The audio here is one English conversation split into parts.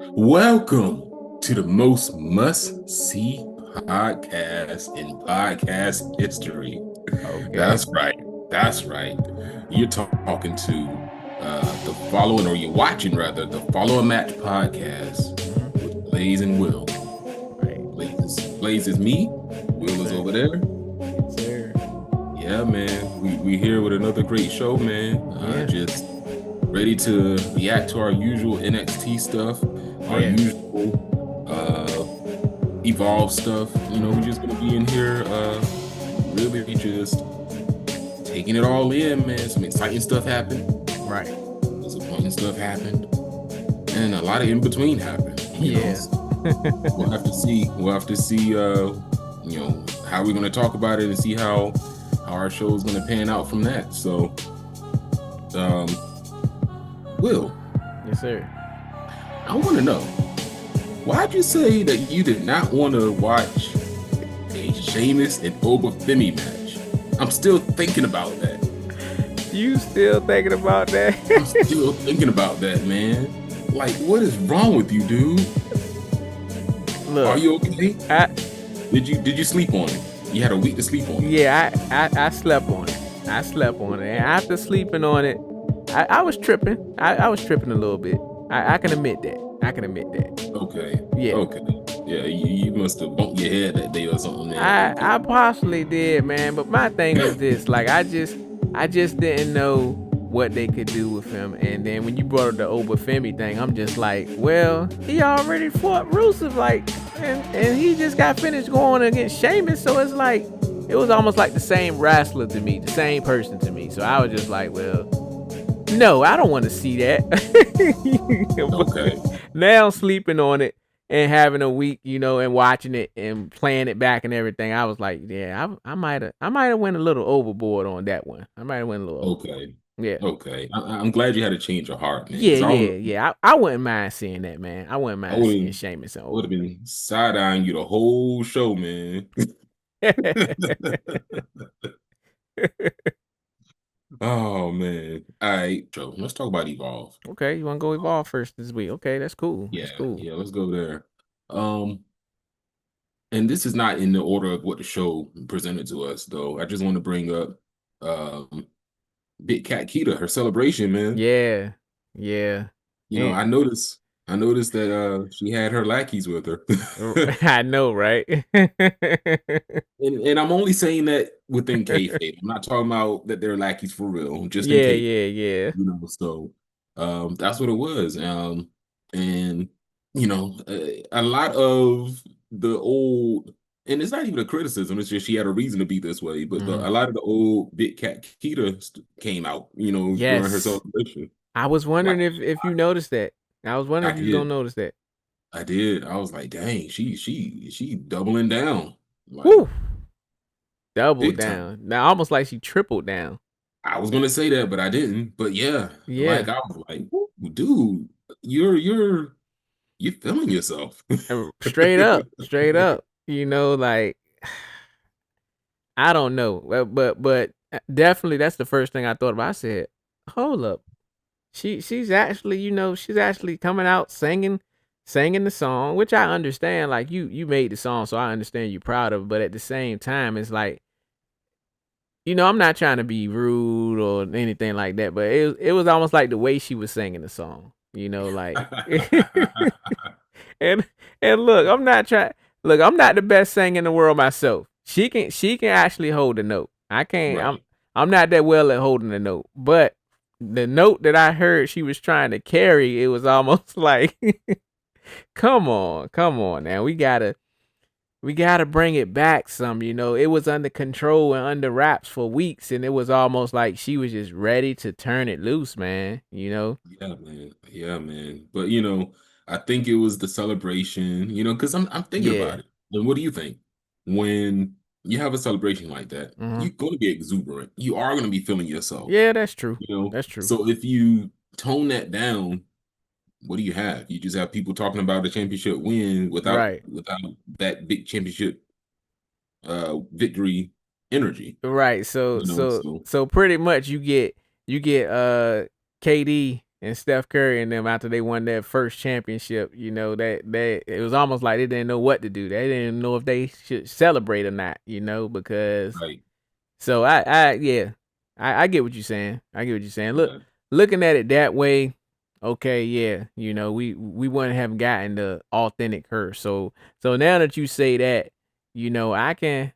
Welcome to the most must-see podcast in podcast history. Okay. That's right. That's right. You're talking to the following, or you're watching rather, the Follow a Match podcast hmm with Blaze and Will. Right. Blaze is me. Yes, Will is sir. over there. Yes, sir. Yeah, man. We here with another great show, man. Yeah. Just ready to react to our usual NXT stuff, our Yeah. usual Evolve stuff. We're hmm just gonna be in here really just taking it all in, man. Some exciting stuff happened, Right. disappointing stuff happened, and a lot of in between happened. Yeah. We'll have to see. We'll have to see how we're gonna talk about it and see how our show is gonna pan out from that. So um Will, Yes, sir. I wanna know, why'd you say that you did not want to watch a Sheamus and Oba Femi match? I'm still thinking about that. You still thinking about that? I'm still thinking about that, man. Like, what is wrong with you, dude? Are Look, you okay? I Did you sleep on it? You had a week to sleep on it. yeah, I slept on it. I slept on it, and after sleeping on it, I was tripping. I was tripping a little bit. I can admit that. I can admit that. Okay. Yeah. Okay. Yeah, you must have bumped your head that day or something, man. Okay. I possibly did, man. But my thing was this: like, I just didn't know what they could do with him. And then when you brought up the Obafemi thing, I'm just like, well, he already fought Rusev, like, and he just got finished going against Sheamus. So it's like, it was almost like the same wrestler to me, the same person to me. So I was just like, well, no, I don't want to see that. Okay. But now sleeping on it and having a week, and watching it and playing it back and everything, I was like, yeah, I might have went a little overboard on that one. I might have went a little overboard. Okay. Yeah. Okay. I'm glad you had a change of heart, man. Yeah, Because yeah, yeah. I wouldn't mind seeing that, man. I wouldn't I mind seeing wouldn't Sheamus and would over. have been side eyeing you the whole show, man. Oh man. All right, Joe. Let's talk about Evolve. Okay, you want to go evolve first this week? Okay, that's cool. That's Yeah, cool. yeah, let's go there. Um, and this is not in the order of what the show presented to us, though. I just want to bring up um Big Cat Kita, her celebration, man. Yeah, yeah. And I noticed that she had her lackeys with her. I know, right? And I'm only saying that within kayfabe. I'm not talking about that they're lackeys for real, just in Yeah, case. yeah, yeah. So that's what it was. And a lot of the old, and it's not even a criticism, it's just she had a reason to be this way, but Mhm. a lot of the old Big Cat Kita came out, during her Yes. celebration. I was Like, wondering if you noticed that. I was I wondering if you was gonna did. notice that. I did. I was like, dang, she doubling down. Like, Whew. Double big time. down. Now almost like she tripled down. I was gonna say that, but I didn't. But yeah, like Yeah. I was like, dude, you're feeling yourself. And straight up. Straight up. Like, I don't know. But definitely that's the first thing I thought about. I said, hold up. She's actually, she's actually coming out singing the song, which I understand. Like, you made the song, so I understand you're proud of it. But at the same time, it's like, I'm not trying to be rude or anything like that, but it was almost like the way she was singing the song, like. and and look, I'm not the best singer in the world myself. She can actually hold a note. I can't. I'm Right. I'm not that well at holding a note, but the note that I heard she was trying to carry, it was almost like, come on, now we gotta bring it back some. It was under control and under wraps for weeks, and it was almost like she was just ready to turn it loose, man. Yeah, man. Yeah, man. But I think it was the celebration, because I'm thinking Yeah. about it. And what do you think? When you have a celebration like that, hmm you're gonna be exuberant. You are gonna be feeling yourself, Yeah, that's true. you know. That's true. So if you tone that down, what do you have? You just have people talking about a championship win without Right. without that big championship victory energy, Right. So so so so pretty much you get KD. and Steph Curry and them after they won their first championship. You know that it was almost like they didn't know what to do. They didn't know if they should celebrate or not. You know, because Right. so I yeah, I get what you're saying. I get what you're saying. Yeah. Looking at it that way, okay, yeah, you know, we wouldn't have gotten the authentic her. So now that you say that, you know, I can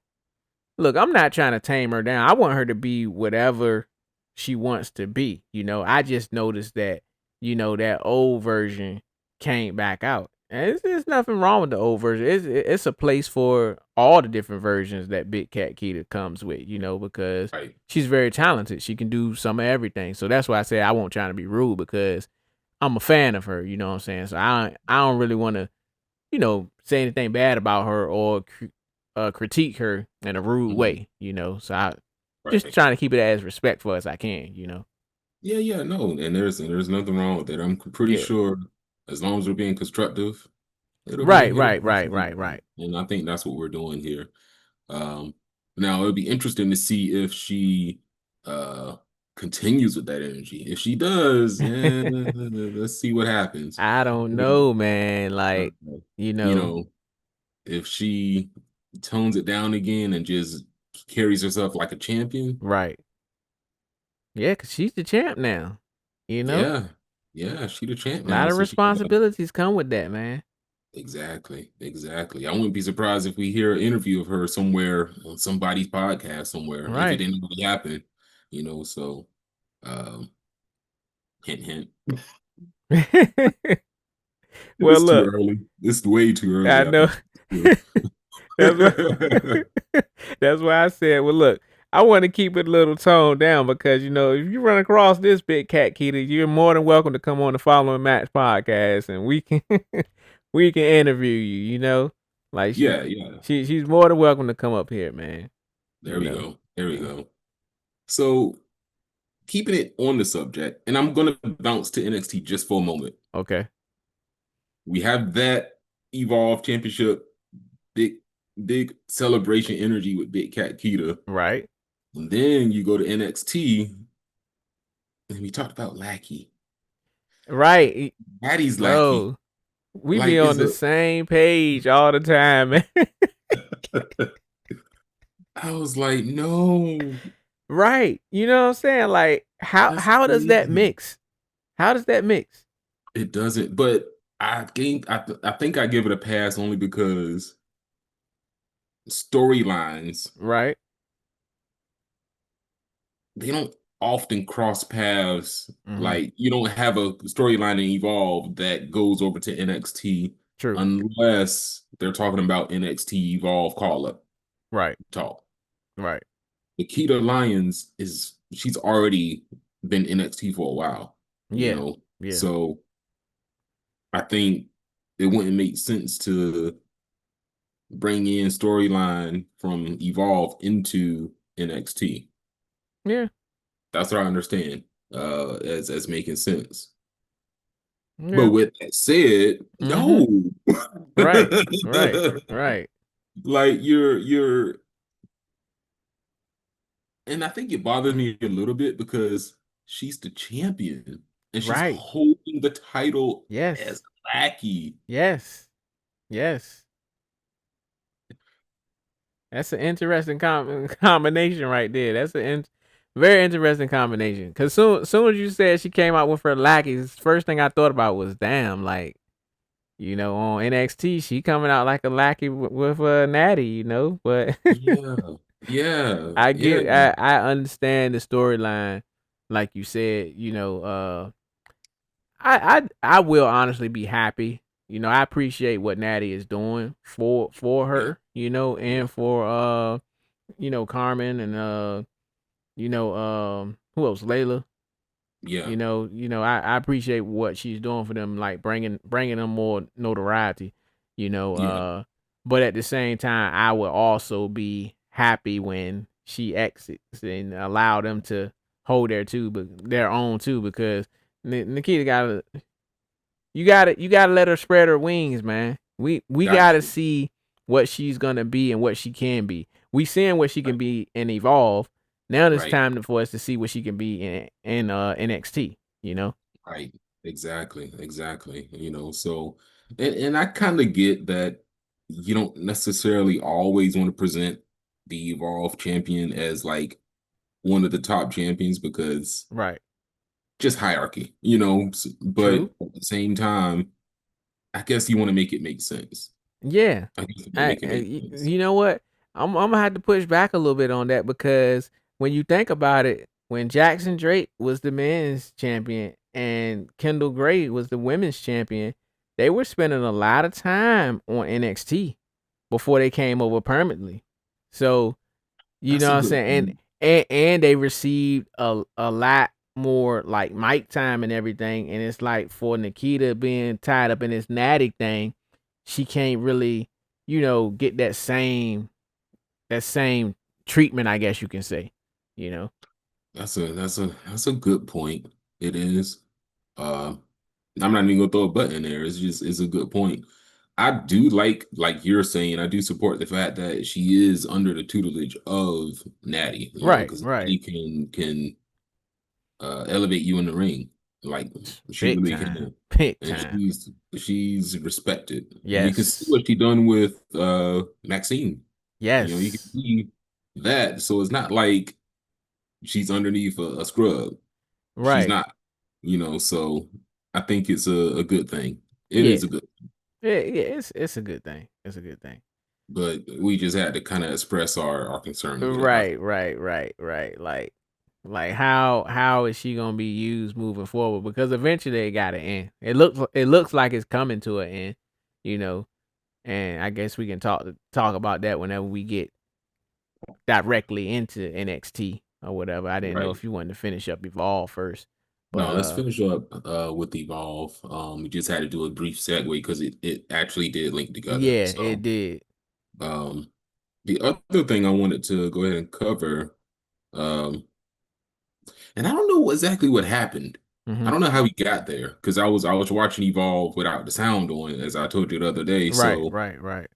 look. I'm not trying to tame her down. I want her to be whatever she wants to be. You know, I just noticed that, you know, that old version came back out. And there's nothing wrong with the old version. It's a place for all the different versions that Big Cat Keita comes with, you know, because Right. she's very talented. She can do some of everything. So that's why I say I won't try to be rude because I'm a fan of her, you know what I'm saying? So I don't really want to, you know, say anything bad about her or critique her in a rude Mhm. way, you know. So I just Right. trying to keep it as respectful as I can, you know. Yeah, yeah, no, and there's nothing wrong with it. I'm pretty Yeah. sure as long as we're being constructive, Right, it'll right, be right, fine. right, right. And I think that's what we're doing here. Um, Now it'll be interesting to see if she uh continues with that energy. If she does, let's see what happens. I don't know, man. Uh, Like, you you know, know, if she tones it down again and just carries herself like a champion, right. Yeah, cause she's the champ now. You know? yeah, yeah, she the champ A lot now, of so she responsibilities come with that, man. exactly, exactly. I wouldn't be surprised if we hear an interview of her somewhere on somebody's podcast somewhere, if it Right. didn't already happen, so um, hint, hint. Well, It's too look, early. It's way too I early, I know. think. Still. That's why that's why I said, well, look, I want to keep it a little toned down because you know if you run across this Big Cat Keita, you're more than welcome to come on the Following Match podcast, and we can we can interview you. You know, like Yeah, yeah. she's more than welcome to come up here, man. There You we know, go. There we yeah. go. So keeping it on the subject, and I'm gonna bounce to NXT just for a moment. Okay. We have that Evolve Championship, big, big celebration energy with Big Cat Keita. Right. And then you go to NXT, and we talked about Lackey. Right, Nattie's Lackey. bro. We be Like, on is the a same page all the time, man. I was like, no, Right. You know what I'm saying? Like that's how does that crazy. mix? How does that mix? It doesn't, but I think I give it a pass only because storylines, Right. they don't often cross paths. Mhm. Like, you don't have a storyline in Evolve that goes over to NXT True. unless they're talking about NXT Evolve call up Right. talk. Right. Nikkita Lyons she's already been NXT for a while, Yeah. Yeah. So I think it wouldn't make sense to bring in storyline from Evolve into NXT. Yeah. That's what I understand as making sense. But Yeah. with that said, Mhm. no. Right. Right. Right. Like you're and I think it bothers me a little bit because she's the champion and she's Right. holding the title Yes. as lackey. Yes. Yes. That's an interesting combination right there. That's very interesting combination. Cause soon as you said she came out with her lackeys, first thing I thought about was damn, like you know, on NXT, she coming out like a lackey with Nattie, you know. But Yeah. Yeah. I Yeah. get, I understand the storyline, like you said. You know, I will honestly be happy. You know, I appreciate what Nattie is doing for Yeah. her. You know, Yeah. and for you know, Carmen and you know, who else? Layla. Yeah. I appreciate what she's doing for them, like bringing them more notoriety, you know. Yeah. But at the same time, I would also be happy when she exits and allow them to hold their own too, because Nikkita you gotta let her spread her wings, man. We Got gotta to. see what she's gonna be and what she can be. We seeing what she Right. can be and evolve. Now it's Right. time for us to see what she can be in NXT. You know. Right. Exactly. So and I kind of get that you don't necessarily always want to present the Evolve champion as like one of the top champions because Right. just hierarchy, but True. at the same time, I guess you want to make it make sense. Yeah. I guess you want to make it make sense. You know what? I'm gonna have to push back a little bit on that because when you think about it, when Jackson Drake was the men's champion and Kendall Gray was the women's champion, they were spending a lot of time on NXT before they came over permanently. So you know That's what a I'm good saying? point. And they received a lot more like mic time and everything. And it's like for Nikkita being tied up in this Nattie thing, she can't really, get that same treatment, I guess you can say. You know? That's a good point. It is. Uh, I'm not even gonna throw a butt in there. It's a good point. I do like you're saying, I do support the fact that she is under the tutelage of Natty, Right, because right. Natty can elevate you in the ring. Like she Big really time. can. Big And time. she's respected. And you can see Yes. what she done with Maxine. You can Yes. see that. So it's not like she's underneath a scrub. She's Right. not, so I think it's a good thing. It Yeah. is a good, Yeah, it's a good thing. It's a good thing. but we just had to kind of express our concern with it. Right. Like how is she gonna be used moving forward? Because eventually it gotta end. It looks like it's coming to an end, you know. And I guess we can talk about that whenever we get directly into NXT or whatever. I didn't know Right. if you wanted to finish up Evolve first, but No, let's finish up with Evolve. We just had to do a brief segue because it actually did link together. yeah, it So did. um the other thing I wanted to go ahead and cover, um, and I don't know exactly what happened. I Hmm. don't know how he got there because I was watching Evolve without the sound on, as I told you the other day. Right, So right, right.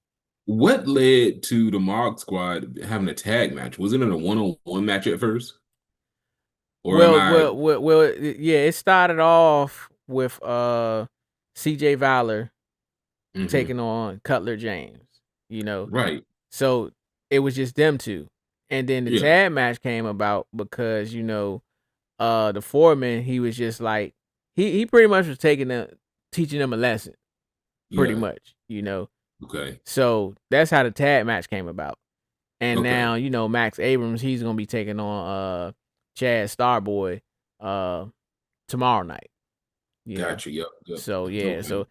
what led to the Mog Squad having a tag match? Wasn't it a one-on-one match at first? Or am I Yeah. It started off with CJ Valor mhm, taking on Cutler James, you know. right? So it was just them two. And then the Yeah, tag match came about because, the foreman, he was just like he pretty much was teaching them a lesson, pretty yeah. much. Okay, So that's how the tag match came about. And okay. now, Max Abrams, he's gonna be taking on Chad Starboy uh tomorrow night. Gotcha. Yep, yep. So yeah, Okay. so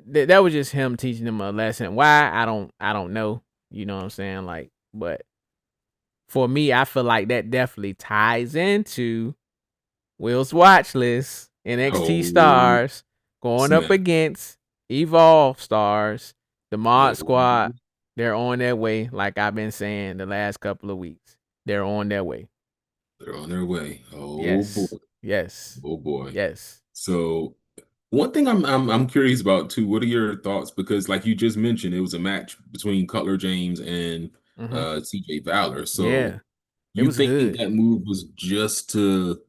that was just him teaching them a lesson. Why? I don't know. You know what I'm saying? Like, but for me, I feel like that definitely ties into Will's watch list. NXT Oh, stars going up snap. against Evolve stars. The Mod Oh, Squad, they're on their way. Like I've been saying the last couple of weeks, they're on their way. they're on their way. Oh boy. Yes, yes, Oh boy. yes. So one thing I'm curious about too, what are your thoughts? Because like you just mentioned, it was a match between Cutler James and Mm-hmm. CJ Valor. Yeah, So it you was think good. that move was just to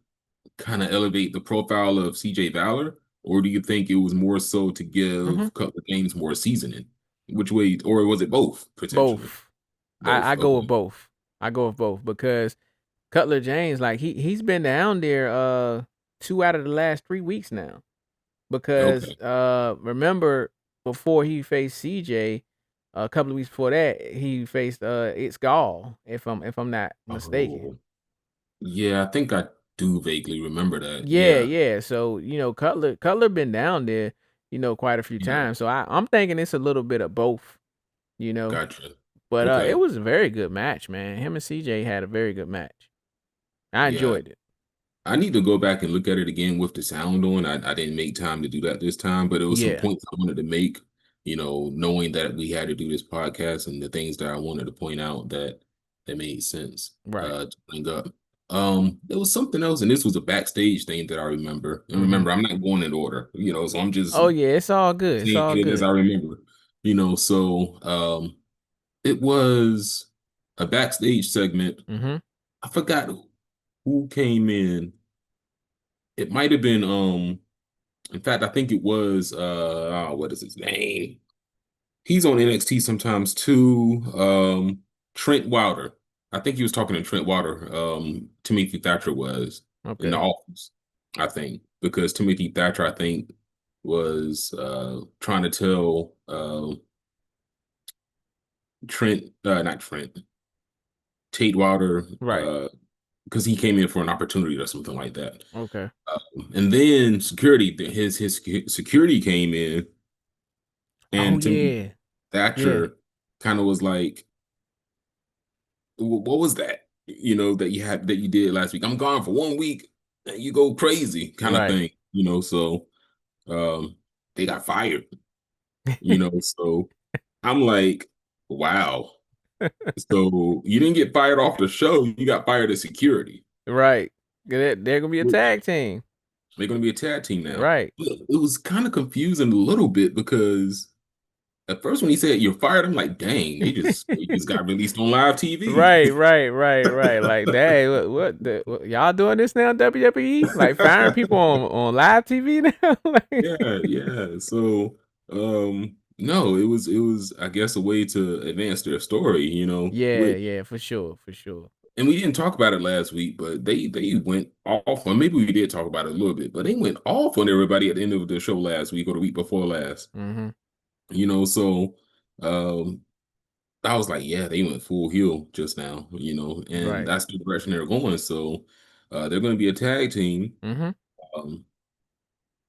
kind of elevate the profile of CJ Valor, or do you think it was more so to Mm-hmm. give Cutler James more seasoning? Which way, or was it both potentially? Both. I Both. go with Okay. both. I go with both because Cutler James, like he's been down there 2 out of the last 3 weeks now. Because Okay. remember before he faced CJ, a couple of weeks before that, he faced it's Gall, if I'm not mistaken. Oh, yeah. I think I do vaguely remember that. Yeah, Yeah. yeah. So, Cutler been down there, quite a few Yeah. times. So I'm thinking it's a little bit of both, you know. Gotcha. But it Okay. was a very good match, man. Him and CJ had a very good match. I Yeah. enjoyed it. I need to go back and look at it again with the sound on. I didn't make time to do that this time, but it was some Yeah, points I wanted to make, knowing that we had to do this podcast and the things that I wanted to point out that made sense right. to bring up. There was something else, and this was a backstage thing that I remember. And Mhm. remember, I'm not going in order, so I'm just Oh yeah, it's all good. It's saying all it as I good. remember. So it was a backstage segment. Mhm. I forgot who came in. It might have been In fact, I think it was what is his name? He's on NXT sometimes too. Trent Wilder. I think he was talking to Trent Wilder. Timothy Thatcher was in the Okay. office, I think, because Timothy Thatcher, I think, was trying to tell Trent, not Trent, Tate Wilder, Right. because he came in for an opportunity or something like that. Okay. And then security, his security came in, Oh and Timothy yeah. Yeah. Thatcher kind of was like, what was that? That you did last week. I'm gone for 1 week and you go crazy kind of Right. thing. So um they got fired, so I'm like, wow. So you didn't get fired off the show, you got fired as security, Right. They're gonna be a which tag team. they're gonna be a tag team now. Right. But it was kind of confusing a little bit because at first when he said you're fired, I'm like, dang, they just got released on live TV. Right. Like, dang, what y'all doing this now, WWE? Like firing people on live TV now? Like, Yeah. So, no, it was, I guess, a way to advance their story, yeah, for sure, for sure. and we didn't talk about it last week, but they went off, or maybe we did talk about it a little bit, but they went off on everybody at the end of the show last week or the week before last, Mm-hmm. so, um, I was like, yeah, they went full heel just now, and Right. that's the direction they're going. So, they're going to be a tag team. Mm-hmm. Um,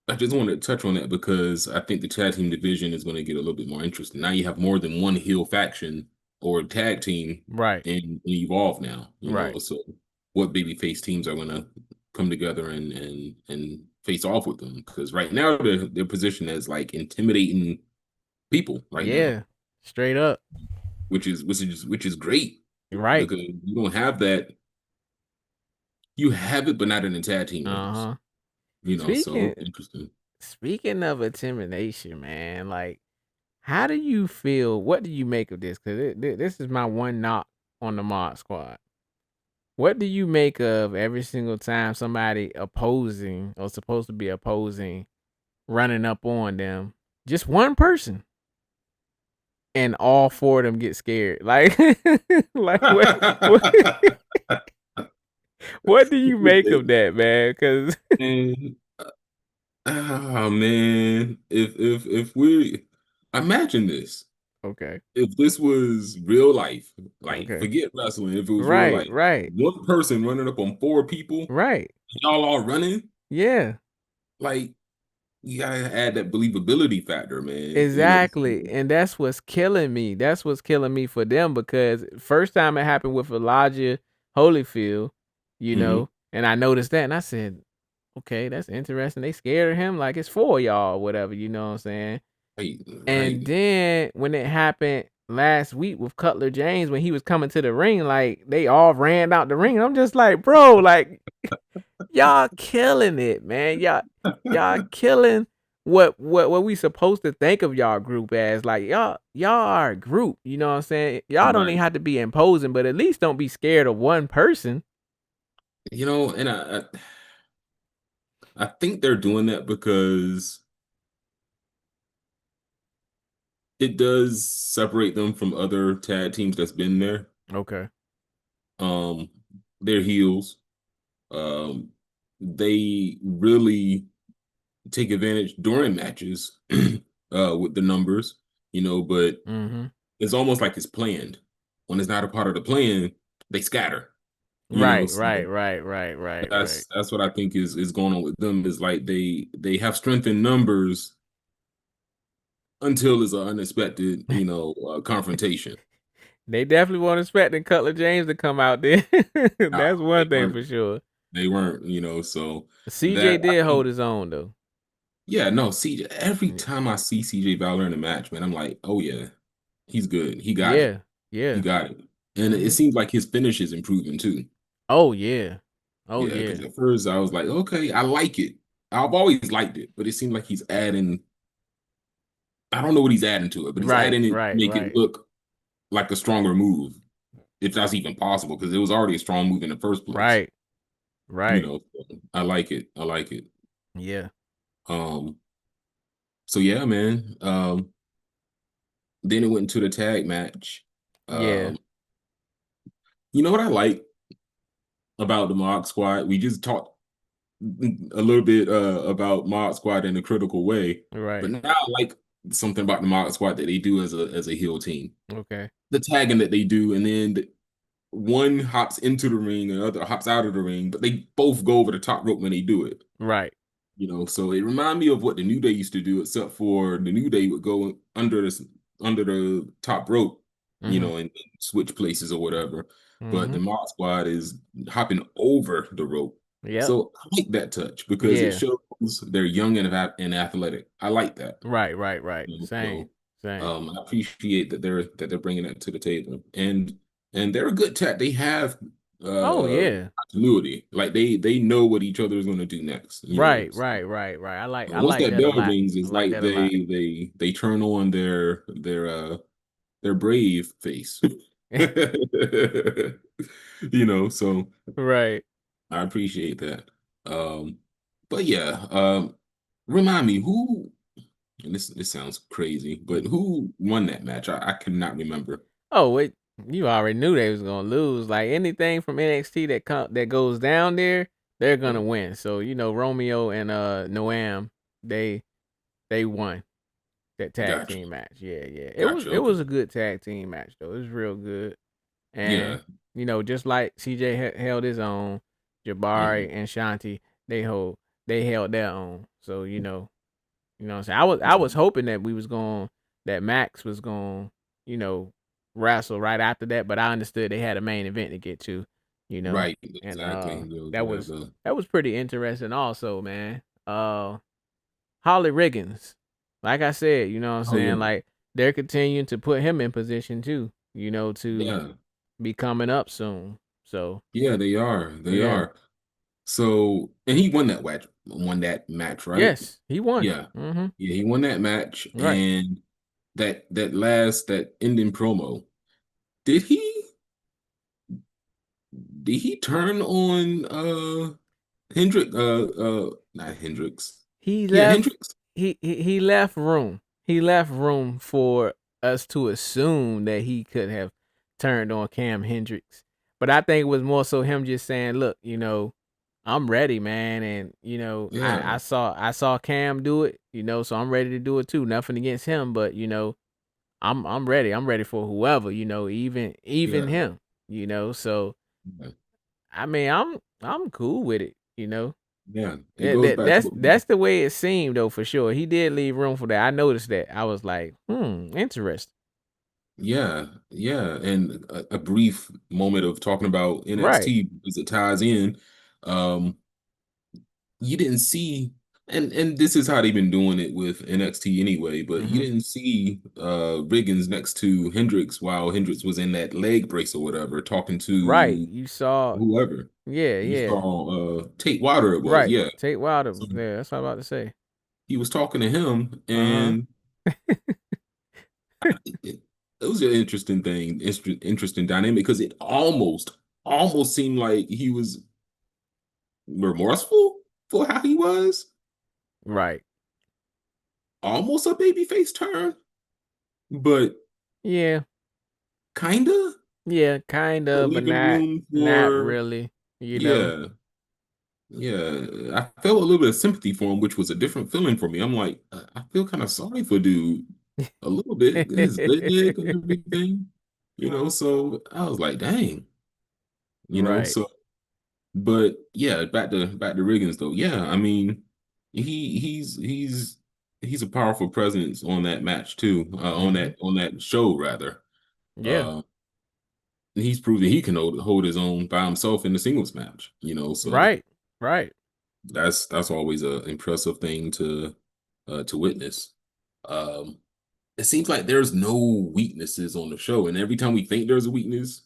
I just wanted to touch on that because I think the tag team division is going to get a little bit more interesting. Now you have more than one heel faction or tag team Right. in Evolve now, Right. So what babyface teams are going to come together and face off with them? Because right now they're positioned as like intimidating people right now, Yeah. Straight up. which is great Right. because you don't have that. You have it, but not in the tag team ranks, Uh-huh. So Speaking interesting. speaking of intimidation, man, like how do you feel? What do you make of this? Because this is my one knock on the Mod Squad. What do you make of every single time somebody opposing or supposed to be opposing running up on them? Just one person, and all four of them get scared. Like, like what do you make of that, man? Because And oh man, if we imagine this, okay, if this was real life, like okay, forget wrestling, if it was real right, life, right, one person running up on four people, right, y'all all running, yeah. like you gotta add that believability factor, man. Exactly. And that's what's killing me. That's what's killing me for them because first time it happened with Elijah Holyfield, Mhm. and I noticed that and I said, okay, that's interesting. They scared of him like it's for y'all or whatever, you know what I'm saying? Right, And right. then when it happened last week with Cutler James when he was coming to the ring, like they all ran out the ring. I'm just like, bro, like y'all killing it, man. Y'all killing what we supposed to think of y'all group as. Like y'all are a group, you know what I'm saying? Y'all don't even Right. have to be imposing, but at least don't be scared of one person. And I think they're doing that because it does separate them from other tag teams that's been there. Okay. Um, they're heels. Um, they really take advantage during matches with the numbers, but Mhm. it's almost like it's planned. When it's not a part of the plan, they scatter, Right, so right, right, right, right, right. that's what I think is going on with them is like they have strength in numbers until it's an unexpected, confrontation. They definitely weren't expecting Cutler James to come out there. Nah, That's they one thing weren't for sure. they weren't, so CJ that I did hold think his own though. yeah, no, CJ, every Mm, time I see CJ Valor in a match, man, I'm like, oh yeah, he's good. He got it. yeah, He yeah. got it. And it Mhm. seems like his finish is improving too. Oh yeah. Oh Yeah, because yeah. at first I was like, okay, I like it. I've always liked it, but it seemed like he's adding, I don't know what he's adding to it, but he's Right, adding it to right, make it right. look like a stronger move, if that's even possible, because it was already a strong move in the first place. Right. Right. So I like it. I like it. Yeah. Um, so yeah, man. Then it went into the tag match. Yeah. Um, you know what I like about the Mod Squad? We just talked a little bit about Mod Squad in a critical way, but Right. now I like something about the Mod Squad that they do as a heel team. Okay. The tagging that they do, and then one hops into the ring and the other hops out of the ring, but they both go over the top rope when they do it. Right. So it reminded me of what the New Day used to do, except for the New Day would go under the top rope, Mhm. and switch places or whatever. But the Mhm. Mod Squad is hopping over the rope. Yep. So I like that touch because it Yeah. shows they're young and athletic. I like that. Right. Right. Right. Same. So Same. I appreciate that they're bringing that to the table, and they're a good tech. They have Oh yeah. continuity. Like they know what each other is going to do next. Right. Right. Right. Right. I Once like that that a bell lot. rings, I it's like like that a lot. they turn on their brave face. So Right. I appreciate that. Um, but yeah, remind me who. And this sounds crazy, but who won that match? I cannot remember. Oh wait, you already knew they was gonna lose. Like anything from NXT that goes down there, they're Yeah, gonna win. So Romeo and Noam, they they won that tag gotcha, team match. Yeah, yeah. gotcha. It was Okay, a good tag team match though. It was real good. And yeah, just like CJ held his own, hmm Jabari and Shanti, they held their own. So what I'm saying? I was hoping that we was going that Max was going, you know, wrestle right after that, but I understood they had a main event to get to, you know. right, And exactly. that You have was the that was pretty interesting also, man. Holly Riggins. Like I said, you know what I'm oh saying? yeah, Like they're continuing to put him in position too, to yeah, be coming up soon. So, yeah. They yeah. are. So, and he won that match, right? Yes, he won. Yeah, Mhm. yeah. He won that match, Right. and that ending promo. Did he did he turn on Hendrick? Not Hendricks. He Yeah, left Hendricks. he left room. He left room for us to assume that he could have turned on Cam Hendricks. But I think it was more so him just saying, "Look, I'm ready, man, and Yeah, I saw Cam do it, so I'm ready to do it too. Nothing against him, but I'm ready. I'm ready for whoever, even yeah, him, So yeah. I mean, I'm cool with it. Yeah. It Yeah, goes back to what that's the way it seemed though, for sure. He did leave room for that. I noticed that. I was like, interesting. yeah, yeah. And a brief moment of talking about Right. NXT because it ties in. Um, you didn't see, and this is how they've been doing it with NXT anyway, but you Mm-hmm. didn't see Riggins next to Hendricks while Hendricks was in that leg brace or whatever, talking Right. to You saw. whoever. Yeah. You Yeah. saw Tate Wilder it was, Right. yeah. Tate Wilder So was there. That's what I'm about to say. he was talking to him, Uh and it was an interesting thing, interesting dynamic because it almost seemed like he was remorseful for how he was, huh. Right. almost a babyface turn, but Yeah. kinda, Yeah. Kind but of, but leaving not. room Not for really. You know. yeah, yeah. I felt a little bit of sympathy for him, which was a different feeling for me. I'm like, I feel kind of sorry for dude a little bit, his leg and everything, So I was like, dang, Right. so. But yeah, back to Riggins though. Yeah, I mean, he's a powerful presence on that match too. Mm-hmm. On that show rather. Yeah. Uh, he's proven he can hold his own by himself in the singles match. So Right. Right. that's always a impressive thing to witness. Um, it seems like there's no weaknesses on the show, and every time we think there's a weakness,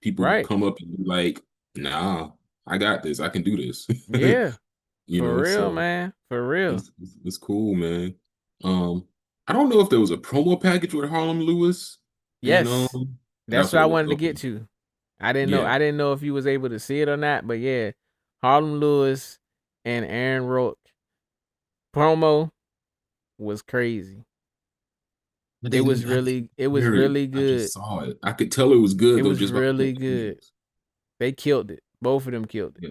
people Right. come up and be like, "Nah, I got this. I can do this." Yeah. For real, So man. For real. it's cool, man. Um, I don't know if there was a promo package with Harlem Lewis, and Yes. That's that's what what I it was. wanted to get Okay, to. I didn't know. yeah, I didn't know if you was able to see it or not, but yeah, Harlem Lewis and Aaron Rourke. promo was crazy. But It they was didn't have to really it was hear it. really I good. just saw it. I could tell it was It good though, was just by the really good. visuals. They killed it. Both of them killed it. Yeah.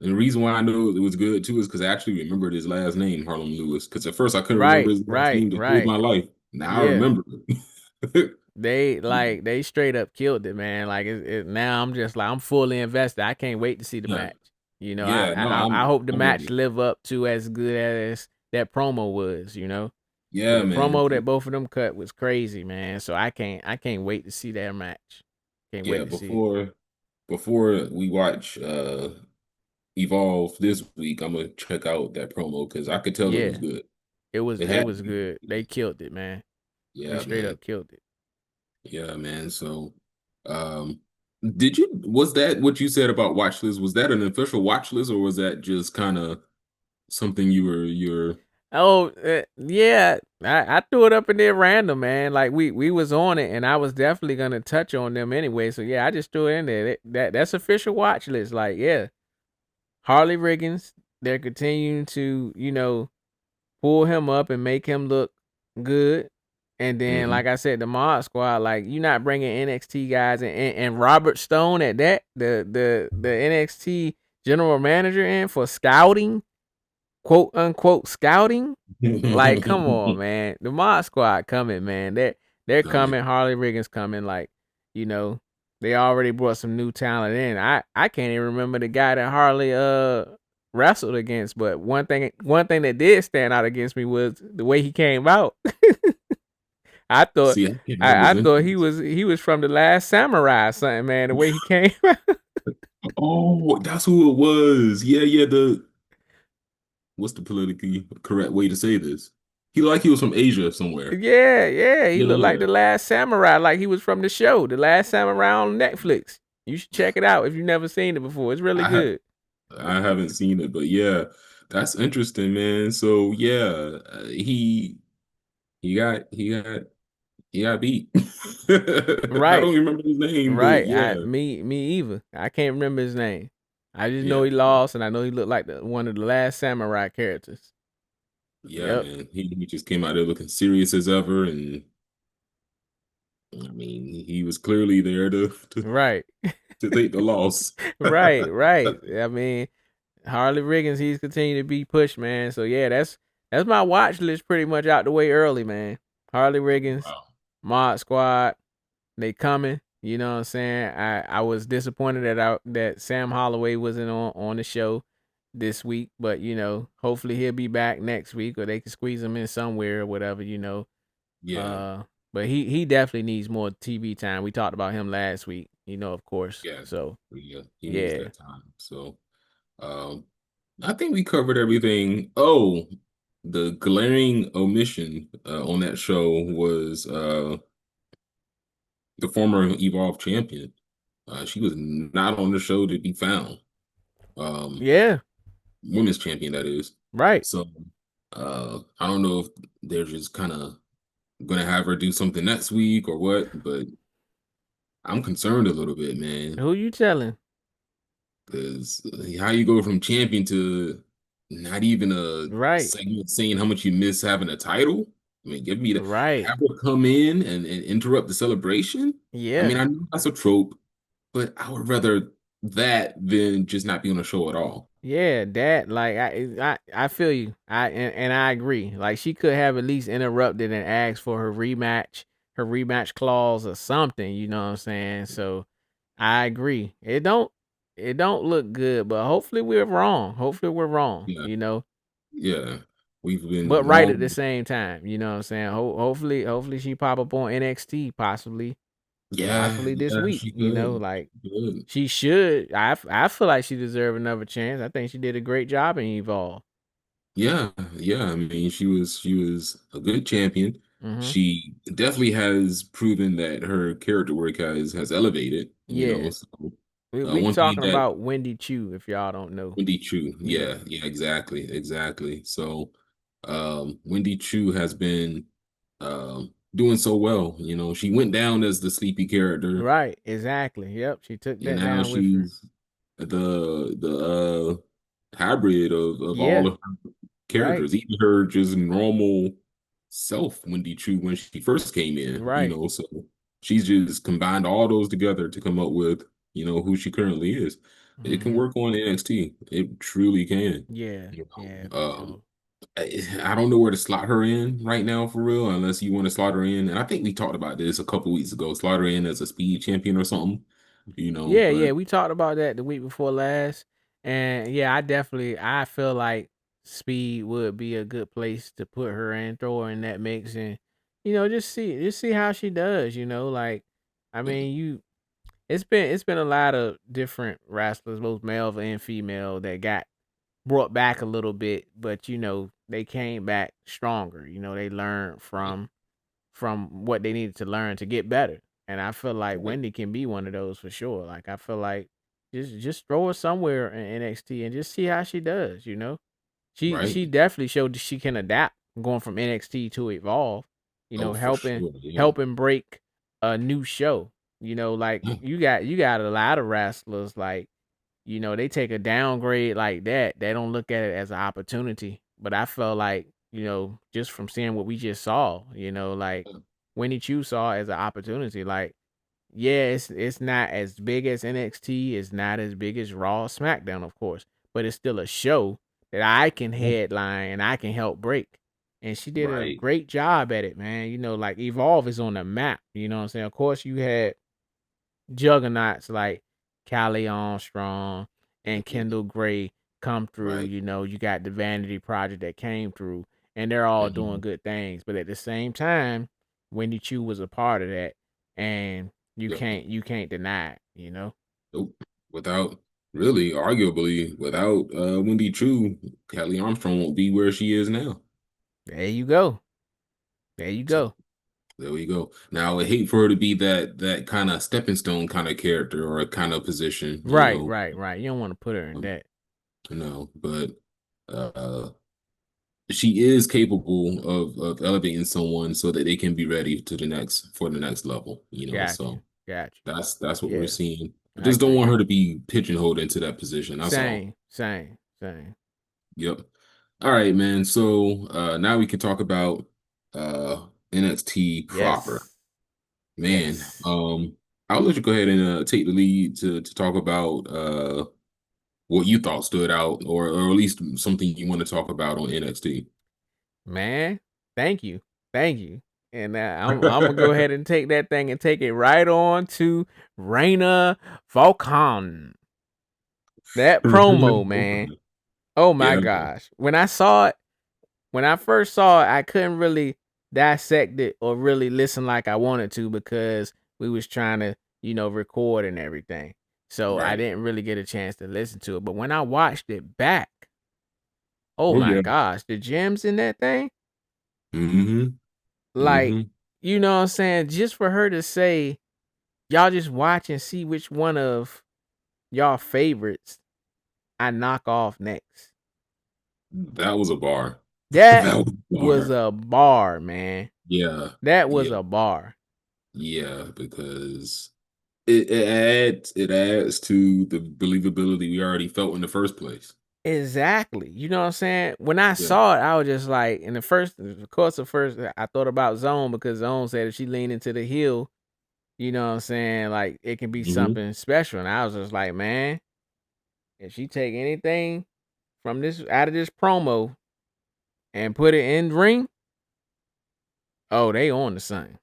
And the reason why I know it was good too is because I actually remembered his last name, Harlem Lewis. Because at first I couldn't remember Right, his last right, name to save right. my life. Now I Yeah. remember it. They straight up killed it, man. Like now I'm just like I'm fully invested. I can't wait to see the Yeah, match. You know, yeah, no, I hope the I'm with match it. live up to as good as that promo was, But Yeah, the man. promo that both of them cut was crazy, man. So I can't wait to see that match. Can't Yeah, wait to see it. before we watch Evolve this week, I'm gonna check out that promo because I could tell it was Yeah, good. it was It it had to was be good. They good. killed it, man. They Yeah, straight man. up killed it. Yeah, man. So, um, was that what you said about watch list? Was that an official watch list, or was that just kind of something you're? Oh, yeah. I threw it up in there random, man. Like we was on it, and I was definitely gonna touch on them anyway. So yeah, I just threw it in there. That's official watch list. Like yeah, Harley Riggins. They're continuing to pull him up and make him look good. And then, Mhm. like I said, the Mod Squad, like you're not bringing NXT guys and Robert Stone at that the NXT general manager in for scouting, quote unquote scouting. Like, come on, man. The Mod Squad coming, man. They're Coming. coming. Harley Riggins coming. Like, you know, they already brought some new talent in. I can't even remember the guy that Harley wrestled against, but one thing that did stand out against me was the way he came out. I thought See, I can't remember I his thought entrance. he was from the Last Samurai or something, man. The way he came out. Oh, that's who it was. Yeah, yeah. What's the politically correct way to say this? He was from Asia somewhere. Yeah, yeah. He Yeah, looked like yeah. the Last Samurai, like he was from the show, The Last Samurai on Netflix. You should check it out if you've never seen it before. It's really I ha good. I haven't seen it, but yeah, that's interesting, man. So yeah, he got he got he got beat. I Right, don't remember his name, but right. I yeah, me either. I can't remember his name. I just know yeah, he lost, and I know he looked like one of the Last Samurai characters. yeah, Yep. man. He just came out there looking serious as ever, and I mean, he was clearly there Right. to take the loss. Right. Right. I mean, Harley Riggins, he's continued to be pushed, man. So yeah, that's my watch list pretty much out the way early, man. Harley Riggins, Wow. Mod Squad, they coming. You know what I'm saying? I was disappointed that Sam Holloway wasn't on the show this week, but hopefully he'll be back next week or they can squeeze him in somewhere or whatever. Yeah, Uh but he definitely needs more TV time. We talked about him last week, of course. yeah, So, yeah. He needs yeah. that time. So, um, I think we covered everything. Oh, the glaring omission on that show was the former Evolve champion. She was not on the show to be found. Um, Yeah, Women's champion, that is. right. So, I don't know if they're just kind of gonna have her do something next week or what, but I'm concerned a little bit, man. Who you telling? Because how you go from champion to not even a Right. segment saying how much you miss having a title? I mean, give me the Right. have her come in and interrupt the celebration. I mean, Yeah. I know that's a trope, but I would rather that than just not be on the show at all. Yeah, that like I feel you. And I agree. Like she could have at least interrupted and asked for her rematch clause or something, you know what I'm saying? So I agree. It don't look good, but hopefully we're wrong. Hopefully we're Yeah, wrong. yeah. We've But been right at the wrong. same time, you know what I'm saying? Hopefully she pop up on NXT Yeah, possibly this yeah, week, she could. like She could. she should. I feel like she deserved another chance. I think she did a great job in Evolve. Yeah, yeah. I mean, she was a good champion. Mhm. She definitely has proven that her character work has elevated. Yeah. So We one thing talking that about Wendy Chu if y'all don't know. Wendy Chu, Yeah. yeah, yeah, exactly, exactly. So Wendy Chu has been doing so well. She went down as the sleepy character, Right, exactly. Yep, she took and that now down with her. she's the hybrid of all Yeah. of her. Right. characters, even her just normal self, Wendy Chu, when she first came in, Right. so she's just combined all those together to come up with, who she currently is. It can Mm-hmm. work on NXT. It truly can. Yeah. You Yeah, know, for sure. I don't know where to slot her in right now for real, unless you want to slot her in. And I think we talked about this a couple weeks ago. Slot her in as a speed champion or something, Yeah, but yeah, we talked about that the week before last, and yeah, I feel like speed would be a good place to put her in, throw her in that mix, and just see how she does. Like, I mean, it's been a lot of different wrestlers, both male and female, that got brought back a little bit, but they came back stronger. They learned from what they needed to learn to get better. And I feel like right, Wendy can be one of those for sure. Like, I feel like just throw her somewhere in NXT and just see how she does. She right. definitely showed that she can adapt going from NXT to Evolve, Oh, for helping sure. Yeah. helping break a new show. Like you got a lot of wrestlers like they take a downgrade like that. They don't look at it as an opportunity. But I felt like, just from seeing what we just saw, like Winnie Chu saw as an opportunity. Like, yeah, it's not as big as NXT, it's not as big as Raw, SmackDown, of course, but it's still a show that I can headline and I can help break. And she did a Right. great job at it, man. Like Evolve is on the map. You know what I'm saying? Of course, you had juggernauts like Callie Armstrong and Mhm. Kendall Gray come through. Right. You got the Vanity Project that came through, and they're all doing Mhm. good things. But at the same time, Wendy Chu was a part of that, and you Yep. can't deny it. Nope. Without really, arguably, without Wendy True, Kelly Armstrong won't be where she is now. There you go. There you So go. there we go. Now I would hate for her to be that kind of stepping stone kind of character or a kind of position, Right, right, right. You don't want to put her in um, that. but uh she is capable of elevating someone so that they can be ready to the next level, Got you. so Got that's what you. we're Yeah, seeing. I I just don't agree. want her to be pigeonholed into that position. That's all. Same, same, same. Yep. All right, man. So now we can talk about NXT proper. Yes, Man, yes. I'll let you go ahead and take the lead to talk about what you thought stood out or at least something you want to talk about on NXT. Man, thank you. And I'm gonna go ahead and take that thing and take it right on to Reina Volcan. That promo, man. Oh my Yeah, gosh. When I first saw it, I couldn't really dissect it or really listen like I wanted to because we was trying to, record and everything. So I right. didn't really get a chance to listen to it. But when I watched it back, oh Oh my yeah. gosh, the gems in that thing, Mm-hmm. like, Mm-hmm. you know what I'm saying? Just for her to say, y'all just watch and see which one of y'all favorites I knock off next. That was a bar. That That was a was bar. a bar, man. Yeah. That was Yeah. a bar. Yeah, because it adds to the believability we already felt in the first place. Exactly. You know what I'm saying? When I Yeah. saw it, I was just like, in the first, of course, at first, I thought about Zone because Zone said if she leaned into the heel, you know what I'm saying? Like, it can be Hmm. something special. And I was just like, man, if she take anything from this out of this promo and put it in ring, oh, they on the sun.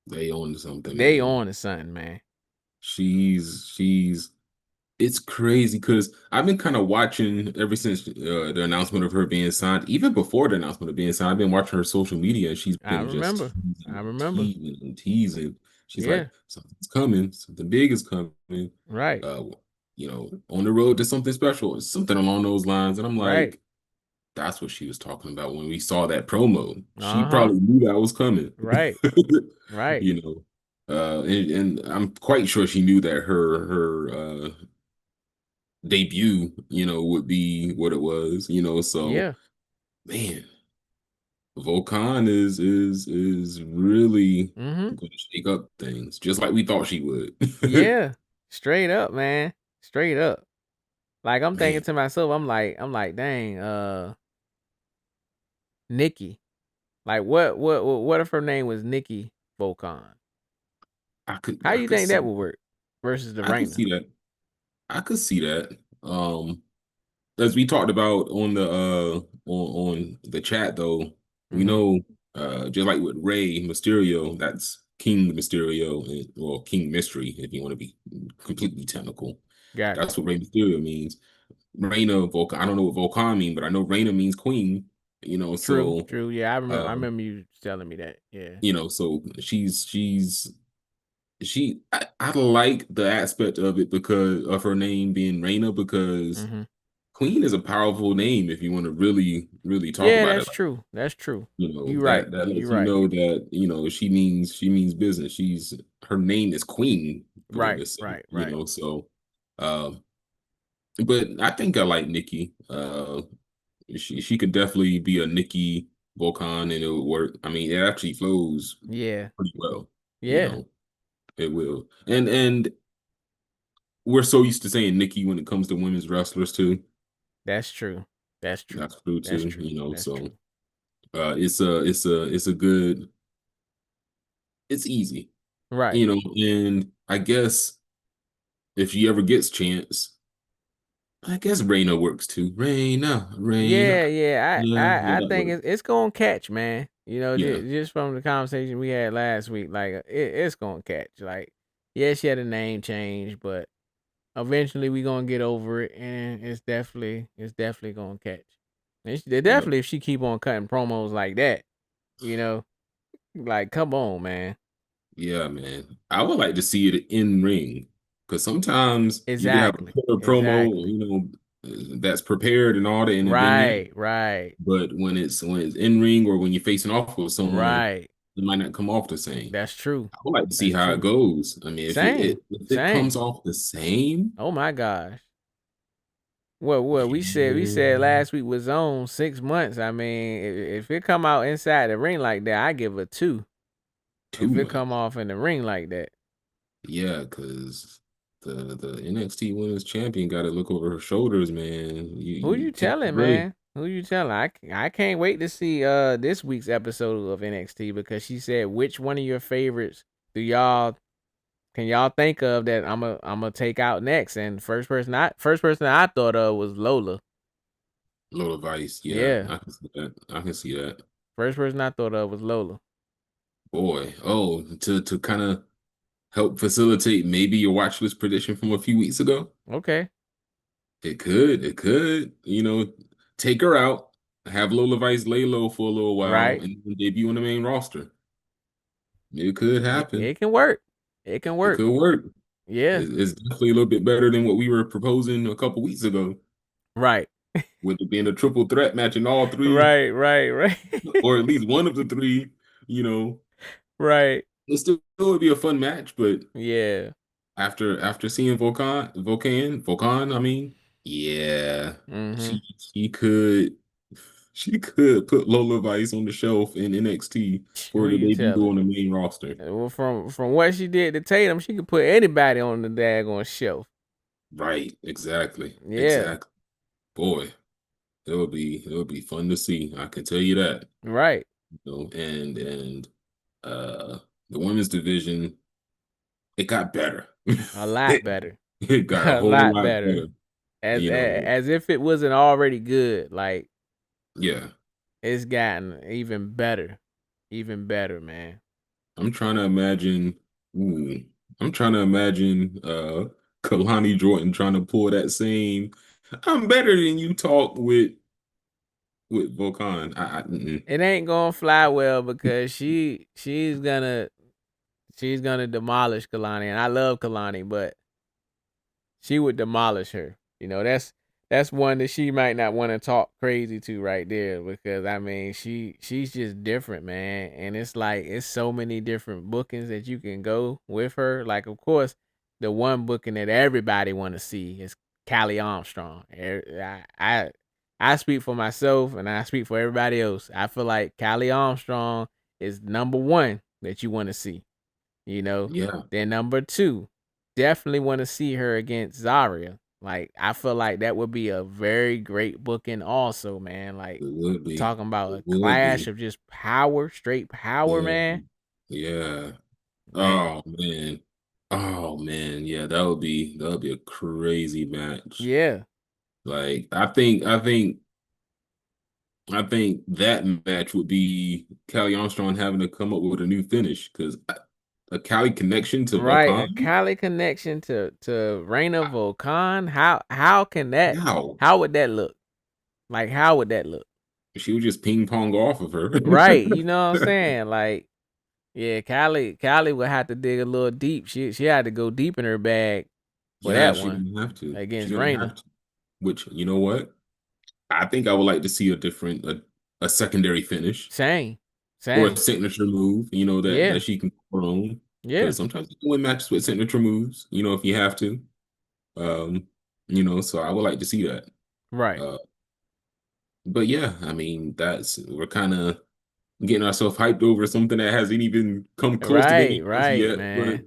They own something, They man. on the sun, man. She's it's crazy because I've been kind of watching ever since the announcement of her being signed. Even before the announcement of being signed, I've been watching her social media, and she's I been just remember. teasing I and remember. teasing and teasing. She's like, Yeah. something's coming, something big is coming. Right. Uh, on the road to something special, or something along those lines. And I'm Right. like, that's what she was talking about when we saw that promo. She Uh huh. probably knew that was coming. Right. Right. you know. And I'm quite sure she knew that her debut, would be what it was, so Yeah. man, Volcan is really Mm hmm. going to shake up things, just like we thought she would. Yeah. Straight up, man. Straight up. Like, I'm thinking Man, to myself, I'm like, dang, Nikki. Like what if her name was Nikki Volcan? How I you could think that see would work versus the I could Reina? see that. I could see that. As we talked about on the on the chat though, we Mm-hmm. know just like with Rey Mysterio, that's King Mysterio, or King Mystery, if you want to be completely technical. Gotcha. That's what Rey Mysterio means. Reina Volcan. I don't know what Volcan mean, but I know Reina means queen. You know, True. so True. Yeah, I remember. I uh, remember you telling me that. Yeah. so I like the aspect of it because of her name being Reina, because Mm-hmm. Queen is a powerful name if you want to really, really talk Yeah, about that's it. true. That's true. You right. That You lets you right. know that, she means business. Her name is Queen, for Right. goodness sake, Right. Right. so um but I think I like Nikki. She could definitely be a Nikki Volcan and it would work. I mean, it actually flows Yeah. pretty well, you Yeah. know, it will. And we're so used to saying Nikki when it comes to women's wrestlers too. That's true. That's true. That's true That's too, true. That's so true. it's a good, it's easy, Right. and I guess if she ever gets chance, I guess Reina works too. Reina. Yeah, yeah. I Yeah, yeah, I, I that think works. it's gonna catch, man. You know, Yeah, just from the conversation we had last week, like it's gonna catch. Like, yeah, she had a name change, but eventually we gonna get over it, and it's definitely gonna catch. And yeah, definitely if she keep on cutting promos like that, you know, like come on, man. yeah, man. I would like to see it in ring, because sometimes you can have a Exactly. killer promo, Exactly. that's prepared and all that in the vignette, Right. Right. but when it's in ring or when you're facing off with someone, Right. it might not come off the same. That's true. I would like to see That's how it true. goes. I mean, Same. if it comes Same. off the same, Oh my gosh. What we said yeah, last week was on 6 months. I mean, if it come out inside the ring like that, I give a 2. If it 2 months. come off in the ring like that, Yeah, because the NXT Women's Champion got to look over her shoulders, man. who you You can't be telling, great. man? Who you telling? I can't wait to see this week's episode of NXT because she said which one of your favorites do y'all can y'all think of that I'm gonna take out next? And first person I thought of was Lola. Lola Vice, yeah, Yeah, I can see that. I can see that. first person I thought of was Lola. Boy, oh, to kind of help facilitate maybe your watch list prediction from a few weeks ago. Okay, It could, take her out, have Lola Vice lay low for a little while, right. and then debut on the main roster. It could happen. It can work. It can It work. could work. Yeah. It's definitely a little bit better than what we were proposing a couple weeks ago, Right. with it being a triple threat match in all three, Right. Right. Right. or at least one of the three. You know, right. it still would be a fun match, but Yeah. after seeing Volcan, I mean, yeah, Mm-hmm. she could put Lola Vice on the shelf in NXT Who for the you debut telling? on the main roster. Well, from what she did to Tatum, she could put anybody on the daggone shelf. Right, exactly, Yeah. exactly. Boy, it would be fun to see. I can tell you that. Right. And uh the women's division, it got better. A lot it, better. it got a A whole lot lot better. better. As You know, as if it wasn't already good. Like yeah. it's gotten even better. Even better, man. I'm trying to imagine. Ooh, I'm trying to imagine Kalani Jordan trying to pull that same "I'm better than you" talk with Volcan. Mm-mm. It ain't gonna fly well because she's gonna demolish Kalani, and I love Kalani, but she would demolish her. That's one that she might not want to talk crazy to right there because I mean she's just different, man. And it's like it's so many different bookings that you can go with her. Like of course, the one booking that everybody want to see is Callie Armstrong. I speak for myself and I speak for everybody else. I feel like Callie Armstrong is number one that you want to see. You know, Yeah, then number two, definitely want to see her against Zarya. Like I feel like that would be a very great booking also, man. Like It would be. talking about It a would clash be. of just power, straight power, Yeah. man. Yeah. Man. Oh man. Oh man. Yeah, that would be a crazy match. Yeah. Like I think that match would be Callie Armstrong having to come up with a new finish because a Cali connection to Right. A Volcan. Cali connection to Reina Volcan. How can that How? how would that look? Like how would that look? She would just ping pong off of her. Right. You know what I'm saying? Like, yeah, Callie would have to dig a little deep. She had to go deep in her bag for Yeah, that she one didn't have to. She against didn't Reina. have to. Which, you know what? I think I would like to see a secondary finish Same. or a Same. signature move, that Yeah. she can put on. Yeah. Because sometimes you can win matches with signature moves, if you have to. Um, so I would like to see that. Right. Uh, but yeah, I mean, we're kind of getting ourselves hyped over something that hasn't even come close to being Right. announced Right, yet.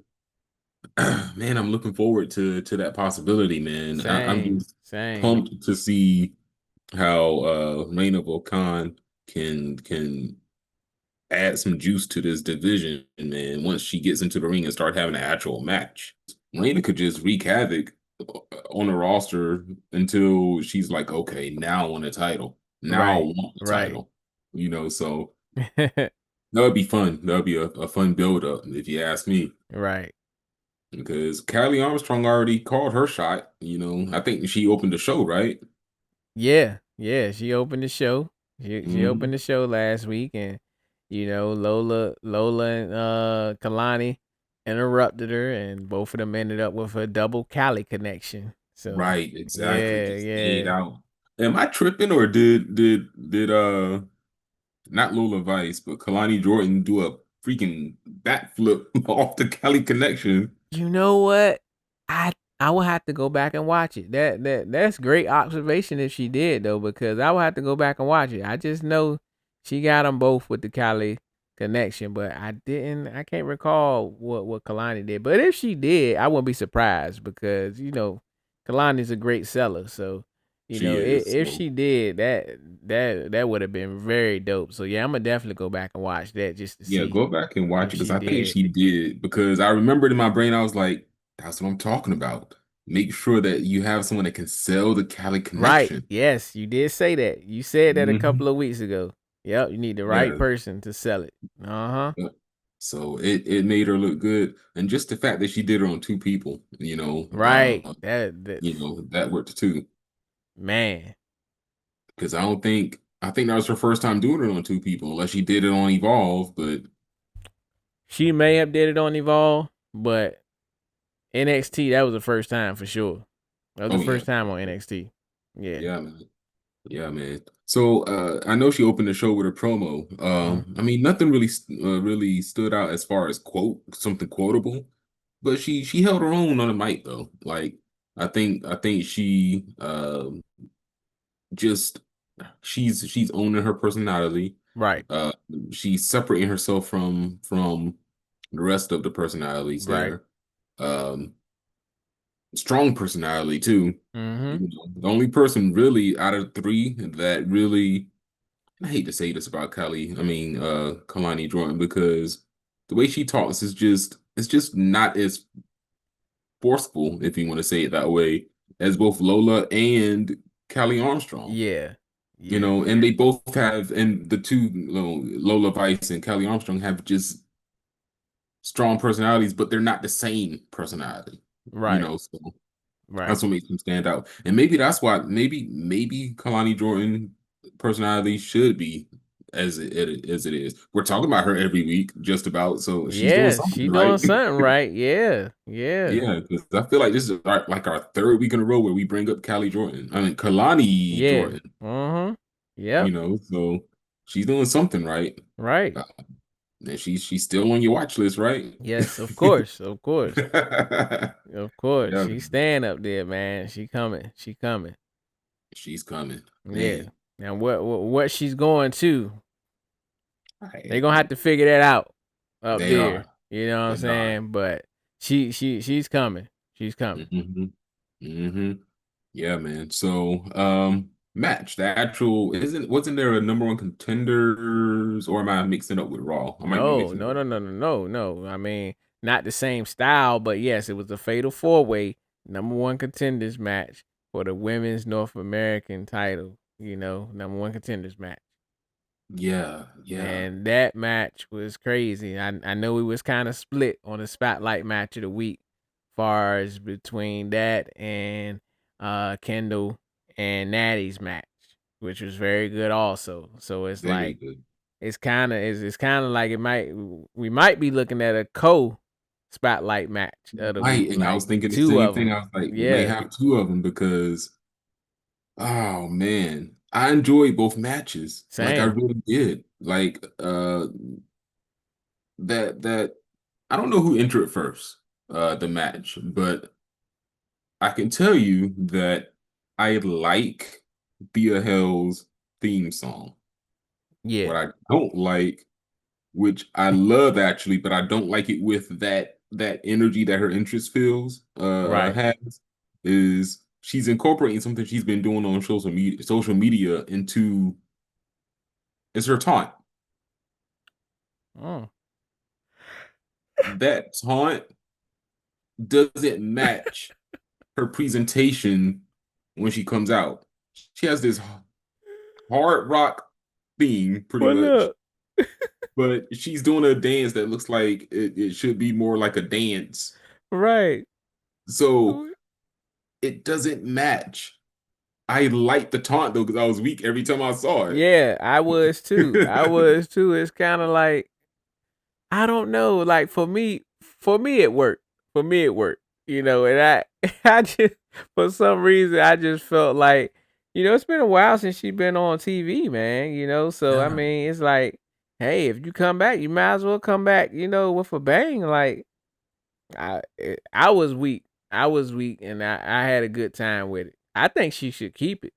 But man. man, I'm looking forward to that possibility, man. I'm Same. just Same. pumped to see how Reign of Volcan can add some juice to this division, man. Once she gets into the ring and start having an actual match, Reina could just wreak havoc on the roster until she's like, okay, now I want a title. Now I Right. want the Right. title. So that would be fun. That would be a fun build up, if you ask me. Right. Because Callie Armstrong already called her shot. I think she opened the show, right? Yeah. Yeah. She opened the show. She Mhm. opened the show last week, and Lola and Kalani interrupted her, and both of them ended up with a double Cali connection. So Right, exactly. yeah, Just stayed yeah. out. Am I tripping or did not Lola Vice, but Kalani Jordan do a freaking backflip off the Cali connection? You know what? I I will have to go back and watch it. That's great observation if she did though, because I will have to go back and watch it. I just know she got them both with the Cali connection, but I can't recall what Kalani did. But if she did, I wouldn't be surprised because Kalani's a great seller. So She is. if So she did that would have been very dope. So yeah, I'm gonna definitely go back and watch that just to yeah, see go back and watch if it because she I think did. she did. Because I remembered in my brain, I was like, that's what I'm talking about. Make sure that you have someone that can sell the Cali Right. connection. Yes, you did say that. You said that a Hmm. couple of weeks ago. Yep, you need the right Yeah. person to sell it. Uh-huh. Yeah. So it made her look good. And just the fact that she did it on two people, Right. That that worked too. man. Because I think that was her first time doing it on two people, unless she did it on Evolve. But She may have did it on Evolve, but NXT, that was the first time for sure. That was the oh yeah, first time on NXT. Yeah. yeah, man, yeah, man. So I know she opened the show with a promo. Mhm. I mean, nothing really stood out as far as something quotable, but she held her own on the mic though. Like I think she just she's owning her personality. Right. Uh, she's separating herself from the rest of the personalities Right. there. Um, Strong personality too. Mhm. The only person really out of three that really, I hate to say this about Kalani Jordan because the way she talks is just not as forceful, if you want to say it that way, as both Lola and Callie Armstrong. Yeah. Yeah. And they both have, and the two, Lola Vice and Callie Armstrong have just strong personalities, but they're not the same personality. Right. So Right. that's what makes them stand out. And maybe that's why maybe Kalani Jordan personality should be as it is. We're talking about her every week, just about. So she's doing Yeah, something she doing right. something right. Yeah. Yeah. Yeah, because I feel like this is our third week in a row where we bring up Callie Jordan. I mean Kalani Yeah. Jordan. Mhm. Yep. So she's doing something right. Right. Uh, and she's still on your watch list, right? Yes, of course. Of course. Of course, Yeah, she's staying up there, man. She coming. She coming. she's coming, Yeah. man. Now what she's going to, they gonna I- have to figure that out up they are, there. You know what I'm they are. saying? But she's coming. She's coming. Hmm. Hmm. Yeah, man. So, match the actual wasn't there a number one contenders, or am I mixing it up with Raw? I might be No, mixing it no, up. no, no, no, no, no. I mean, not the same style, but yes, it was a fatal four way number one contenders match for the women's North American title. You know, number one contenders match. Yeah, yeah, And that match was crazy. I know it was kind of split on the spotlight match of the week, far as between that and Kendal and Nattie's match, which was very good also. So it's very like good. it's kind of like we might be looking at a co spotlight match of the week, Right, and I like was thinking the two same of thing. them. I was like, we may Yeah, have two of them because, oh man, I enjoyed both matches. Like I same. really did. Like that I don't know who entered first, the match, but I can tell you that I like Thea Hell's theme song. Yeah, What I don't like, which I love actually, but I don't like it with that energy that her interest feels right. has, is she's incorporating something she's been doing on social media into it's her taunt. Oh. That taunt doesn't match her presentation when she comes out. She has this hard rock theme, pretty Well, much, look, but she's doing a dance that looks like it should be more like a dance. right. So it doesn't match. I liked the taunt though because I was weak every time I saw it. Yeah, I was too. I was too. It's kind of like I don't know. Like for me it worked. For me it worked. You know, and I just for some reason I just felt like it's been a while since she been on TV, man. So I Yeah, mean, it's like, hey, if you come back, you might as well come back. With a bang. Like I was weak. I was weak, and I had a good time with it. I think she should keep it.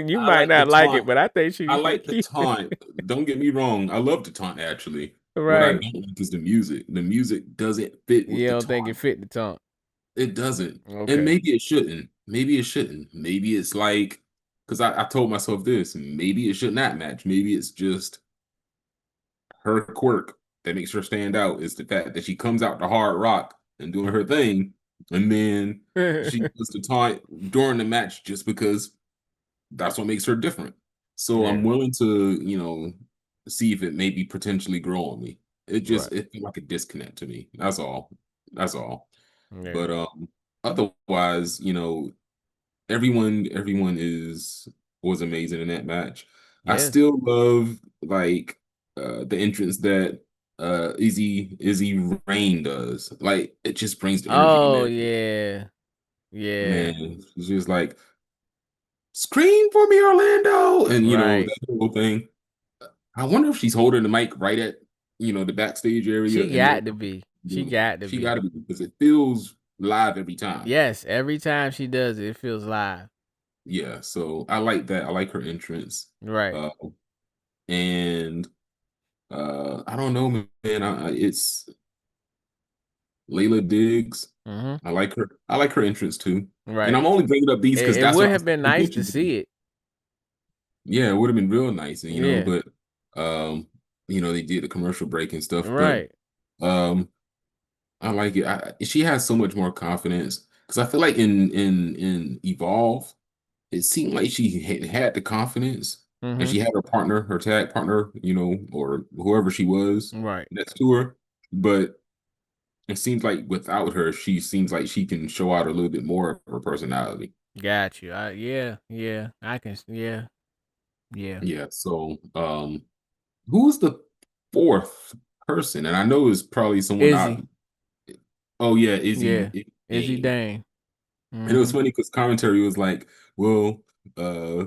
You I might like the not like it, taunt. but I think she I should like the keep it. taunt. Don't get me wrong. I love the taunt actually. What I Right. don't like is the music. The music doesn't fit with You the don't think it taunt. fit the taunt? It doesn't. And Okay. maybe it shouldn't. Maybe it shouldn't. Maybe it's like, because I told myself this, maybe it should not match. Maybe it's just her quirk that makes her stand out is the fact that she comes out to hard rock and doing her thing, and then she does the taunt during the match just because that's what makes her different. So I'm Yeah. willing to, see if it maybe potentially grow on me. Right. It felt like a disconnect to me. That's all. That's all. Yeah. But otherwise, everyone is was amazing in that match. I Yes. still love like the entrance that Izzy Rain does. Like it just brings the energy to Oh man. yeah. Yeah. Man, it's just like scream for me, Orlando, and Right. that whole thing. I wonder if she's holding the mic right at the backstage area She and they're got to be. She doing it. got to She be. got to be because it feels live every time. Yes. Every time she does it, it feels live. Yeah, so I like that. I like her entrance. Right. Uh, and I don't know, man. It's Layla Diggs. Mhm. I like her. I like her entrance too. And Right. I'm only bringing up these because It that's would what I was have been paying nice to attention to. see it. Yeah, it would have been real nice, Yeah. but um, they did the commercial break and stuff. But Right. um, I like it. She has so much more confidence because I feel like in Evolve, it seemed like she had the confidence and Mhm. she had her partner, her tag partner, or whoever she was Right. next to her. But it seems like without her, she seems like she can show out a little bit more of her personality. Got you. Yeah. Yeah. I can. Yeah. Yeah. Yeah. So, who's the fourth person? And I know it's probably someone Izzy. out. Oh yeah, Yeah. Izzy Izzy Dane. Dane. And it was Mhm. funny because commentary was like, well, uh,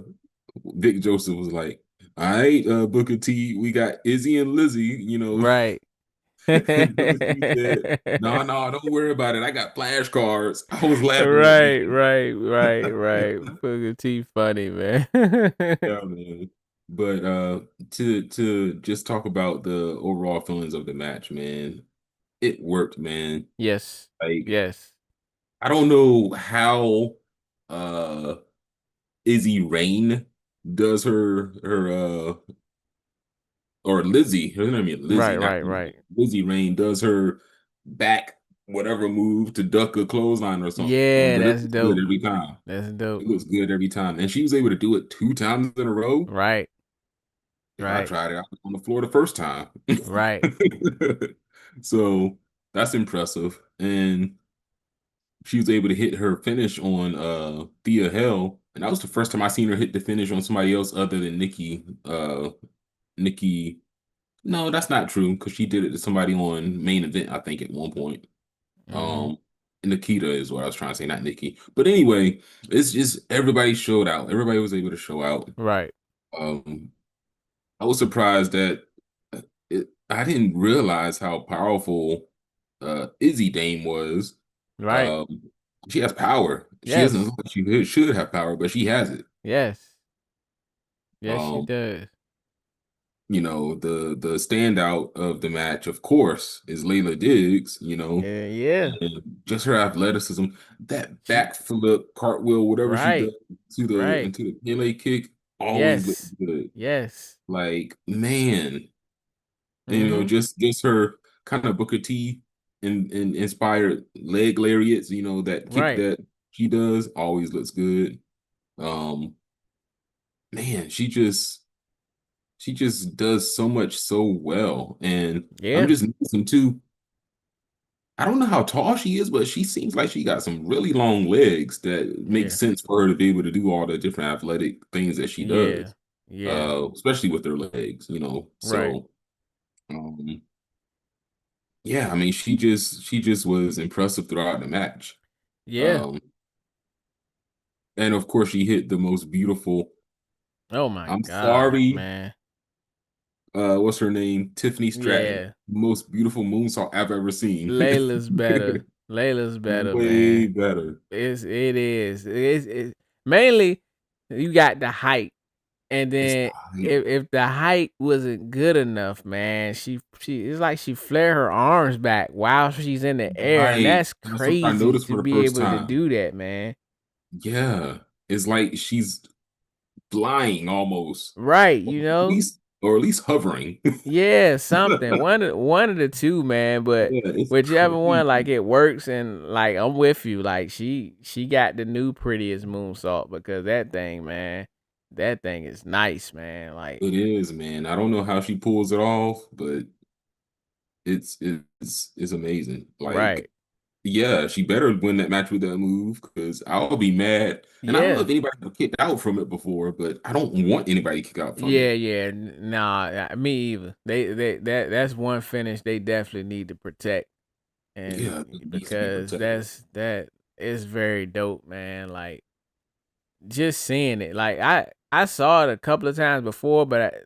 Vic Joseph was like, all right, Booker T, we got Izzy and Lizzie. Right. And Booker T said, no, no, don't worry about it. I got flashcards. I was laughing at Right, that. right, right, right. Booker T funny, man. Yeah, man. But to just talk about the overall feelings of the match, man, it worked, man. Yes. Like Yes. I don't know how. uh Izzy Rain does or Lizzie, her name is Lizzie, Right, not right, Izzy. right. Lizzie Rain does her back whatever move to duck a clothesline or something. Yeah, But it that's looks good dope. every time. That's dope. It looks good every time. And she was able to do it 2 times in a row. Right, If I right, tried it out on the floor the first time. right. So that's impressive. And she was able to hit her finish on Thea Hell. And that was the first time I seen her hit the finish on somebody else other than Nikki. No, that's not true because she did it to somebody on main event, I think, at one point. Mm-hmm. Um, Nikkita is what I was trying to say, not Nikki. But anyway, it's just everybody showed out. Everybody was able to show out. Right, Um, I was surprised that I didn't realize how powerful Izzy Dame was. right. Um, she has power. She doesn't Yes, look like she should have power, but she has it. yes, yes. She Um, does. the standout of the match, of course, is Layla Diggs. Yeah, yeah. And just her athleticism, that She backflip, cartwheel, whatever she does right, to the right. into the Pele kick, always looks Yes, good. yes. Like man, Mm-hmm. just her kind of Booker T and inspired leg lariats. That kick Right. that she does always looks good. Um, man, she just does so much so well, and I'm Yeah, just noticing too. I don't know how tall she is, but she seems like she got some really long legs that make yeah, sense for her to be able to do all the different athletic things that she yeah, does. yeah. Especially with her legs. Right. So, um, yeah, I mean, she just was impressive throughout the match. Yeah. Um, and of course, she hit the most beautiful. Oh my I'm gosh, sorry, man. what's her name? Tiffany Stratton. Yeah. Most beautiful moonsault I've ever seen. Layla's better. Layla's better, Way man. better. It is. It's mainly you got the height. And It's then like, if the height wasn't good enough, man, she it's like she flare her arms back while she's in the air, and right. that's That's what I crazy noticed to for the be first able to time. do that, man. Yeah. It's like she's flying almost. Right, Or you at know? least or at least hovering. Yeah, something. One of the two, man, but Yeah, it's whichever one, like crazy. it works and like I'm with you. Like she got the new prettiest moonsault because that thing, man, that thing is nice, man. Like It is, man. I don't know how she pulls it off, but it's amazing. Like, right. yeah, she better win that match with that move because I'll be mad. And I don't know Yeah. if anybody got kicked out from it before, but I don't want anybody to kick out from Yeah, it. yeah. Nah, me either. They that's one finish they definitely need to protect, Yeah, and it needs to be because protected. that is very dope, man. Like just seeing it, like I saw it a couple of times before, but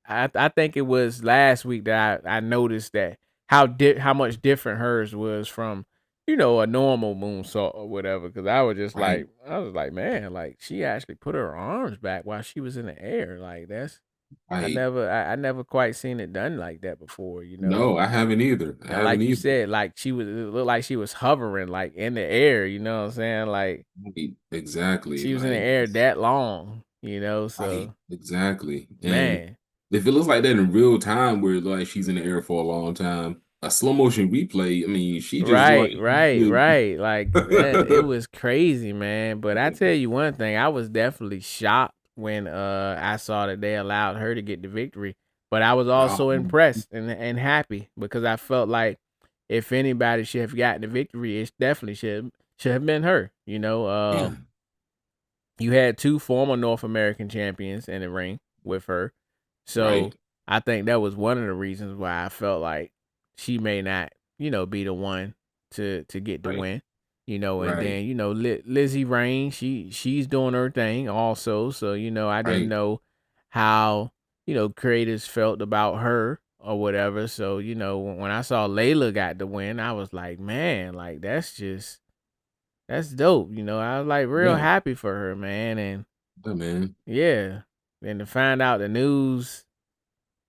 I think it was last week that I noticed that how much different hers was from a normal moonsault or whatever. Because Right, I was like, man, like she actually put her arms back while she was in the air. Like that's right. I never quite seen it done like that before. No, I haven't either. I And haven't like you either. said, like it looked like she was hovering like in the air. You know what I'm saying? Like Right, exactly. she was in the Like, air that long. right, So exactly. And man. if it looks like that in real time, where like she's in the air for a long time, a slow motion replay, I mean, she just like Right, right, right. Like that it was crazy, man. But I tell you one thing, I was definitely shocked when I saw that they allowed her to get the victory. But I was also um, impressed and happy because I felt like if anybody should have gotten the victory, it definitely should have been her. yeah, You had two former North American champions in the ring with her. So right, I think that was one of the reasons why I felt like she may not, be the one to get the right, win. And right, then, Lizzie Rain, she's doing her thing also. So, I didn't right, know how, creators felt about her or whatever. So, when I saw Layla got the win, I was like, man, like that's dope. I was like real yeah, happy for her, man. And yeah, man, yeah. Then to find out the news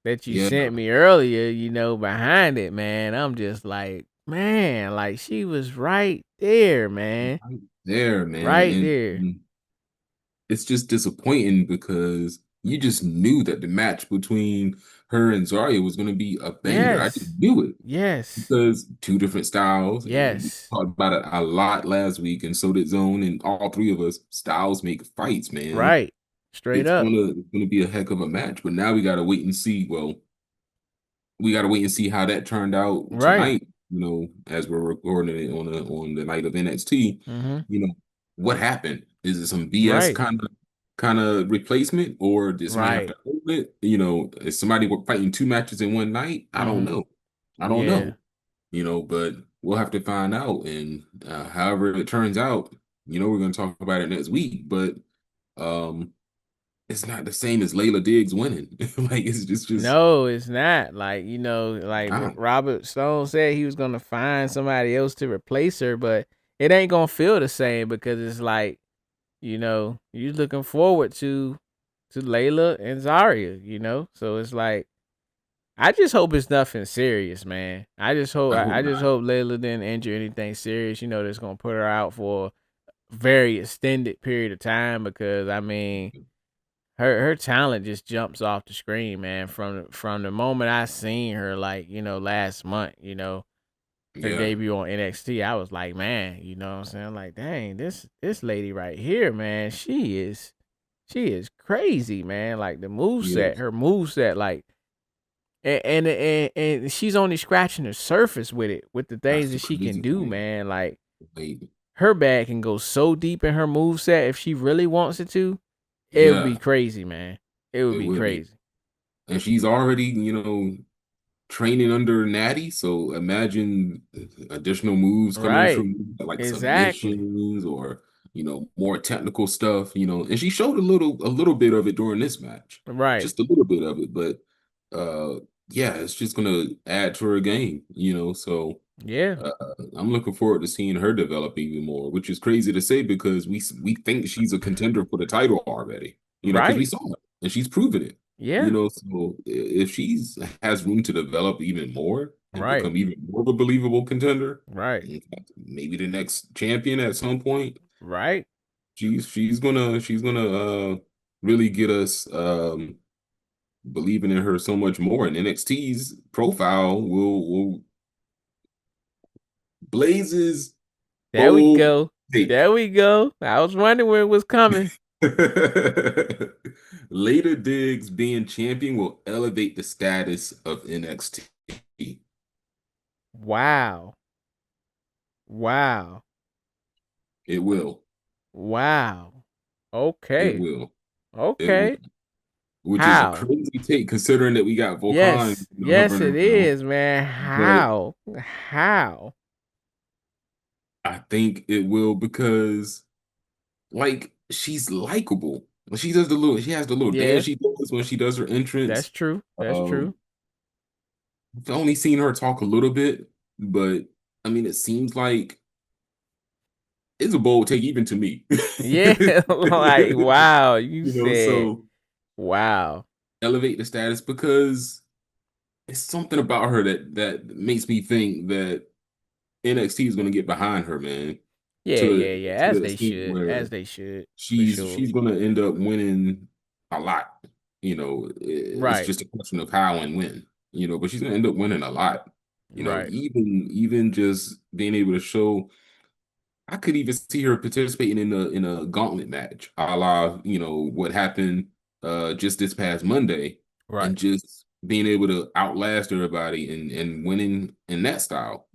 that you yeah, sent me earlier, behind it, man, I'm just like, man, like she was right there, man. there, man. Right there. And it's just disappointing because you just knew that the match between her and Zarya was going to be a banger. I just Yes. knew it Yes. because two different styles, and we Yes. talked about it a lot last week, and so did Zone, and all three of us. Styles make fights, man. Right. Straight up. It's gonna be a heck of a match, but now we got to wait and see. Well, we got to wait and see how that turned out Right. tonight. As we're recording it on the night of NXT, Mm-hmm. what happened? Is it some BS Right. kind of replacement, or did somebody have Right. to hold it? Is somebody fighting two matches in one night? I don't Mm-hmm. know. I don't Yeah. know. But we'll have to find out. And however it turns out, we're going to talk about it next week. But um, it's not the same as Layla Diggs winning. Like it's just No, it's not. Like, like not. Robert Stone said he was gonna find somebody else to replace her, but it ain't gonna feel the same because it's like, you're looking forward to Layla and Zarya. So it's like I just hope it's nothing serious, man. I just hope I hope I just not. hope Layla didn't injure anything serious, that's gonna put her out for a very extended period of time because I mean her talent just jumps off the screen, man. From the moment I seen her, like last month, her Yeah, debut on NXT, I was like, man, you know what I'm saying? Like, dang, this lady right here, man, she is crazy, man. Like yeah. her move set, like, and she's only scratching the surface with it, with the things That's that the she can crazy do, thing. man. Like Like, her bag can go so deep in her move set if she really wants it to. It would be yeah, crazy, man. It would it be would be. crazy. And she's already, training under Nattie. So imagine additional moves coming Right. from like Exactly. submissions or more technical stuff. And she showed a little bit of it during this match, Right. just a little bit of it. But yeah, it's just gonna add to her game. So. Yeah. Uh, I'm looking forward to seeing her develop even more, which is crazy to say because we think she's a contender for the title already. Because we Right. saw it and she's proven it. Yeah. So if she's has room to develop even more and Right. become even more of a believable contender, Right. in fact, maybe the next champion at some point, Right. she's gonna really get us believing in her so much more. And NXT's profile will blazes There we bold go. take. There we go. I was wondering where it was coming. Later Diggs being champion will elevate the status of NXT. Wow. Wow. It will. Wow. It Okay. will. It will. Okay. Which is a How? crazy take considering that we got Volcan Yes. Yes, hovering it around. is, man. But How? How? I think it will because like she's likable. She has the little dance Yeah. she does when she does her That's entrance. true. That's Um, true. I've only seen her talk a little bit, but I mean, it seems like it's a bold take even to me. Yeah. Like, wow. You said, So wow. elevate the status because it's something about her that makes me think that NXT is going to get behind her, man, Yeah, to yeah, yeah. to As the they extent should. As where they should. For she's sure. she's going to end up winning a lot. It's Right. just a question of how and when. But she's going to end up winning a lot. Right. Even just being able to show I could even see her participating in a gauntlet match, a la, what happened just this past Monday, Right. and just being able to outlast everybody and winning in that style,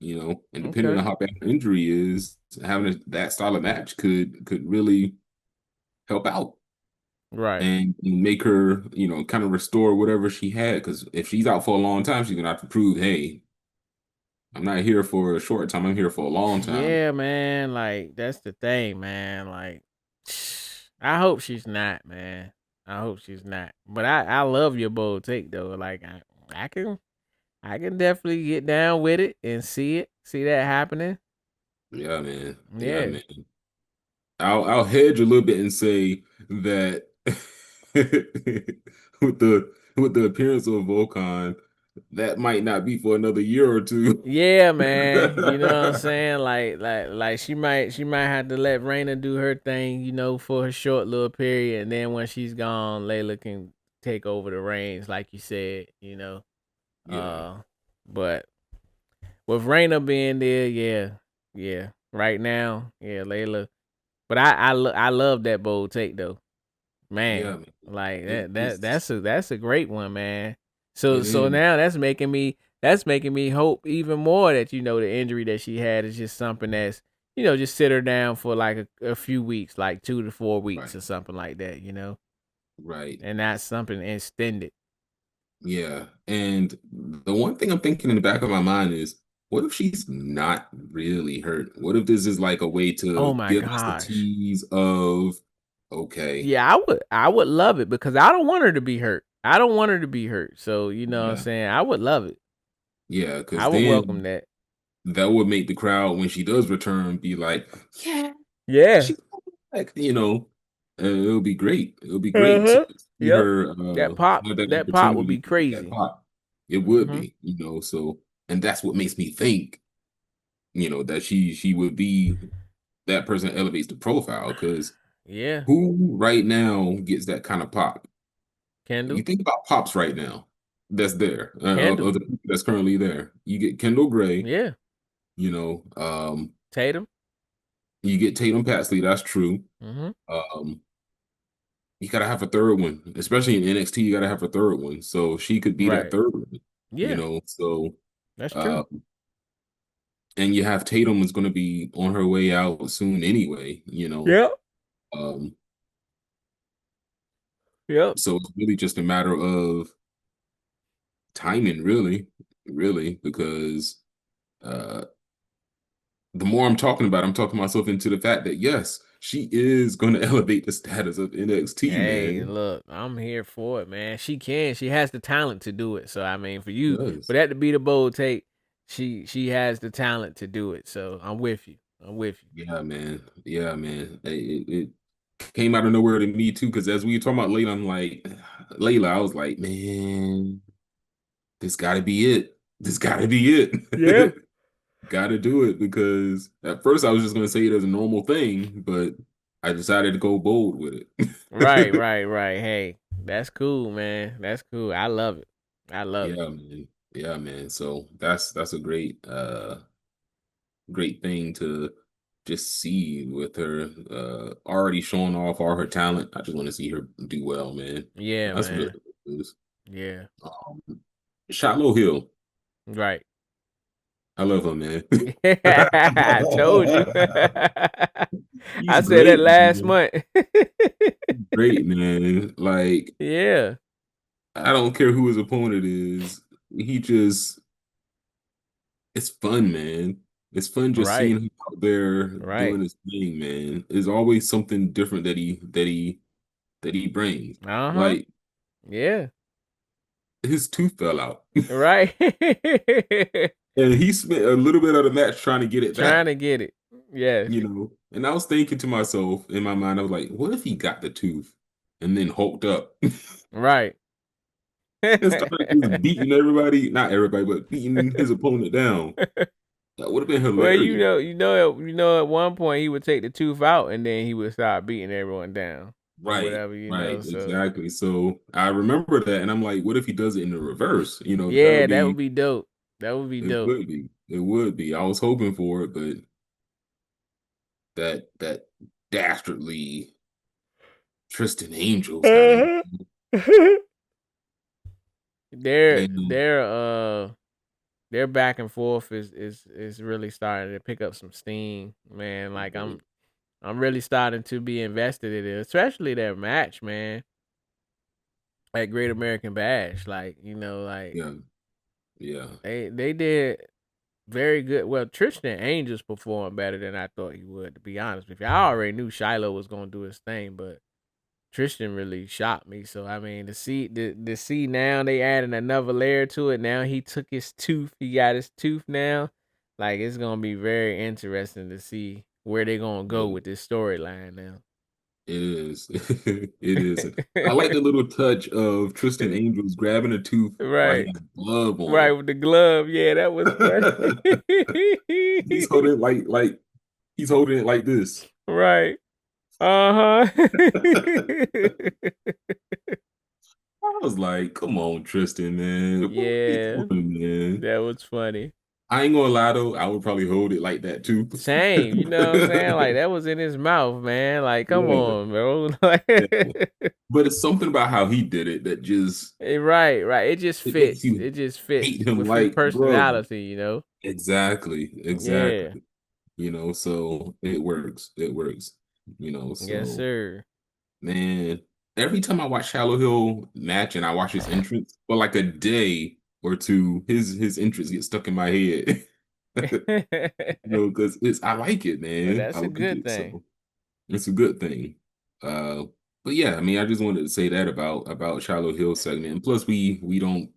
and depending Okay. on how bad her injury is, having that style of match could really help out Right. and make her, kind of restore whatever she had. Because if she's out for a long time, she's gonna have to prove, hey, I'm not here for a short time, I'm here for a long time. Yeah, man. Like, that's the thing, man. Like, I hope she's not, man. I hope she's not. But I love your bold take though. Like I can I can definitely get down with it and see it. See that happening. Yeah, man. Yeah, Yeah. man. I'll hedge a little bit and say that with the appearance of Volcan, that might not be for another year or two. Yeah, man. You know what I'm saying? Like she might have to let Reina do her thing, for a short little period, and then when she's gone, Layla can take over the reins, like you said. Yeah, Uh, but with Reina being there, yeah. Right now, yeah, Layla. But I love that bold take though, yeah, man. man. Like It, that's it's a great one, man. So it so is now that's making me hope even more that the injury that she had is just something that's just sit her down for like a few weeks, like 2 to 4 weeks right, or something like that, right. and not something extended. Yeah, and the one thing I'm thinking in the back of my mind is, what if she's not really hurt? What if this is like a way Oh to my give us the gosh. tease of, okay, Yeah, I would love it because I don't want her to be hurt. I don't want her to be hurt. So, you know what I'm yeah, saying? I would love it. yeah, I because would welcome then that. that would make the crowd when she does return be like, yeah, Yeah. she's like, it'll be great. It'll be great to Uh-huh. see Yep. her That pop, have that that pop would opportunity be to get that crazy. pop. It would Mhm. be, so and that's what makes me think, that she would be that person that elevates the profile because Yeah. who right now gets that kind of pop? You Kendall. think about pops right now that's there of Kendall. the people that's currently there. You get Kendall Gray, Yeah. you know, um, Tatum. you get Tatum Paxley, that's true. Mhm. Um, you gotta have a third one, especially in NXT. You gotta have a third one, so she could be that Right. third one, Yeah. So, That's uh, true. and you have Tatum is going to be on her way out soon anyway, Yep. um, Yep. so it's really just a matter of timing, really, because uh, the more I'm talking myself into the fact that yes, she is going to elevate the status of NXT, Hey, man. look, I'm here for it, man. She can. She has the talent to do it. So I mean, for Yes. that to be the bold take, she has the talent to do it. So I'm with you. I'm with you. Yeah, man. Yeah, man. It came out of nowhere to me too, because as we were talking about Layla, I'm like, Layla, I was like, man, this got to be it. This got to be Yeah. it. Got to do it because at first I was just going to say it as a normal thing, but I decided to go bold with Right, it. right, right. Hey, that's cool, man. That's cool. I love it. I love it. Yeah, man. Yeah, man. So that's a great thing to just see with her already showing off all her talent. I just want to see her do well, man. Yeah, That's what it man. is. Yeah. Um, Shiloh Hill. Right. I love her, man. I told you. He's I said that great, last man. month. Great, man. Like, Yeah. I don't care who his opponent is. He just, it's fun, man. It's fun just seeing Right. him out there Right. doing his thing, man. There's always something different that he brings. Uh-huh. Like Yeah. his tooth fell out, Right. and he spent a little bit of the match trying to get it Trying back. to get it. Yes. And I was thinking to myself in my mind, I was like, what if he got the tooth and then hulked up Right. and started just beating everybody, not everybody, but beating his opponent down? That would have been Well, hilarious. at one point he would take the tooth out and then he would start beating everyone down or Right, whatever. right, So exactly. So I remember that, and I'm like, what if he does it in the reverse? That yeah, would that would be, be dope. That would be it dope. would be, it would be. I was hoping for it, but that dastardly Tristan Angels got in. Uh-huh. their And their uh their back and forth is really starting to pick up some steam, man. Like I'm really starting to be invested in it, especially their match, man. At Great American Bash, like yeah, yeah, they did very good. Well, Tristan Angels performed better than I thought he would, to be honest with you. I already knew Shiloh was gonna do his thing, but Tristan really shocked me. So I mean, to see now they adding another layer to it. Now he took his tooth. He got his tooth now. Like it's gonna be very interesting to see where they gonna go yeah, with this storyline now. It is. It is. I like the little touch of Tristan Angels grabbing a tooth while he Right. has glove Right, on. with the glove. Yeah, that was funny. He's holding it like he's holding it like this. Right. Uh-huh. I was like, come on, Tristan, man. What are you Yeah, doing, man? that was funny. I ain't gonna lie though, I would probably hold it like that too. Same, you know what I'm saying? Like that was in his mouth, man. Like, come Yeah, on, bro. yeah. But it's something about how he did it that just Right, right. It just it makes fits. you It just fits hate him with his like, bro. personality, you know? Exactly, Yeah. exactly. So it works. It works. Yes, So sir. man, every time I watch Shallow Hill match and I watch his entrance for like a day or two, his entrance gets stuck in my head. Because it's I like it, Well, man. I that's a like good it. thing. So it's a good thing. Uh but yeah, I mean I just wanted to say that about Shallow Hill segment. And plus we don't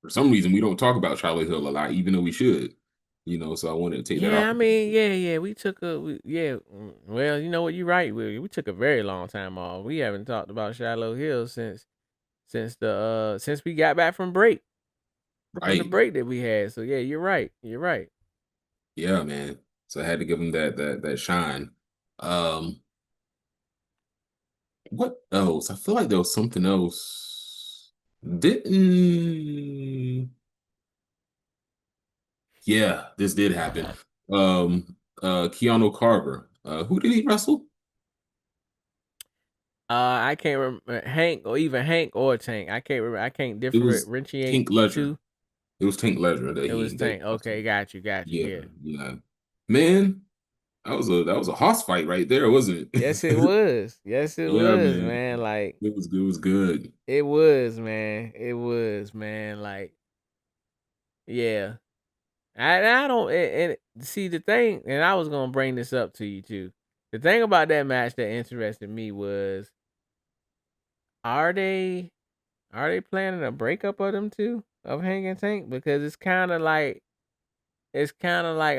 for some reason we don't talk about Shallow Hill a lot, even though we should. So I wanted to take that Yeah, I opportunity. mean, yeah. We took well, you know what, you're right. We took a very long time off. We haven't talked about Shallow Hill since we got back from the Right. break that we had. So yeah, you're right. You're right. Yeah, man. So I had to give him that shine. Um, what else? I feel like there was something else. Didn't Yeah, this did happen. Keanu Carver. Who did he wrestle? I can't remember Hank or Tank. I can't remember. I can't It was differentiate Tank the Ledger. two. It was Tank Ledger that It was he Tank. wrestled. Okay, got you. Yeah, Yeah. yeah. Man, that was a hoss fight right there, wasn't Yes, it it? was. Yes, it Yeah, was, man. man. Like It was good. it was, man. It was, man. Like yeah. I don't and see the thing, and I was gonna bring this up to you too. The thing about that match that interested me was, are they are they planning a breakup of them two of Hank and Tank? Because it's kind of like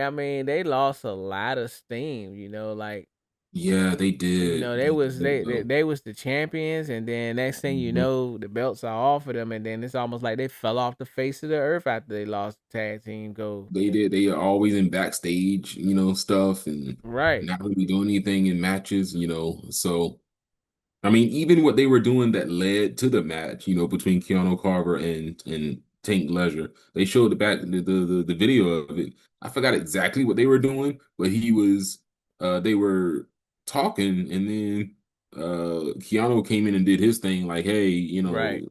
I mean they lost a lot of steam, like Yeah, they did. they They was did though. they was the champions, and then next thing you Mhm. know the belts are off of them, and then it's almost like they fell off the face of the earth after they lost the tag team gold. They did. They are always in backstage, stuff and Right, not really doing anything in matches. So I mean, even what they were doing that led to the match, between Keanu Carver and Tank Leisure, they showed the video of it. I forgot exactly what they were doing, but they were talking, and then Keanu came in and did his thing, like, hey, right,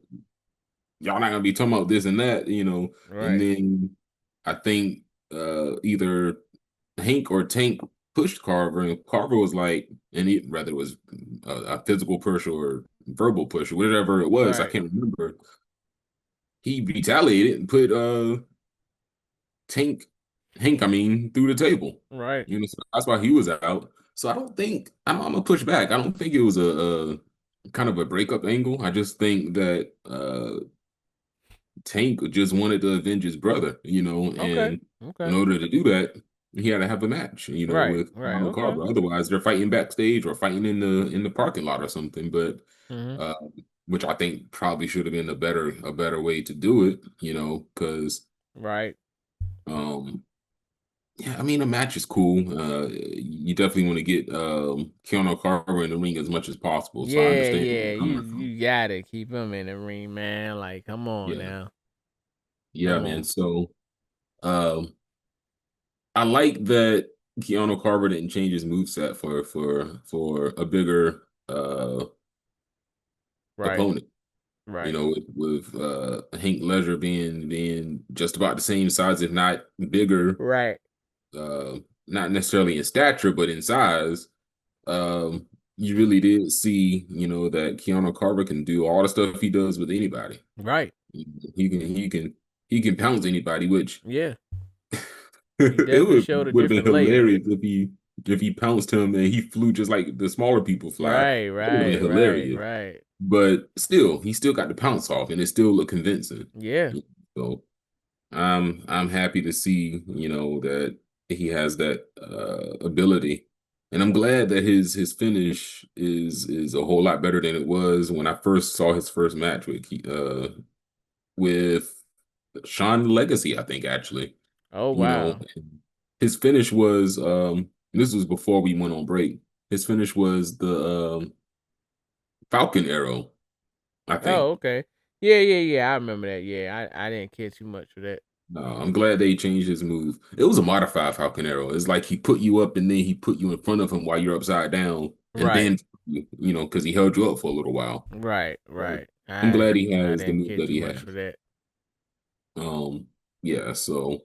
y'all not gonna be talking about this and that. And right, then I think either Hank or Tank pushed Carver, and Carver was like, and he whether it was a physical push or verbal push or whatever it was, I right, can't remember. He retaliated and put Tank Hank, I mean, through the table. right. So that's why he was out. So I'm gonna push back. I don't think it was a kind of a breakup angle. I just think that Tank just wanted to avenge his brother, Okay, and in okay. order to do that, he had to have a match, Right, with right. Ronald Okay. Carver. Otherwise, they're fighting backstage or fighting in the parking lot or something. But Mhm. uh, which I think probably should have been a better way to do it, because Right. um, yeah, I mean, a match is cool. You definitely want to get Keanu Carver in the ring as much as possible. So I Yeah, understand where yeah. you're You coming from. you gotta keep him in the ring, man. Like, come on Yeah, now. yeah, Come man. on. So. Um, I like that Keanu Carver didn't change his moveset for a bigger Right. opponent. Right. With Hank Ledger being just about the same size, if not bigger, Right. uh, not necessarily in stature, but in size. You really did see, that Keanu Carver can do all the stuff he does with anybody. Right. He can pounce anybody, which Yeah. He it definitely would showed a would have different been layer. hilarious if he pounced him and he flew just like the smaller people fly. Right, That would have right, been right, hilarious. right. But still, he still got the pounce off, and it still looked convincing. Yeah. So I'm happy to see that he has that ability. And I'm glad that his finish is a whole lot better than it was when I first saw his first match with Sean Legacy, I think actually. Oh You know, wow. his finish was this was before we went on break. His finish was the Falcon arrow, I Oh, think. okay. Yeah. I remember that. Yeah, I didn't care too much for that. No, I'm glad they changed his move. It was a modified Falcon arrow. It's like he put you up and then he put you in front of him while you're upside down, and Right. then because he held you up for a little while. Right. So Right. I'm I glad he I has the didn't move care that too he much has. for that. Yeah, so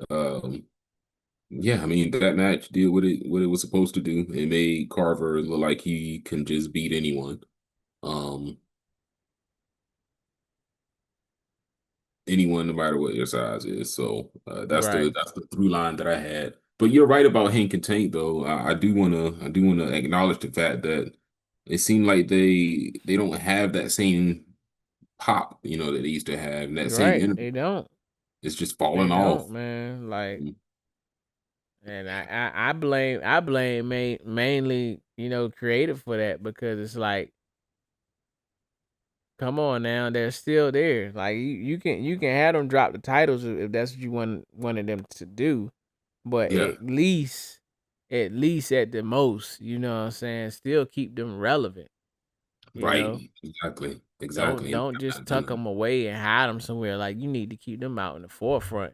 um yeah, I mean that match did what it was supposed to do. It made Carver look like he can just beat anyone. Um Anyone no matter what your size is. So Right. that's the through line that I had. But you're right about Hank and Tank though. I do wanna acknowledge the fact that it seemed like they don't have that same pop, that they used to have, and that same Right. energy. They don't. It's just falling They off. don't, man. Like, Mm, and I blame mainly creative for that because it's like, come on now, they're still there. Like you can have them drop the titles if that's what you wanted them to do, but Yeah, at least at the most, you know what I'm saying, still keep them relevant. You know, right. Exactly. don't Exactly. And don't they're just not tuck doing them away and hide them somewhere. Like you need to keep them out in the forefront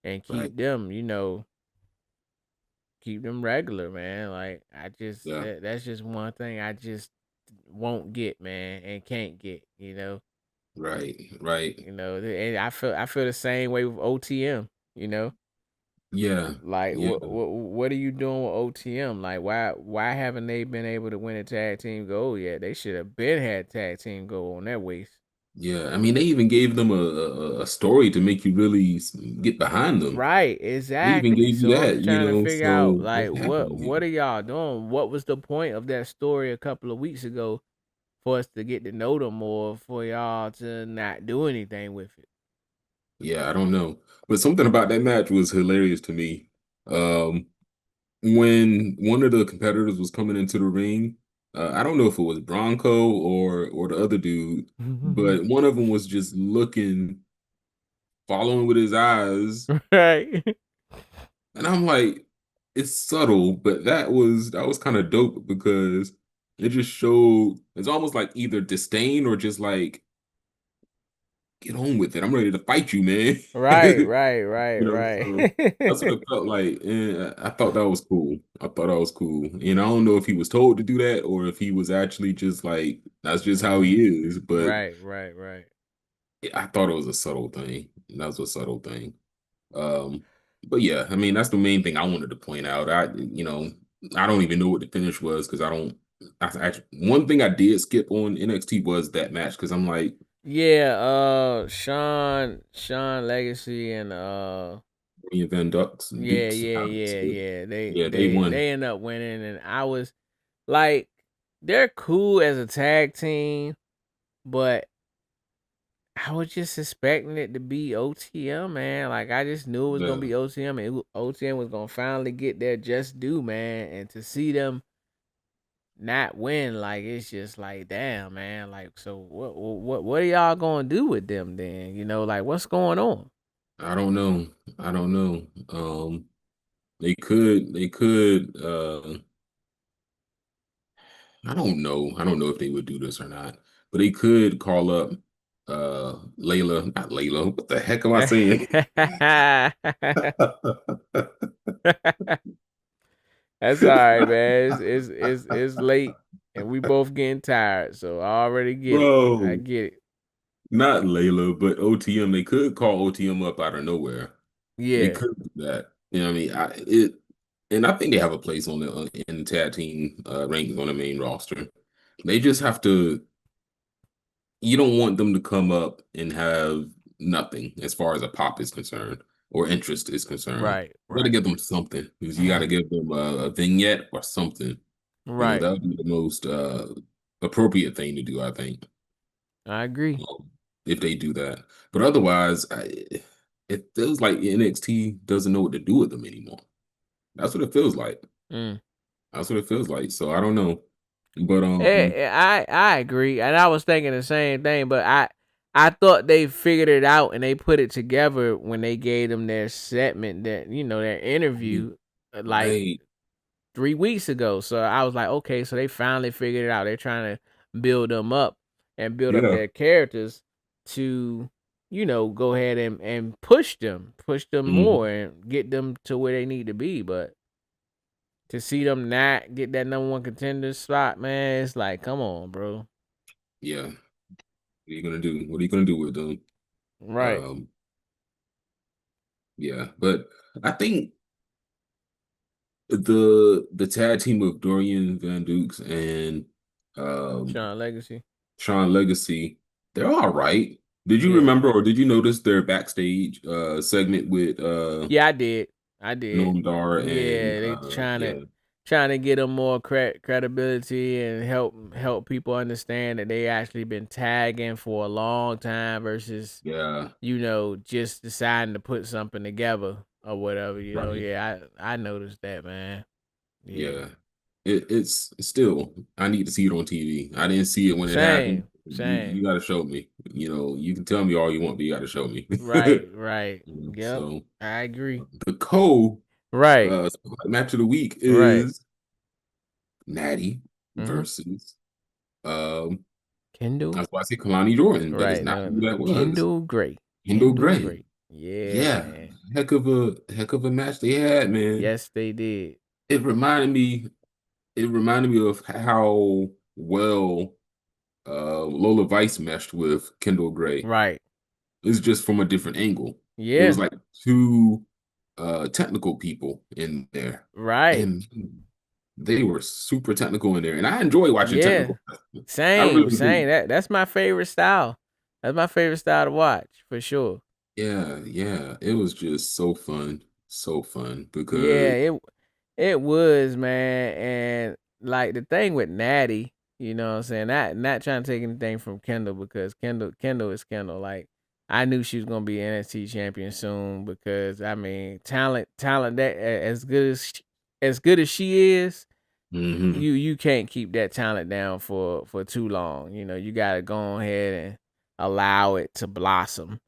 and it. Right. keep them, keep them regular, man. Like I just Yeah. that's just one thing I just won't get, man, and can't get. Right. Right. And I feel the same way with OTM. You know, Yeah. like Yeah. what are you doing with OTM? Like why haven't they been able to win a tag team gold yet? They should have been had tag team gold on their waist. Yeah. I mean, they even gave them a story to make you really get behind them. Right, They even exactly. gave you So I'm that, trying to figure out so like what's what happening what here? are y'all doing? What was the point of that story a couple of weeks ago for us to get to know them more, for y'all to not do anything with it? Yeah, I don't know. But something about that match was hilarious to me. Um, when one of the competitors was coming into the ring, I don't know if it was Bronco or the other dude, but one of them was just looking, following with his eyes, Right. and I'm like, it's subtle, but that was kind of dope because it just showed it's almost like either disdain or just like get on with it. I'm ready to fight you, man. Right, right, right, So that's what right. it felt like. And I thought that was cool. I thought that was cool. And I don't know if he was told to do that or if he was actually just like, that's just how Mhm. he is. But Right, right, right. I thought it was a subtle thing. That was a subtle thing. Um, but yeah, I mean, that's the main thing I wanted to point out. I don't even know what the finish was because I don't. Actually, one thing I did skip on NXT was that match because I'm like, Yeah, Sean Legacy and me and Van Dux, yeah, Dukes, yeah, how they yeah, say it. yeah. They Yeah, they they won. they end up winning, and I was like, they're cool as a tag team, but I was just expecting it to be OTM, man. Like I just knew it was gonna Yeah. be OTM, and OTM was gonna finally get their just due, man. And to see them not win, like it's just like, damn, man. Like, so what are y'all gonna do with them then? Like what's going on? I don't know. I don't know. They could I don't know. I don't know if they would do this or not. But they could call up Layla, not Layla. What the heck am I saying? That's all right, man. It's late, and we both getting tired, so I already get it. I Bro, get it. not Layla, but OTM. They could call OTM up out of nowhere. They Yeah. could do that. You know what I mean? And I think they have a place on the in the tag team rankings on the main roster. They just have to you don't want them to come up and have nothing as far as a pop is concerned or interest is concerned. Right. You got to Right. give them something because you got to give them a vignette or something. Right. That would be the most appropriate thing to do, I think, I agree. if they do that. But otherwise, it feels like NXT doesn't know what to do with them anymore. That's what it feels like. Mm. That's what it feels like. So I don't know, but I agree, and I was thinking the same thing, but I thought they figured it out and they put it together when they gave them their segment, that their interview, like right, 3 weeks ago. So I was like, okay, so they finally figured it out. They're trying to build them up and build up yeah, their characters to, go ahead and push them mhm. more and get them to where they need to be. But to see them not get that number one contender spot, man, it's like, come on, bro. Yeah. What are you gonna do? What are you gonna do with them? Right. Um, yeah, but I think the tag team of Dorian Van Dukes and um Sean Legacy. Sean Legacy, they're all right. Did you Yeah. remember or did you notice their backstage segment with Yeah, I did. I did. Noam Dar and Yeah, they yeah, trying to get them more credibility and help people understand that they actually been tagging for a long time versus yeah, just deciding to put something together or whatever. right. Yeah, I noticed that, man. Yeah, Yeah. It's still I need to see it on TV. I didn't see it when it happened. same, You same. gotta show me. You can tell me all you want, but you gotta show me. Right, right. Yep, So I agree. the co Right, match of the week right. is Nattie Mm-hmm. versus um Kendall. that's why I say Kalani Jordan, but it's Right, not no, who that was. Kendall Gray. Kendall Kendall Gray. Gray. Yeah, Yeah. man. Heck of a match they had, man. Yes, they did. It reminded me it reminded me of how well Lola Vice meshed with Kendall Gray. Right. It's just from a different angle. It was Yeah. like two technical people in there, Right. and they were super technical in there. And I enjoy watching Yeah. technical wrestling. I Same, really same. do. That's my favorite style. That's my favorite style to watch for sure. Yeah, yeah. It was just so fun Yeah, because it was, man. And like the thing with Natty, what I'm saying, not trying to take anything from Kendall because Kendall is Kendall. Like I knew she was gonna be NXT champion soon because I mean talent that as good as she is, hmm you can't keep that talent down for too long. You gotta go ahead and allow it to blossom.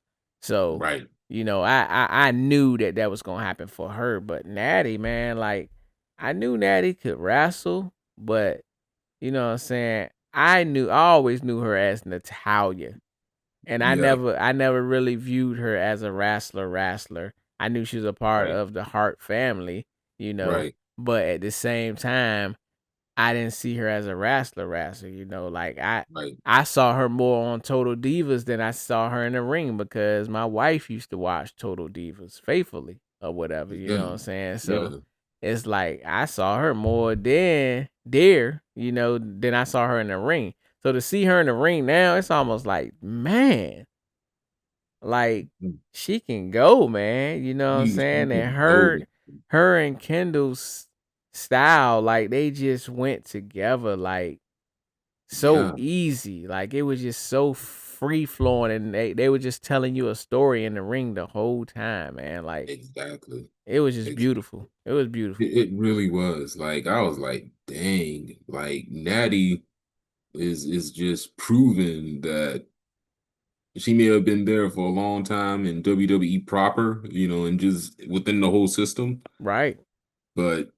So, right. I knew that was gonna happen for her. But Natty, man, like I knew Natty could wrestle, but what I'm saying, I always knew her as Natalia. And Yeah, I never really viewed her as a wrestler. I knew she was a part right, of the Hart family, right, but at the same time, I didn't see her as a wrestler, like right. I saw her more on Total Divas than I saw her in the ring because my wife used to watch Total Divas faithfully or whatever, you know Yeah, what I'm saying? So yeah, it's like I saw her more than there, than I saw her in the ring. So to see her in the ring now, it's almost like, man, like Mm. she can go, man. You know what I'm She saying? And can go. her and Kendall's style, like they just went together like so Yeah, easy. Like it was just so free flowing and they were just telling you a story in the ring the whole time, man. Like exactly. it was just Exactly. beautiful. It was beautiful. It really was. Like I was like, dang, like Natty is just proving that she may have been there for a long time in WWE proper, and just within the whole system, Right. but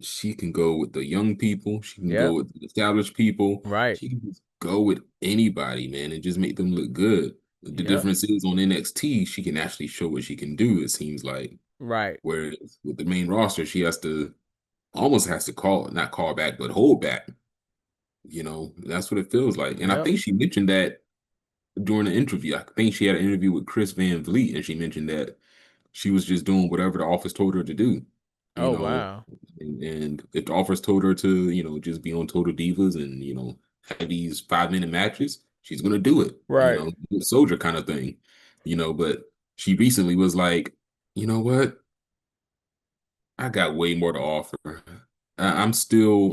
she can go with the young people, she can go Yep. with the established people, Right. she can just go with anybody, man, and just make them look good. The Yep. difference is on NXT, she can actually show what she can do, it seems like. Right. Whereas with the main roster, she almost has to not call back, but hold back. That's what it feels like. And I Yep. think she mentioned that during the interview. I think she had an interview with Chris Van Vliet, and she mentioned that she was just doing whatever the office told her to do. You Oh know, wow. and if the office told her to, just be on Total Divas and have these 5-minute matches, she's gonna do it. Right. Soldier kind of thing. But she recently was like, you know what? I got way more to offer. I'm still,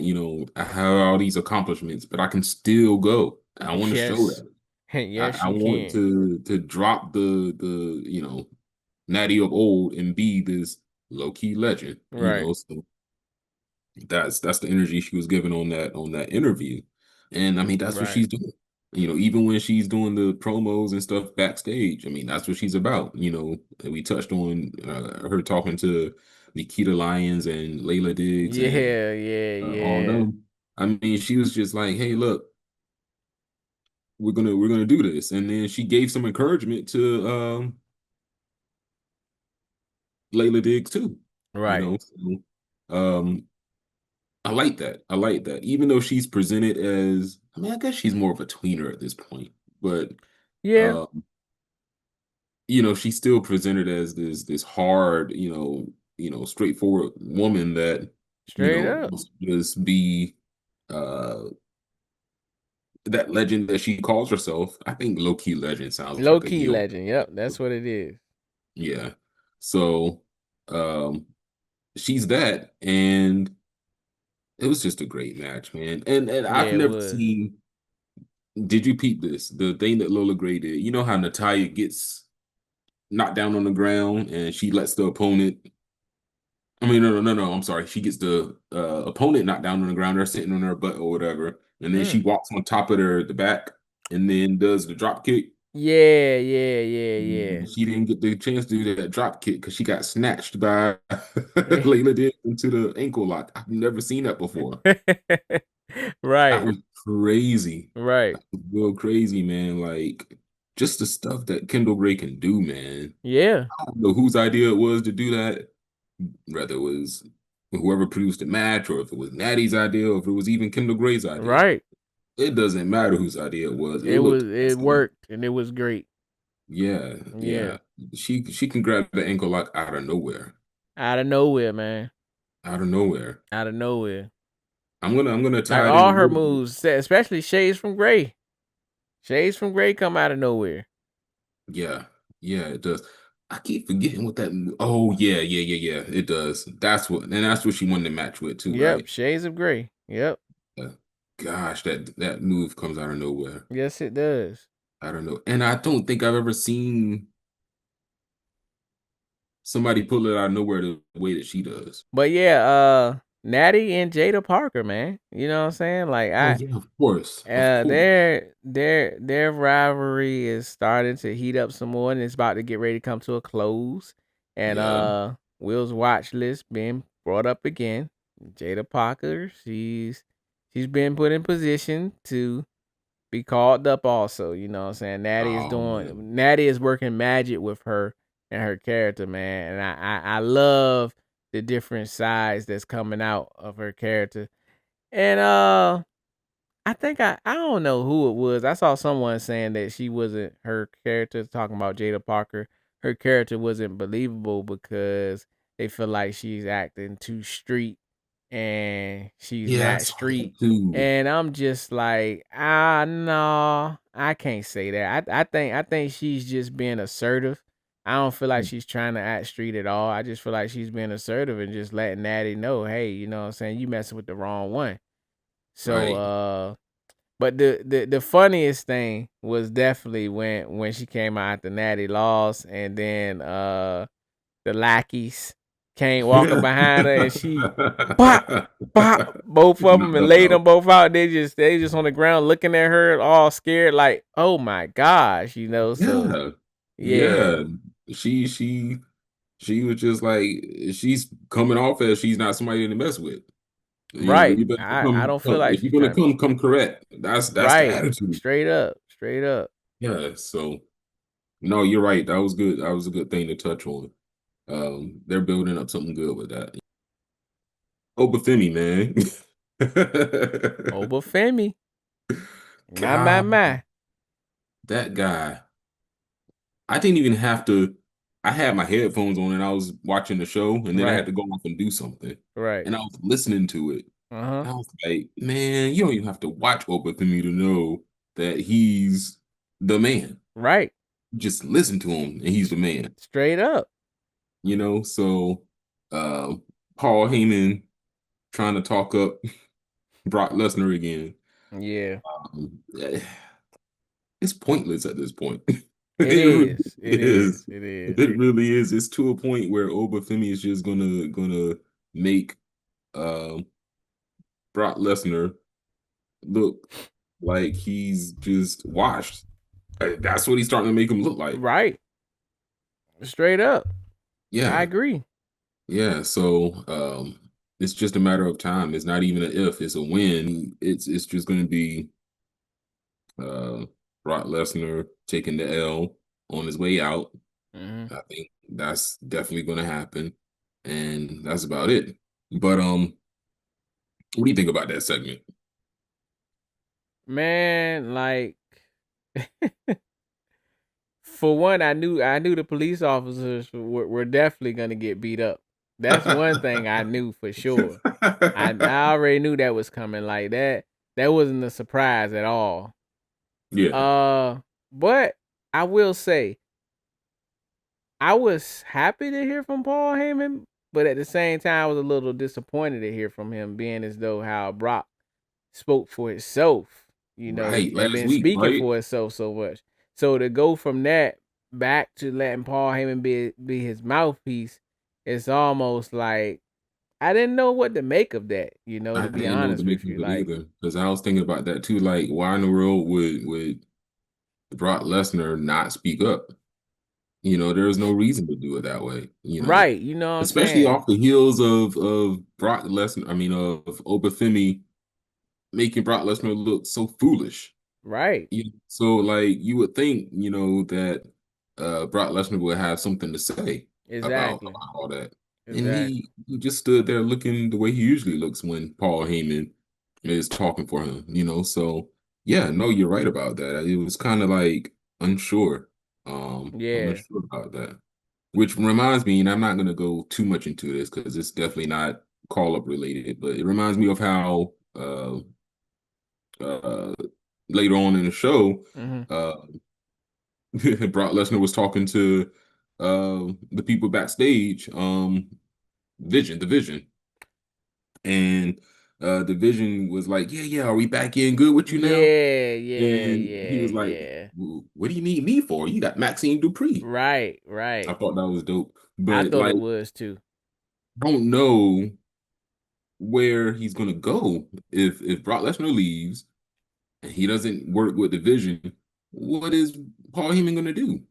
I have all these accomplishments, but I can still go. I want to show Yes. that. I, Yes, I you want can. to drop the Natty of old and be this low key legend. Right. So That's the energy she was given on that interview. And I mean, that's what Right. she's doing. Even when she's doing the promos and stuff backstage, I mean, that's what she's about. And we touched on her talking to Nikkita Lyons and Layla Diggs and Yeah, yeah, all yeah. them. I mean, she was just like, "Hey, look, we're gonna do this," and then she gave some encouragement to Layla Diggs too. You Right. know, so, I like that. I like that. Even though she's presented as, I mean, I guess she's more of a tweener at this point, but Yeah. um, she's still presented as this hard, straightforward woman that, Straight up. wants to just be uh that legend that she calls herself. I think low key legend sounds Low like a key heel. legend. Yep, that's what it is. Yeah. So um she's that, and it was just a great match, man. And Yeah, I've it never was. seen. Did you peep this? The thing that Lola Gray did. You know how Natalia gets knocked down on the ground and she lets the opponent. I mean, no, no, no, no. I'm sorry. She gets the opponent knocked down on the ground. They're sitting on their butt or whatever, and then she Mm. walks on top of the back, and then does the drop kick. Yeah, yeah, yeah, She didn't get the chance to do that drop kick because she got snatched by yeah. Layla did into the ankle lock. I've never seen that before. That Right. was crazy. Right. That was real crazy, man. Like just the stuff that Kendall Gray can do, man. Yeah. I don't know whose idea it was to do that, whether it was whoever produced the match or if it was Nattie's idea or if it was even Kendall Gray's idea. Right. It doesn't matter whose idea it was. It It looked it awesome. worked and it was great. Yeah, Yeah. yeah. She can grab the ankle lock out of nowhere. Out of nowhere, man. Out of nowhere. Out of nowhere. I'm gonna Like tie it in a all her little bit. moves, especially Shades from Grey. Shades from Grey come out of nowhere. Yeah, yeah, it does. I keep forgetting what that. Oh yeah, yeah, yeah, yeah. It does. That's what she won the match with too, Yep. right? Shades of Grey. Yep. Uh, Gosh, that move comes out of nowhere. Yes, it does. I don't know, and I don't think I've ever seen somebody pull it out of nowhere the way that she does. But yeah, Nattie and Jada Parker, man. You know what I'm saying? Like Oh yeah, of course. their rivalry is starting to heat up some more, and it's about to get ready to come to a close. And Yeah. Will's watch list being brought up again. Jada Parker, she's been put in position to be called up also. You know what I'm saying? Oh man. Nattie is working magic with her and her character, man. And I love the different sides that's coming out of her character. And I think I don't know who it was. I saw someone saying that she wasn't her character talking about Jada Parker. Her character wasn't believable because they feel like she's acting too street and she's Yeah, I not saw street. that too. And I'm just like, no, I can't say that. I think she's just being assertive. I don't feel like she's trying to act street at all. I just feel like she's being assertive and just letting Nattie know, hey, you know what I'm saying, you messing with the wrong one. So Right. but the funniest thing was definitely when she came out after Natty lost, and then the lackeys came walking behind her, and she pop pop both of them Knocked and her laid them out. both out. They just on the ground looking at her all scared, like, oh my gosh, you know. So Yeah. yeah, Yeah. She she was just like she's coming off as she's not somebody to mess with. right. You better I don't feel like if you're she's gonna trying to mess. come correct. That's the Right, attitude. straight up, straight up. Yeah. So no, you're right. That was good. That was a good thing to touch on. They're building up something good with that. Oh, but Femi, man. Over Femi, my God, my. that guy. I didn't even have to. I had my headphones on and I was watching the show, and then I had Right, to go off and do something. right. And I was listening to it. Uh-huh. And I was like, man, you don't even have to watch Oprah for me to know that he's the man. Right. Just listen to him and he's the man. Straight up. So uh, Paul Heyman trying to talk up Brock Lesnar again. Yeah. Eh, it's pointless at this point. It It really is. It is. is. It is. It really is. It's to a point where Obafemi is just gonna make um Brock Lesnar look like he's just washed. That's what he's starting to make him look like. Right. Straight up. I Yeah, agree. yeah. So it's just a matter of time. It's not even an if, it's a when. It's just gonna be uh Brock Lesnar taking the L on his way out. Hmm. I think that's definitely gonna happen. And that's about it. But what do you think about that segment? Man, like for one, I knew the police officers were definitely gonna get beat up. That's one thing I knew for sure. I already knew that was coming. Like that. That wasn't a surprise at all. Yeah, Uh, but I will say I was happy to hear from Paul Heyman, but at the same time, I was a little disappointed to hear from him, being as though how Brock spoke for itself, right. and Last been week, speaking right? for itself so much. So to go from that back to letting Paul Heyman be his mouthpiece, it's almost like I didn't know what to make of that. I To be didn't know what to honest make with of you, it like either because I was thinking about that too. Like, why in the world would Brock Lesnar not speak up? There was no reason to do it that way. right, you know what I'm Especially saying? off the heels of Brock Lesnar. I mean, of Femi making Brock Lesnar look so foolish. Right, So like you would think, that Brock Lesnar would have something to say exactly, about all that. And exactly. he just stood there looking the way he usually looks when Paul Heyman is talking for him, So yeah, no, you're right about that. It was kind of like unsure. I'm Yeah. unsure about that. Which reminds me, and I'm not gonna go too much into this because it's definitely not call up related, but it reminds me of how uh later on in the show, Hmm. uh Brock Lesnar was talking to the people backstage, the Vision, and the Vision was like, "Yeah, yeah, are we back in good with you now?" Yeah, yeah, And he yeah, was like, yeah. "What do you need me for? You got Maxine Dupree." Right, I right. thought that was dope, I but thought like, it was too. I don't know where he's gonna go if Brock Lesnar leaves and he doesn't work with the Vision. What is Paul Heyman gonna do?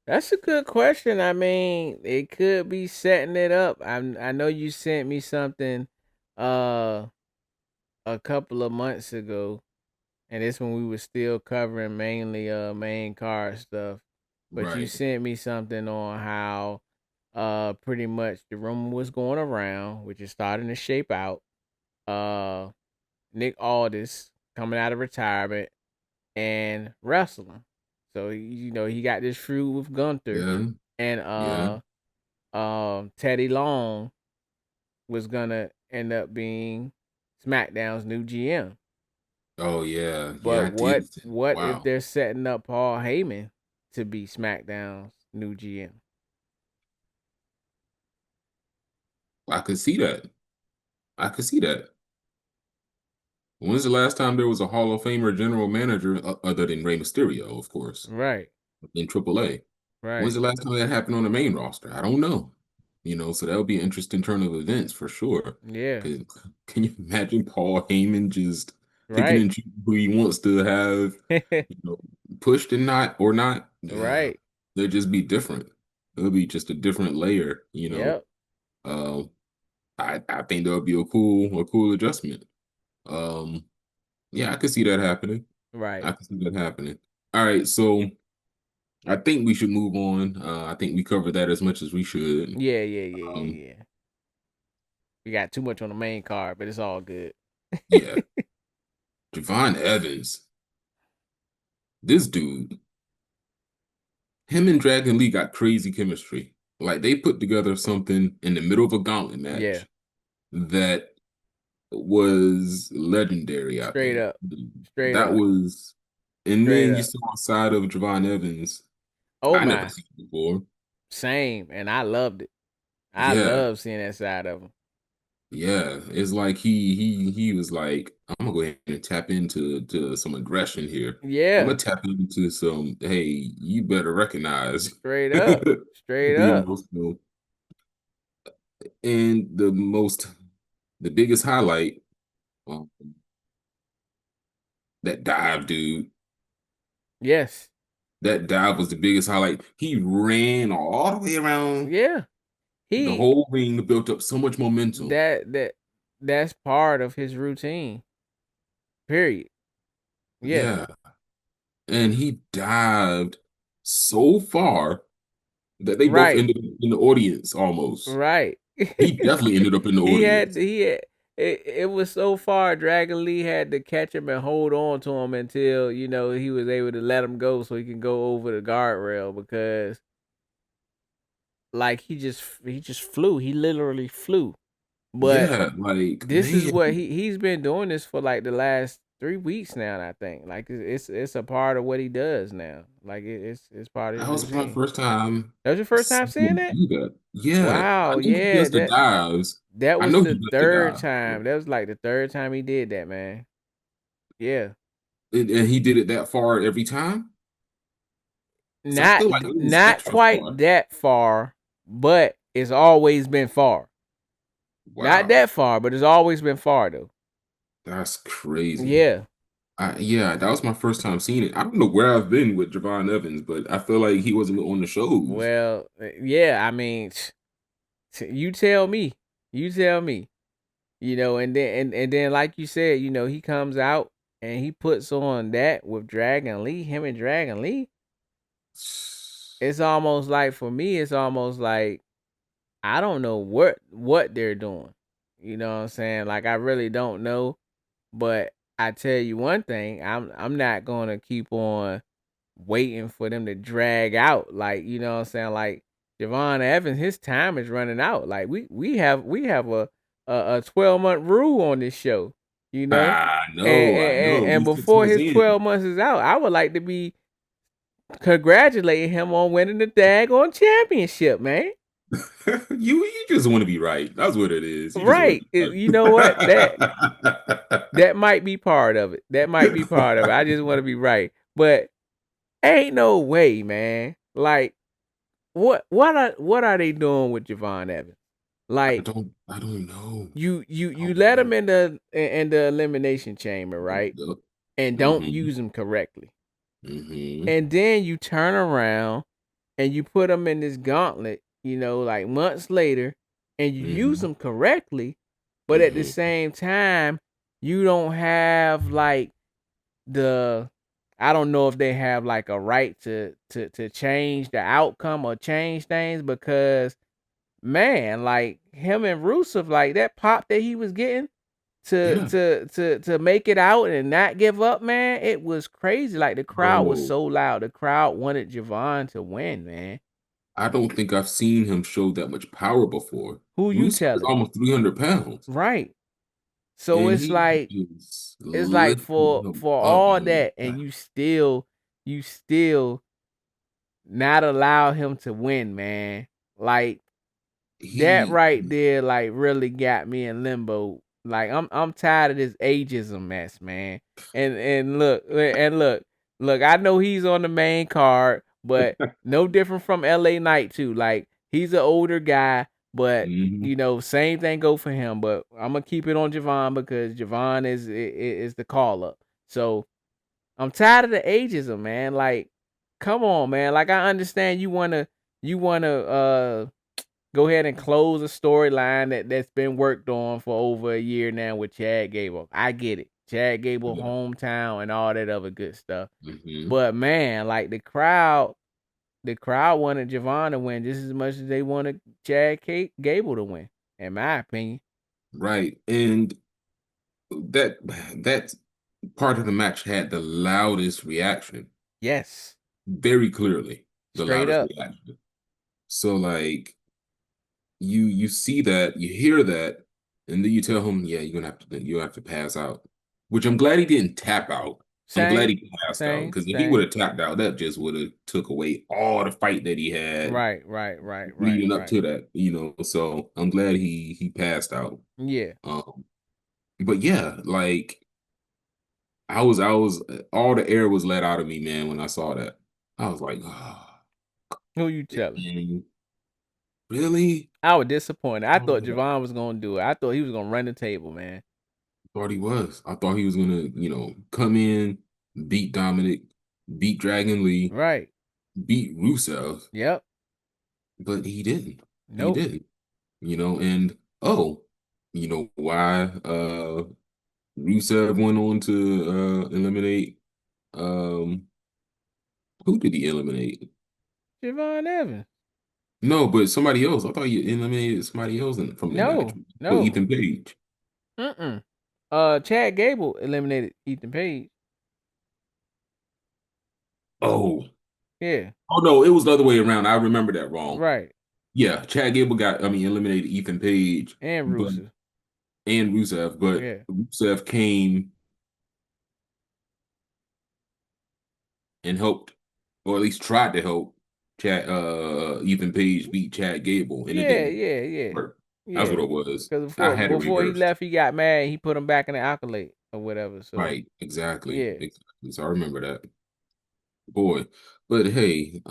That's a good question. I mean, it could be setting it up. I know you sent me something uh a couple of months ago, and this when we were still covering mainly main card stuff. But you Right. sent me something on how pretty much the rumor was going around, which is starting to shape out. Uh Nick Aldis coming out of retirement and wrestling. So he got this feud with Gunther, Yeah. and Yeah. Teddy Long was gonna end up being SmackDown's new GM. Oh yeah. Yeah, But I did. what if Wow. they're setting up Paul Heyman to be SmackDown's new GM? I could see that. I could see that. When's the last time there was a Hall of Famer general manager other than Rey Mysterio, of course, Right, in AAA? When's right, the last time that happened on the main roster? I don't know. So that would be an interesting turn of events for sure. yeah, 'Cause can you imagine Paul Heyman just picking right, and choosing who he wants to have, you know, pushed and not or not? Yeah, right, they'd just be different. It would be just a different layer. yep, Um, I think that would be a cool adjustment. Um, yeah, I could see that happening. right. I could see that happening. All right, so I think we should move on. I think we covered that as much as we should. Yeah, yeah, yeah, Um, yeah, yeah. We got too much on the main card, but it's all good. yeah, Javon Evans, this dude, him and Dragon Lee got crazy chemistry. Like they put together something in the middle of a gauntlet Yeah, match that was legendary, I straight think. up, straight That up, was, and straight then you up. saw a side of Javon Evans Oh I never my, seen before. same, and I loved it. I Yeah, love seeing that side of him. yeah. It's like he was like, I'm gonna go ahead and tap into some aggression here. I'm Yeah, gonna tap into some, hey, you better recognize. straight up, straight up. So, and the most. the biggest highlight, um, that dive, dude. Yes. That dive was the biggest highlight. He ran all the way around Yeah. the He whole ring, built up so much momentum. that's part of his routine. Period. Yeah. Yeah. And he dived so far that they both Right. ended up in the audience almost. Right. He definitely ended up in the audience. he had it was so far Dragon Lee had to catch him and hold on to him until, he was able to let him go so he can go over the guardrail because like he just flew. He literally flew. But Yeah, like this is man, what he's been doing this for like the last 3 weeks now, I think. Like it's a part of what he does now. Like it's part of that his was my routine. first time That was your first time seeing seeing him that? do that. Yeah, I Wow, know he yeah, does the that dives. that I was know he the does the third dive. time. That was like the third time he did that, man. Yeah. And he did it that far every time. So I Not feel like it was not extra quite far. that far, but it's always been far. Not Wow, that far, but it's always been far though. that's crazy. Yeah. Yeah, that was my first time seeing it. I don't know where I've been with Javon Evans, but I feel like he wasn't on the shows. Well, yeah, I mean, you tell me. You tell me. And then like you said, he comes out and he puts on that with Dragon Lee, him and Dragon Lee. It's almost like for me, it's almost like I don't know what they're doing. You know what I'm saying? Like I really don't know. But I tell you one thing, I'm not gonna keep on waiting for them to drag out. Like, you know what I'm saying? Like Javon Evans, his time is running out. Like we have a 12-month rule on this show, you know? I know. And We 6 before months his in. 12 months is out, I would like to be congratulating him on winning the daggone championship, man. You just want to be right. That's what it is. You just want Right. to be You know what? That right. that might be part of it. That might be part of it. I just want to be right. But ain't no way, man. Like what are they doing with Javon Evans? Like I don't know. you Oh, let him in the elimination chamber, right? And don't mm-hmm, use him correctly. mm-hmm, And then you turn around and you put him in this gauntlet, like months later, and you use mm-hmm, him correctly, but at the mm-hmm. same time, you don't have like the I don't know if they have like a right to change the outcome or change things because man, like him and Rusev, like that pop that he was getting to Yeah. to to to make it out and not give up, man, it was crazy. Like the crowd was Bro, so loud. The crowd wanted Javon to win, man. I don't think I've seen him show that much power before. Who you Rusev is telling? almost 300 pounds, Right. So and it's he like is it's like lifting for him for up, all man. that and you still not allow him to win, man. Like that He, right there, like really got me in limbo. Like I'm tired of this ageism mess, man. And look. I know he's on the main card, but no different from LA Knight too. Like he's an older guy, but mhm, same thing go for him. But I'm gonna keep it on Javon because Javon is the call up. So I'm tired of the ageism, man. Like, come on, man. Like I understand you wanna go ahead and close a storyline that's been worked on for over a year now with Chad Gable. I get it. Chad Gable yeah, hometown and all that other good stuff. mhm, But man, like the crowd wanted Javon to win just as much as they wanted Gable to win, in my opinion. right. And that that part of the match had the loudest reaction, Yes. very clearly, the Straight loudest up. reaction. So like you see that, you hear that, and then you tell him, yeah, you have to pass out. Which I'm glad he didn't tap out. I'm glad Same. he passed out Same. because if he would Same. have tapped out, that just would have took away all the fight that he had Right. Right. Right. Right. leading up Right. to that, So I'm glad he passed out. Yeah. Um, but yeah, like I was all the air was let out of me, man, when I saw that. I was like, oh, Who you telling? man. Really? I was disappointed. I thought Oh, Javon was gonna do it. I thought he was gonna run the table, man. I thought he was. I thought he was gonna, come in, beat Dominic, beat Dragon Lee, Right. beat Rusev, Yep. but he didn't. He Nope. didn't. And oh, why Rusev went on to eliminate who did he eliminate? Javon Evans. No, but somebody else. I thought he eliminated somebody else from the match. No. Oh, No. Ethan Page. Mm-mm. Chad Gable eliminated Ethan Page. Oh. Yeah. Oh no, it was the other way around. I remember that wrong. Right. Yeah, Chad Gable eliminated Ethan Page, And but Rusev. and Rusev, but Yeah. Rusev came and helped, or at least tried to help Chad Ethan Page beat Chad Gable, and it Yeah. didn't Yeah. Yeah. work. That's Yeah. what it was. Because I before had it before he reversed. left, he got mad. And he put him back in the accolade or whatever. So Right, exactly. yeah. Exactly. So I remember that. Boy. But hey,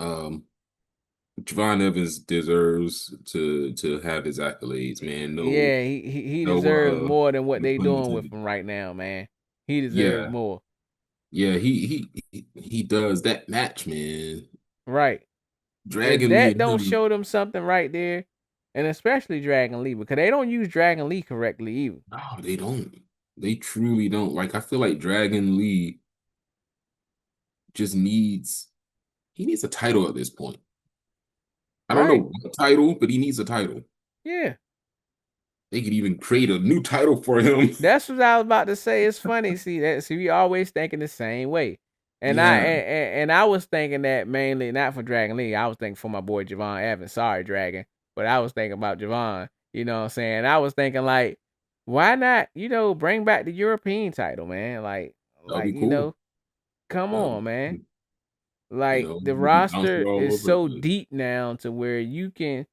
Javon Evans deserves to have his accolades, man. No, Yeah. He no, deserves more than what no they pun doing with intended. him right now, man. He deserves Yeah, more. yeah, he does that match, man. Right. If Dragon Lee that and don't him. show them something right there, and especially Dragon Lee, because they don't use Dragon Lee correctly either. No, they don't. They truly don't. Like I feel like Dragon Lee just needs a title at this point. I don't Right. know what title, but he needs a title. Yeah. They could even create a new title for him. That's what I was about to say. It's funny. See, we always thinking the same way. And I Yeah, and I was thinking that mainly not for Dragon Lee. I was thinking for my boy Javon Evans. Sorry, Dragon. But I was thinking about Javon. You know what I'm saying? I was thinking like, why not, bring back the European title, man? Like that'll like, be cool. come That'll on, be man. cool. Like the We can bounce it roster all is over the so place. deep now to where you can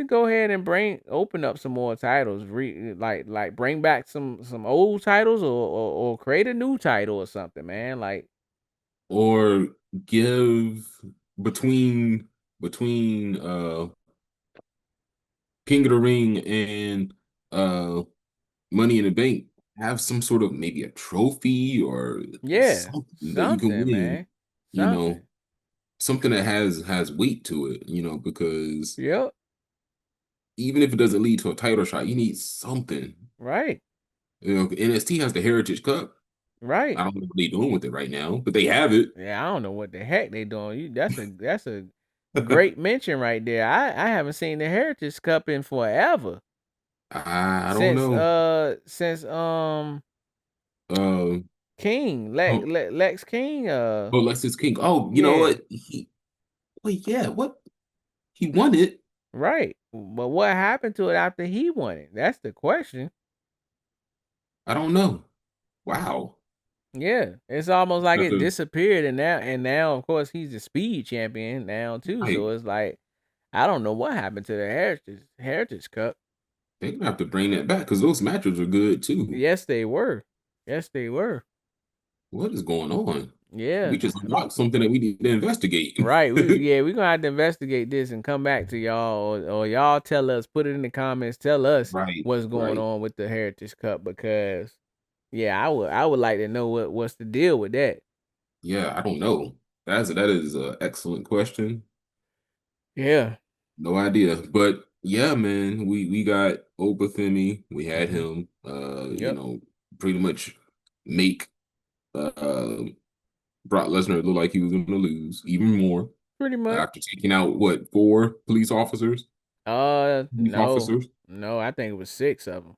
go ahead and open up some more titles, like bring back some old titles or create a new title or something, man. Like Or give between King of the Ring and uh Money in the Bank, have some sort of maybe a trophy or yeah, something that you can something, win, man, you know, something. something that has weight to it, because Yep, even if it doesn't lead to a title shot, you need something. right, NXT has the Heritage Cup. right. I don't know what they're doing with it right now, but they have it. Yeah, I don't know what the heck they doing. That's a great mention right there. I haven't seen the Heritage Cup in forever I don't since know. Uh, King oh, Lex King Lexus King. Oh, you know yeah. what? Wait, yeah, what? He won it. Right. But what happened to it after he won it? That's the question. I don't know. Wow. Yeah. It's almost like Have it to, disappeared and now of course he's the speed champion now too. right. So it's like I don't know what happened to the Heritage Cup. They're gonna have to bring that back because those matches are good too. Yes, they were. Yes, they were. What is going on? We Yeah. just unlocked something that we need to investigate. Right. We're gonna have to investigate this and come back to y'all or y'all tell us, put it in the comments, tell us Right, what's going right. on with the Heritage Cup because yeah, I would like to know what's the deal with that. Yeah, I don't know. That is an excellent question. Yeah. No idea. But yeah, man, we got Femi. We had Mhm. him Yep. pretty much make Brock Lesnar look like he was gonna lose even more Pretty much. after taking out what, four police No. officers, No, I think it was 6 of them.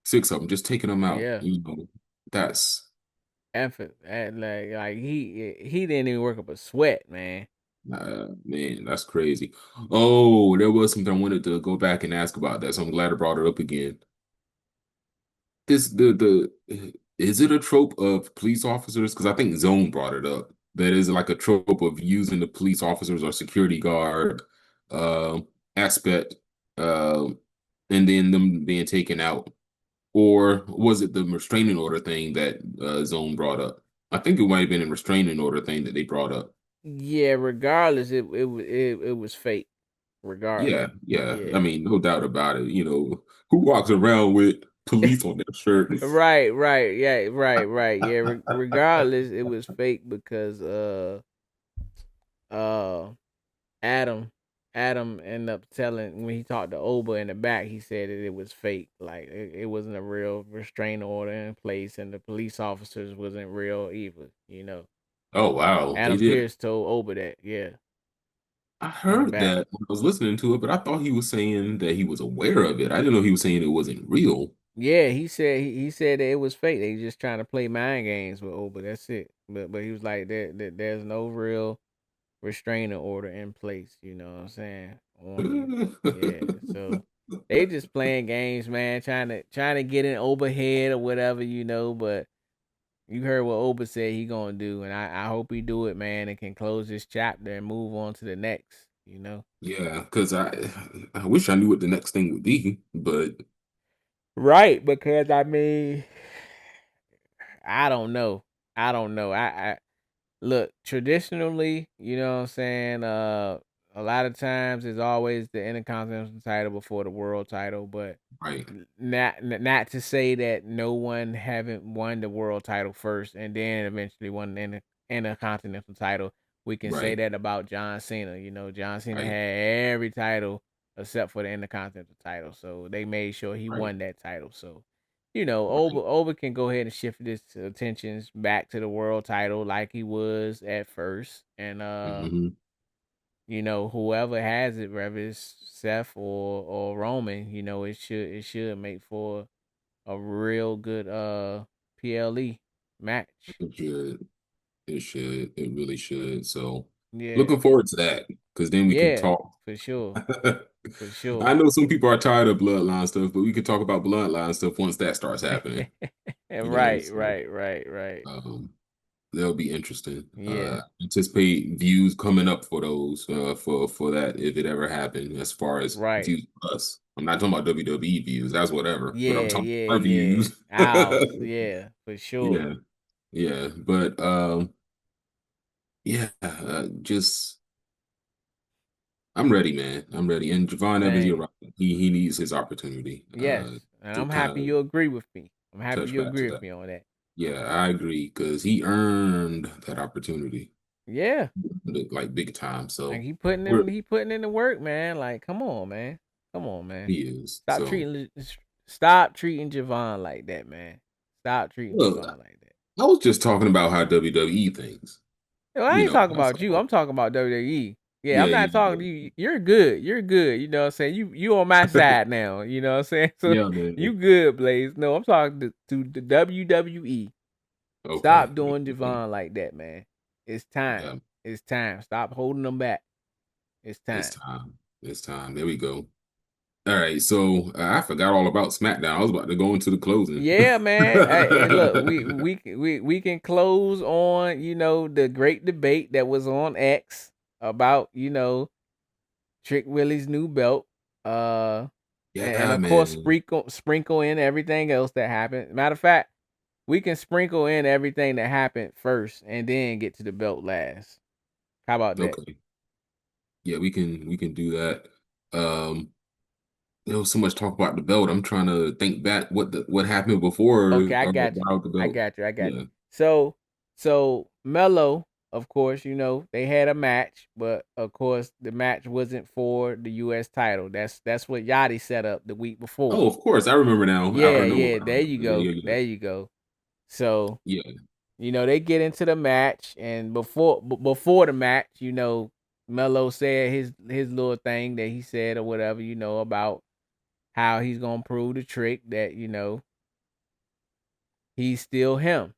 six of them, just taking them out. Yeah. That's Effort. Like he didn't even work up a sweat, man. man, that's crazy. Oh, there was something I wanted to go back and ask about that, so I'm glad I brought it up again. This the is it a trope of police officers? Because I think Zone brought it up. That is like a trope of using the police officers or security guard uh, aspect, uh, and then them being taken out. Or was it the restraining order thing that Zone brought up? I think it might have been a restraining order thing that they brought up. Yeah, regardless, it was fake. regardless. Yeah. I Yeah. mean, no doubt about it. Who walks around with police on their shirt? Right. Yeah, right. Yeah, regardless, it was fake because uh Adam Adam ended up telling when he talked to Oba in the back, he said that it was fake. Like it wasn't a real restraining order in place, and the police officers wasn't real either. Oh wow, they Adam did. Pierce told Oba that, yeah, I in the heard back. that when I was listening to it, but I thought he was saying that he was aware of it. I didn't know he was saying it wasn't real. Yeah, he said that it was fake. They just trying to play mind games with Oba. That's it. But he was like there's no real restraining order in place. You know what I'm saying on you. Yeah, so they just playing games, man, trying to get in Oba head or whatever, But you heard what Oba said he gonna do, and I hope he do it, man, and can close this chapter and move on to the next. Yeah, because I wish I knew what the next thing would be, but Right, because I mean, I don't know. I don't know. I look, traditionally, you know what I'm saying? A lot of times it's always the Intercontinental title before the world title, but right, not to say that no one haven't won the world title first and then eventually won the Intercontinental title. We can say right, that about John Cena. John Cena right, had every title except for the Intercontinental title, so they made sure he right, won that title. So right. Oba can go ahead and shift his attentions back to the world title like he was at first, and Hmm. whoever has it, whether it's Seth or Roman, it should make for a real good PLE match. It should. It should. It really should. So Yeah, looking forward to that because then we can yeah, talk. for sure, for I sure. know some people are tired of bloodline stuff, but we can talk about bloodline stuff once that starts happening. Right, So right. um, that'll be interesting. Yeah, Anticipate views coming up for those for that if it ever happened. As far as right. views for us, I'm not talking about WWE views. That's whatever. But I'm talking our Yeah. views. Ours, yeah, for sure. Yeah, yeah. But yeah, just I'm ready, man. I'm ready. And Javon Evans, you're Same. right. He needs his opportunity Yes, and to I'm kind happy of you agree with me. I'm happy touch you back to agree with that. me on that. Yeah, I agree because he earned that opportunity, Yeah, like big time. like So he we're he putting in the work, man. Like, come on, man. Come on, man. he is. Stop So treating stop treating Javon like that, man. Stop treating look, Javon like that. I was just talking about how WWE thinks. Yo, I ain't talking That's about you. all. I'm talking about WWE. Yeah, I'm Yeah, not talking to you. You're good. You're good. You know what I'm saying? You on my yeah. side now. You know what I'm saying? So Yeah, man. you good, Blaze. No, I'm talking to the WWE. Okay. Stop doing Okay. Javon like that, man. It's time. Yeah, It's time. Stop holding them back. It's it's time. time. It's time. There we go. All right. So I forgot all about SmackDown. I was about to go into the closing. Yeah, man. Hey, look, we can close on the great debate that was on X about Trick Willie's new belt. And Yeah, of course man. sprinkle in everything else that happened. Matter of fact, we can sprinkle in everything that happened first and then get to the belt last. How about that? Okay. Yeah, we can do that. Um, there was so much talk about the belt. I'm trying to think back what happened before Okay, I got you. about the I belt. got you. I got you. Yeah. So Mello, of course, they had a match, but of course the match wasn't for the US title. That's what Yachty set up the week before. Oh, of course. I remember now. I remember Yeah, what I there you remember. Yeah, go. yeah, There you go. So, yeah. Yeah. they get into the match and before the match, Mello said his little thing that he said or whatever, about how he's gonna prove the trick that, he's still him,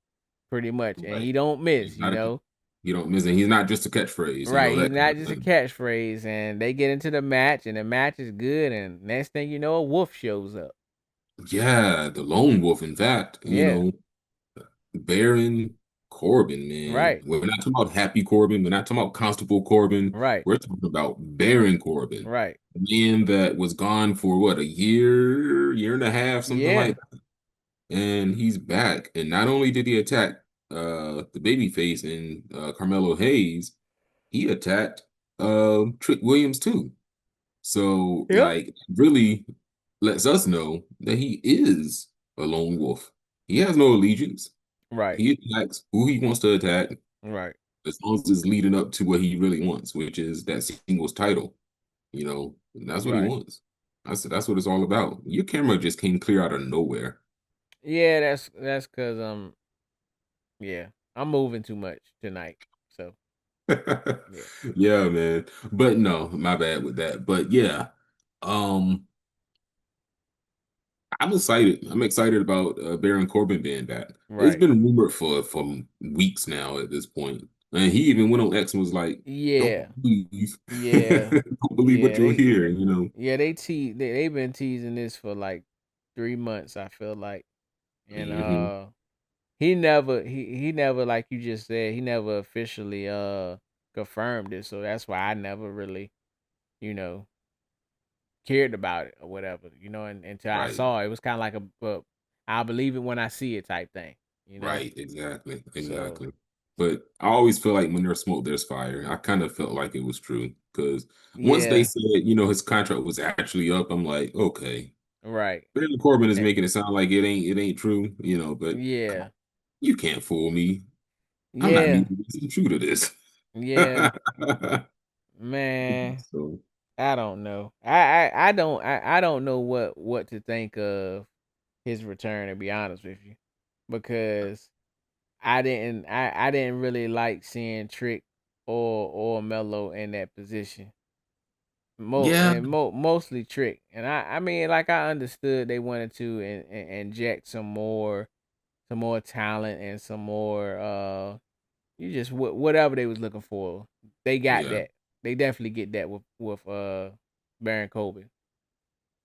pretty much, and Right. he don't He's miss. not a you don't miss it. He's not just a catchphrase, Right, he's that kind not of just a thing. catchphrase, and they get into the match, and the match is good, and next thing you know, a wolf shows up. Yeah, the lone wolf, in fact, Yeah, Baron Corbin, man. right, We're not talking about Happy Corbin. We're not talking about Constable Corbin. right, We're talking about Baron Corbin, right. a man that was gone for what, a year and a half, something Yeah, like that. And he's back. And not only did he attack the babyface and Carmelo Hayes, he attacked Trick Williams too. So Yep. like really lets us know that he is a lone wolf. He has no allegiance. Right. He attacks who he wants to attack Right. as long as it's leading up to what he really wants, which is that singles title. And that's what he Right. wants. I said that's what it's all about. Your camera just came clear out of nowhere. Yeah, that's cause yeah, I'm moving too much tonight. So yeah. Yeah, man. But no, my bad with that. But yeah, um, I'm excited. I'm excited about Baron Corbin being back. It's Right. been rumored for weeks now at this point, and he even went on X and was like, "Don't Yeah. believe, Yeah. don't believe what Yeah. you'll hear." You know. They've been teasing this for like 3 months, I feel like. And Hmm. he never, like you just said, he never officially confirmed it. So that's why I never really, you know, cared about it or whatever, and until I Right. saw it. It was kind of like I'll believe it when I see it type thing, Right. Exactly. So Exactly. But I always feel like when there's smoke, there's fire. I kind of felt like it was true because once they yeah, said, his contract was actually up, I'm like, okay. right, Baron Corbin is Eh, making it sound like it ain't true, but yeah, you can't fool me. I'm not new yeah, to this. I'm true to this. yeah, man. So I don't know. I don't know what to think of his return, to be honest with you, because I didn't really like seeing Trick or Mello in that position. yeah, Mostly Trick, and I mean, like, I understood they wanted to inject some more talent and some more you just whatever they was looking for. They got yeah, that. They definitely get that with Baron Corbin.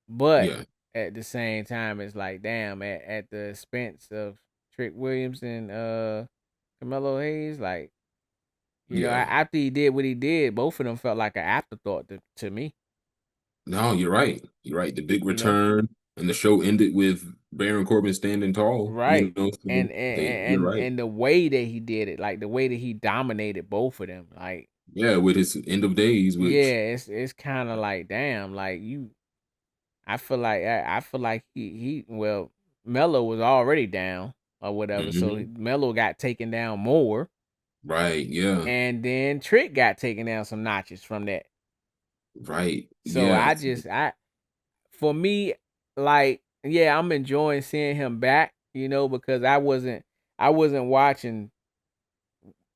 But yeah, at the same time, it's like, damn, at the expense of Trick Williams and Carmelo Hayes, like, yeah. after he did what he did, both of them felt like an afterthought to me. No, you're right. You're right. The big You know, return and the show ended with Baron Corbin standing tall. right? So you're right. And the way that he did it, like the way that he dominated both of them, like, Yeah, with his end of days, which yeah, it's kind of like, damn, like, you. I feel like he well, Melo was already down or whatever, so mhm, Melo got taken down more, right, yeah, and then Trick got taken down some notches from that. right, So yeah, for me, like, yeah, I'm enjoying seeing him back, because I wasn't watching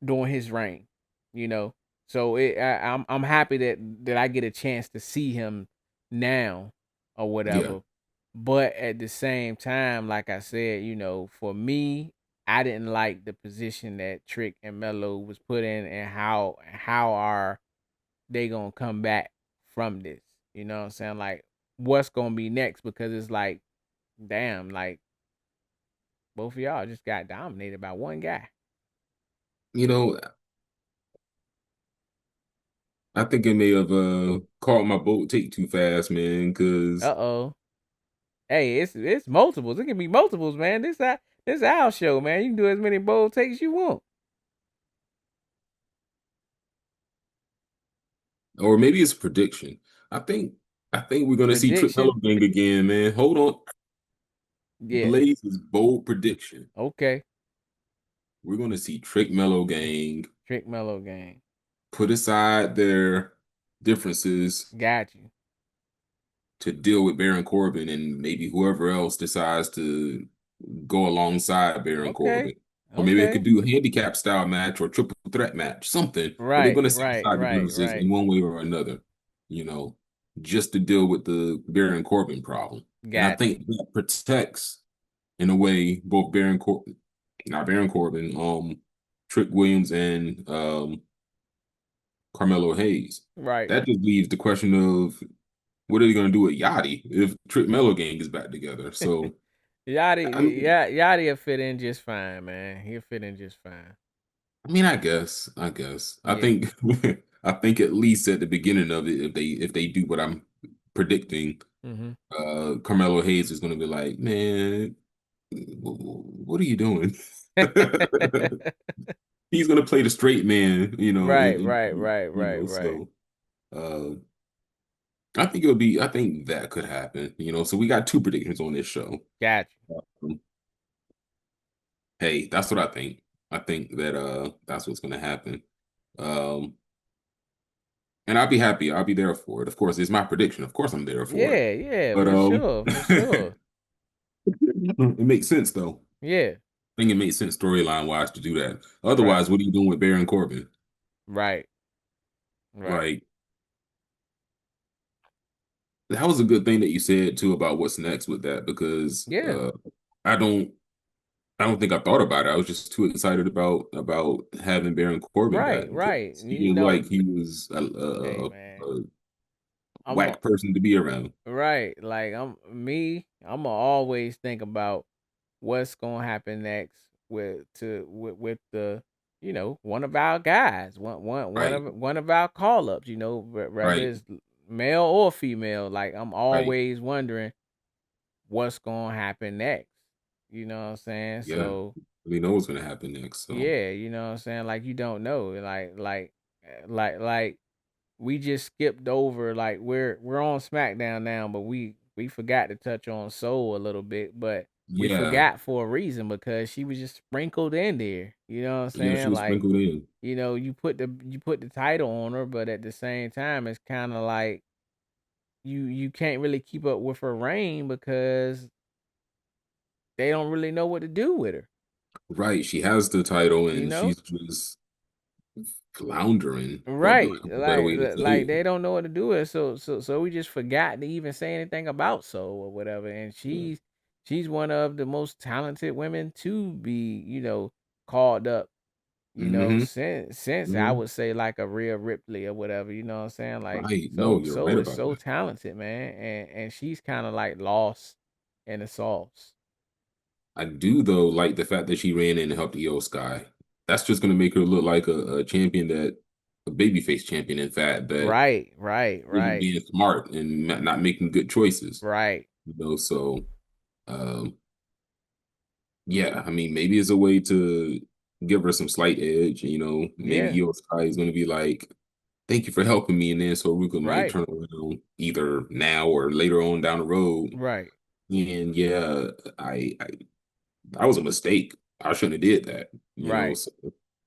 during his reign, you know. So I'm happy that I get a chance to see him now or yeah. whatever. But at the same time, like I said, for me, I didn't like the position that Trick and Melo was put in, and how are they gonna come back from this? You know what I'm saying? Like, what's gonna be next? Because it's like, damn, like, both of y'all just got dominated by one guy. You know, I think I may have caught my boat take too fast, man, because Uh-oh. Hey, it's multiples. It can be multiples, man. This our show, man. You can do as many bold takes you want. or maybe it's a prediction. I think I think we're gonna see Trick Mellow Prediction? Gang again, man. Hold on. Yeah. Blaze's bold prediction. Okay. We're gonna see Trick Mellow Gang Trick Mellow Gang. put aside their differences Got you. to deal with Baron Corbin and maybe whoever else decides to go alongside Baron Okay. Corbin. Or maybe they Okay. could do a handicap style match or triple threat match, something. But they're Right, gonna set right, aside the right, differences right. in one way or another, you know, just to deal with the Baron Corbin problem. And I Got you. think that protects in a way both Baron Corbin, not Baron Corbin, Trick Williams and Carmelo Hayes. Right. That just leaves the question of what are they going to do with Yachty if Trick Mellow Gang is back together? So, I mean, Yachty'll fit in just fine, man. He'll fit in just fine. I guess. I Yeah. think, I think at least at the beginning of it, if they do what I'm predicting, Mm-hmm. Carmelo Hayes is going to be like, man, what are you doing? He's going to play the straight man, Right, right, right, right, right. So, uh, I think it'll be. I think that could happen. So we got two predictions on this show. Gotcha. Um, hey, that's what I think. I think that that's what's gonna happen. Um, and I'll be happy. I'll be there for it. Of course, it's my prediction. Of course, I'm there for it. Yeah, yeah, But for sure, for sure. it makes sense though. Yeah, I think it makes sense storyline wise to do that. right, Otherwise, what are you doing with Baron Corbin? right, right. Like that was a good thing that you said too about what's next with that because Yeah, I don't I don't think I thought about it. I was just too excited about having Baron Corbin back right, right. because he You looked know, like he was hey a man, I'm a, whack person to be around. right. Like I'ma always think about what's gonna happen next with the one of our guys, Right, one of our call ups. Whether right, it's male or female. Like I'm right. always wondering what's gonna happen next. You know what I'm saying? Yeah, So we know what's gonna happen next. So yeah, you know what I'm saying? Like you don't know. Like we just skipped over like we're on SmackDown now, but we forgot to touch on Soul a little bit, but we yeah, forgot for a reason because she was just sprinkled in there. You know what I'm yeah, she saying? was Like, sprinkled in. you put the title on her, but at the same time it's kind of like you can't really keep up with her reign because they don't really know what to do with her. Right, she has the title You and know? she's just floundering, for Right. lack of a better way to say Like it. they don't know what to do with it. So we just forgot to even say anything about Soul or whatever. And Yeah. she's one of the most talented women to be, called up, Hmm. since I Hmm. would say like a Rhea Ripley or whatever, you know what I'm saying? Like Right. No, you're right Soul is about so that. talented, man. And she's kind of like lost in the sauce. I do though like the fact that she ran in and helped Iyo Sky. That's just gonna make her look like a champion a babyface champion, in fact, that Right, right, isn't right, being smart and not making good choices. right. So um yeah, I mean maybe it's a way to give her some slight edge, maybe Yeah, Iyo Sky is gonna be like, thank you for helping me, and then so Ruka might right, turn around either now or later on down the road. right, And yeah, I that was a mistake. I shouldn't have did that. right. So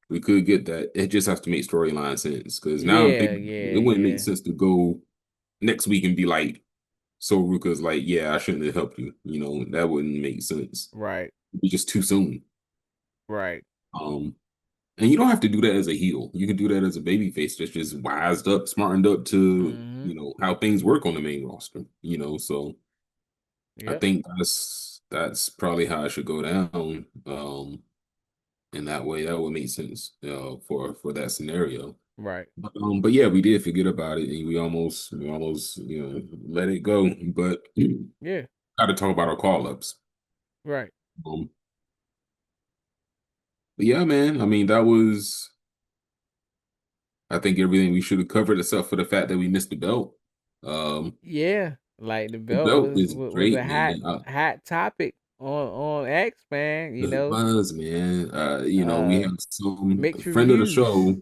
we could get that. It just has to make storyline sense. Because now I'm Yeah, thinking yeah, it wouldn't make yeah. sense to go next week and be like, so Ruka's like, yeah, I shouldn't have helped you. That wouldn't make sense. Right, It'd be just too soon. right. Um, and you don't have to do that as a heel. You can do that as a baby face that's just wised up, smartened up to, Mhm. how things work on the main roster. So I Yep. think that's probably how it should go down. In that way, that would make sense, for that scenario. Right. But yeah, we did forget about it, and we almost let it go. But Yeah. got to talk about our call ups. Right. Um, but yeah, man. I mean, that was I think everything we should have covered, except for the fact that we missed the belt. Um, Yeah. Like the the belt belt is was a great, man. hot topic on X, man. It was, man. We Uh have some mixed friend of the reviews. show.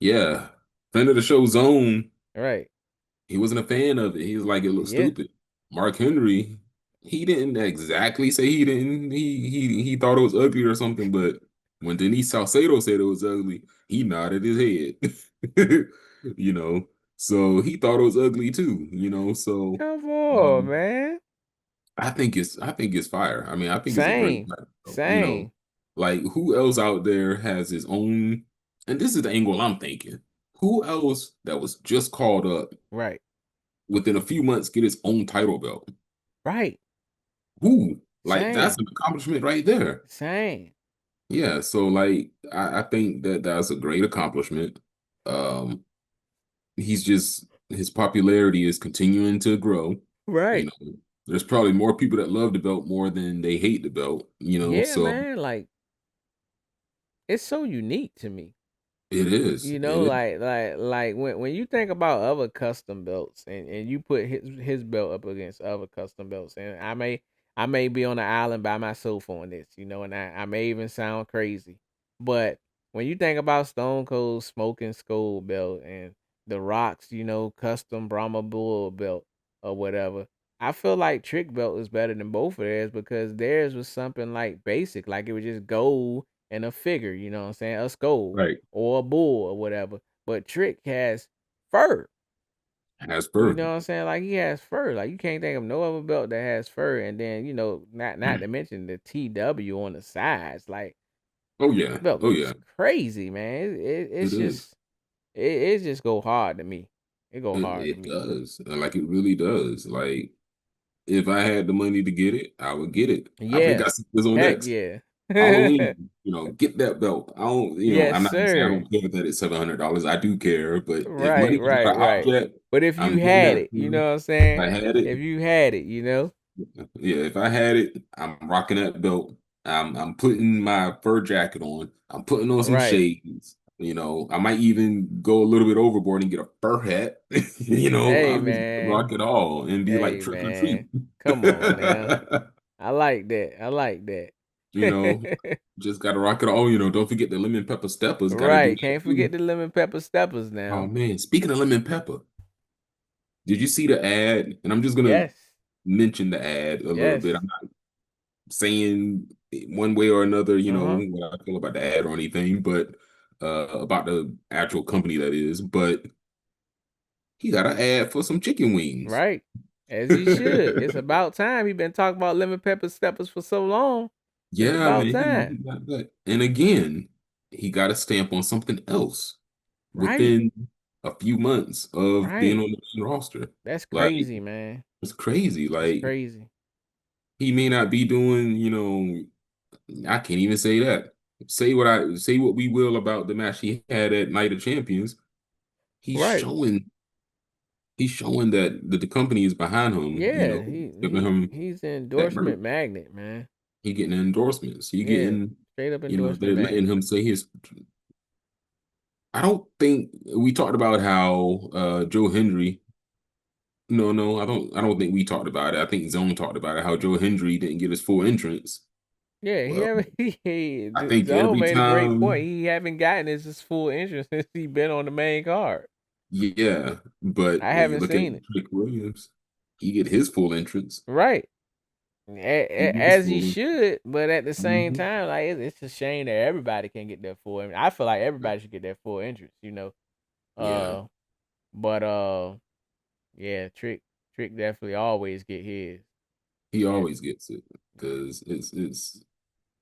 Yeah, friend of the show, Zone. Right. He wasn't a fan of it. He was like, it looked Yeah. stupid. Mark Henry, he didn't exactly say he didn't. He thought it was ugly or something. But when Denise Salcedo said it was ugly, he nodded his head. you know, so he thought it was ugly too. Come on, Um, man. I think it's fire. I mean, I think it's a great Same. title. Same. Like who else out there has his own? And this is the angle I'm thinking. Who else that was just called up Right. within a few months get his own title belt? Right. Who? Like that's Same. an accomplishment right there. Same. Yeah. So like I think that that's a great accomplishment. Um, he's just his popularity is continuing to grow. You Right. know, there's probably more people that love the belt more than they hate the belt. Yeah, So man. Like it's so unique to me. it is. It is. Like when you think about other custom belts and you put his belt up against other custom belts, and I may be on the island by myself on this, and I may even sound crazy, but when you think about Stone Cold Smoking Skull belt and the Rock's, custom Brahma Bull belt or whatever. I feel like Trick belt is better than both of theirs because theirs was something like basic, like it was just gold and a figure, you know what I'm saying, a skull Right. or a bull or whatever. But Trick has fur. Has You fur. know what I'm saying? Like he has fur. Like you can't think of no other belt that has fur. And then not to mention the TW on the sides. Like Oh yeah. belt Oh looks yeah. crazy, man. It It's is. just it just go hard to me. It go hard to It me. does. Like it really does. Like if I had the money to get it, I would get it. I think Yeah. I see this on Heck next. yeah. Halloween, get that belt. I don't, Yes, I'm not gonna say I sir. don't care that it's $700. I do care, but if money Right, was not right, an right. object, But if I'm you getting had that it, you too. know what I'm If saying? I had it, If you had it. yeah, if I had it, I'm rocking that belt. I'm putting my fur jacket on. I'm putting on some Right. shades. I might even go a little bit overboard and get a fur hat. Hey I'm just gonna man. rock it all and be like Hey trick or treat. man. Come on now. I like that. I like you know, that. just gotta rock it all. Don't forget the lemon pepper steppers. Gotta do Right. that Can't too. forget the lemon pepper steppers Oh now. man, speaking of lemon pepper, did you see the ad? And I'm just gonna Yes. mention the ad a little Yes. bit. I'm not saying one way or another, Uh-huh. what I feel about the ad or anything, but about the actual company that is. But he got an ad for some chicken wings. Right. As he should. It's about time. He been talking about lemon pepper steppers for so long. It's Yeah, about man, time. he got that. And again, he got a stamp on something else Right. within a few months of being Right. on the main roster. That's Like crazy, man. it's crazy. That's Like crazy. he may not be doing, I can't even say that. Say what we will about the match he had at Night of Champions. He's Right. showing he's showing that the company is behind him, Yeah. giving him He's an that endorsement merch. magnet, man. He getting endorsements. He Yeah. getting, Straight up endorsement they're letting magnet. him say his. I don't think we talked about how Joe Hendry. No, no, I don't think we talked about it. I think Zone talked about it. How Joe Hendry didn't get his full entrance. Yeah, he Well, haven't. I think Zone every made a great point. time, He haven't gotten his full interest since he been on the main card. yeah. But I when you haven't look at seen it. Trick Williams, he get his full entrance. Right, He get his as he full entrance. should. But at the same Mhm. time, like it's a shame that everybody can get their full. I feel like everybody should get their full interest. Yeah, Uh, but yeah, Trick definitely always get his. he Yeah, always gets it because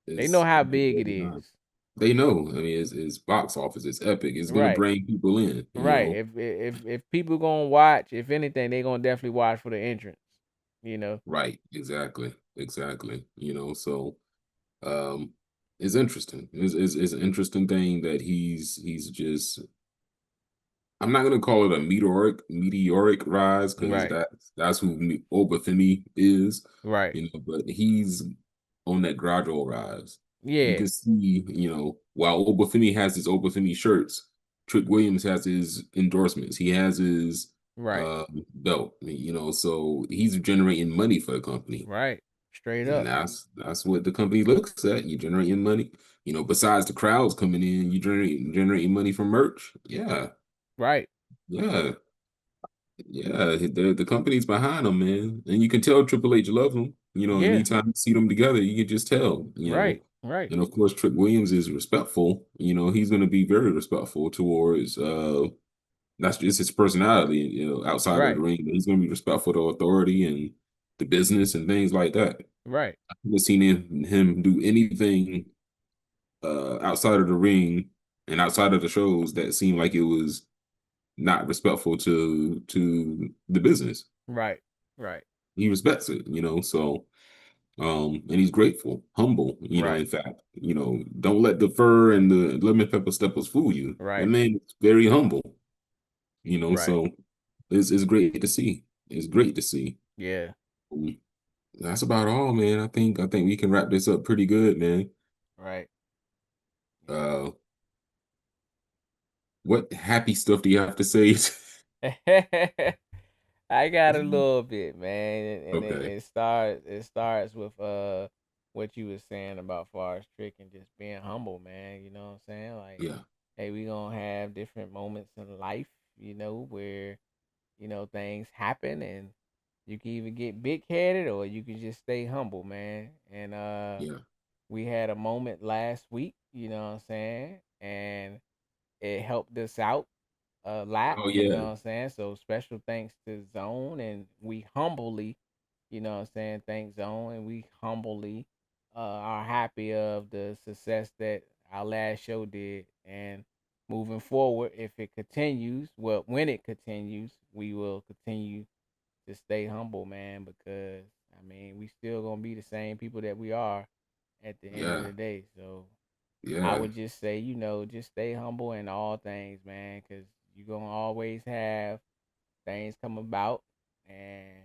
they know it's how big it is. they know. I mean, it's box office. It's epic. It's gonna Right. bring people in. Right. If people gonna watch, if anything, they gonna definitely watch for the entrance. You know. Right. Exactly. Exactly. So um, it's interesting. It's an interesting thing that he's just. I'm not gonna call it a meteoric rise because Right. that's who Obafemi is. Right. But he's on that gradual rise. You Yeah. can see, while Obafemi has his Obafemi shirts, Trick Williams has his endorsements. He has his Right. belt, so he's generating money for the company. Right. Straight And up. that's what the company looks at. You generating money. Besides the crowds coming in, you generating money from merch. Yeah. Right. Yeah. Yeah, the company's behind them, man, and you can tell Triple H love them. Yeah. Anytime you see them together, you can just tell. Right. Right. And of course, Trick Williams is respectful. He's going to be very respectful towards. That's just his personality. Outside of the Right. ring, he's going to be respectful to authority and the business and things like that. Right. I haven't seen him do anything outside of the ring and outside of the shows that seemed like it was not respectful to the business. Right. Right. He respects it, so and he's grateful, humble, Right. in fact. Don't let the fur and the lemon pepper steppers fool you. That Right. man is very humble, Right. so it's great to see. It's great to see. Yeah. Um, that's about all, man. I think we can wrap this up pretty good, man. Right. Uh what happy stuff do you have to say? Yeah. I got a little bit, man, and Okay. it starts with what you was saying about far as Trick and just being humble, man. You know what I'm saying? Like, Yeah. hey, we gonna have different moments in life. where things happen and you can either get big headed or you can just stay humble, man. And Yeah. we had a moment last week, you know what I'm saying, and it helped us out a lot, Oh you know yeah. what I'm saying? So special thanks to Zone, and we humbly, you know what I'm saying, thank Zone, and we humbly are happy of the success that our last show did. And moving forward, if it continues, well, when it continues, we will continue to stay humble, man, because I mean, we still gonna be the same people that we are at the end of Yeah. the day. So I Yeah. would just say, just stay humble in all things, man, because you're going to always have things come about, and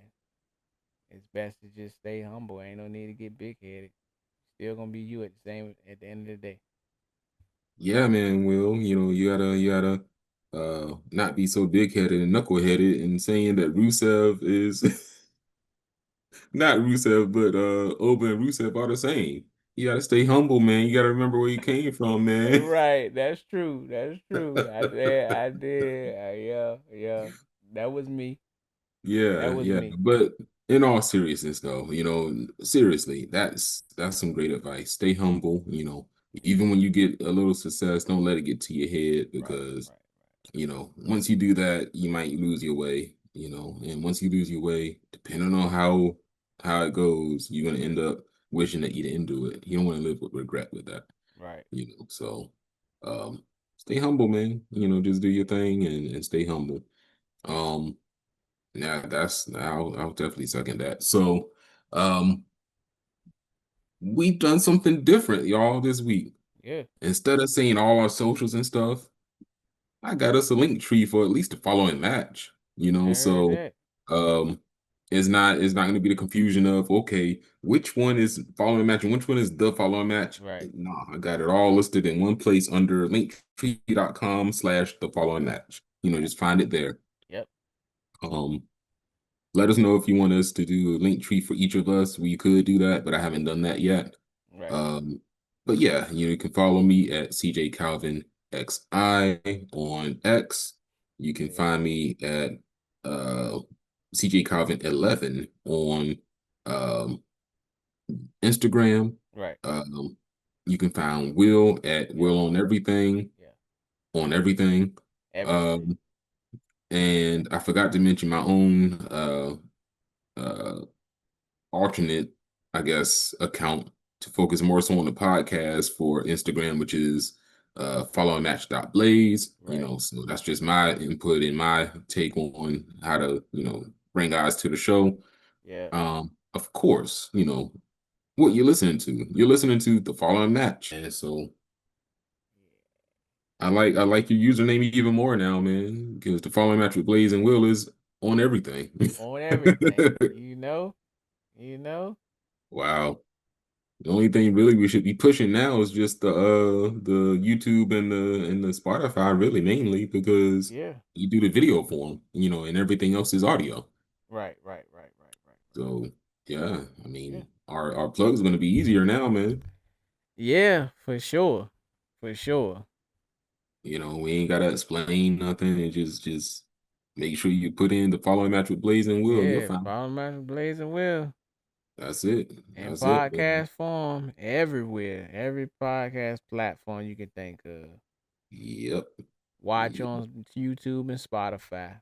it's best to just stay humble. Ain't no need to get big headed. Still going to be you at the end of the day. Yeah, man. Will, you gotta not be so big headed and knuckle headed and saying that Rusev is not Rusev, but Oba and Rusev are the same. You gotta stay humble, man. You gotta remember where you came from, man. Right, that's true. That's true. I did. Yeah, yeah. That was me. That Yeah, was yeah. me. But in all seriousness, though, seriously, that's some great advice. Stay humble, even when you get a little success, don't let it get to your head Right, because, right, once you do that, you might lose your way, and once you lose your way, depending on how it goes, you're gonna end up wishing that you didn't do it. You don't want to live with regret with that, right. So um stay humble, man. Just do your thing and stay humble. Um yeah, I'll definitely second that. So, um, we've done something different, y'all, this week. Yeah, Instead of saying all our socials and stuff, I got us a link tree for at least the following match. I heard So, that. um, it's not going to be the confusion of okay, which one is following match and which one is the following match. Right. Nah, I got it all listed in one place under linktree.com/the following match. Yep, Just find it there. yep. Um, Let us know if you want us to do a link tree for each of us. We could do that, but I haven't done that yet. Right. Um, but yeah, you can follow me at CJ Calvin XI on X. You can Yeah. find me at CJ Calvin 11 on um, Instagram. Right. Um, you can find Will at Yep. Will on everything Yeah. on everything. Everywhere. Um, and I forgot to mention my own uh alternate, I guess, account to focus more so on the podcast for Instagram, which is followmatch.blaze. Right. So that's just my input and my take on how to, bring guys to the show. Yeah. Of course, what you're listening to. You're listening to the following match. And so I like your username even more now, man, because the following match with Blaze and Will is on everything. On everything. You know? Wow. The only thing really we should be pushing now is just the YouTube and the Spotify really mainly because Yeah. you do the video form, and everything else is audio. Right, right, right, right, right, right. So yeah, I Yeah. mean our plug is gonna be easier now, man. Yeah, for sure. For sure. We ain't gotta explain nothing and just make sure you put in the following match with Blaze and Will and you'll Yeah. find Follow my Blazing Will. that's it. And That's it, man. podcast form everywhere. Every podcast platform you can think of. Yep. Watch Yep. on YouTube and Spotify.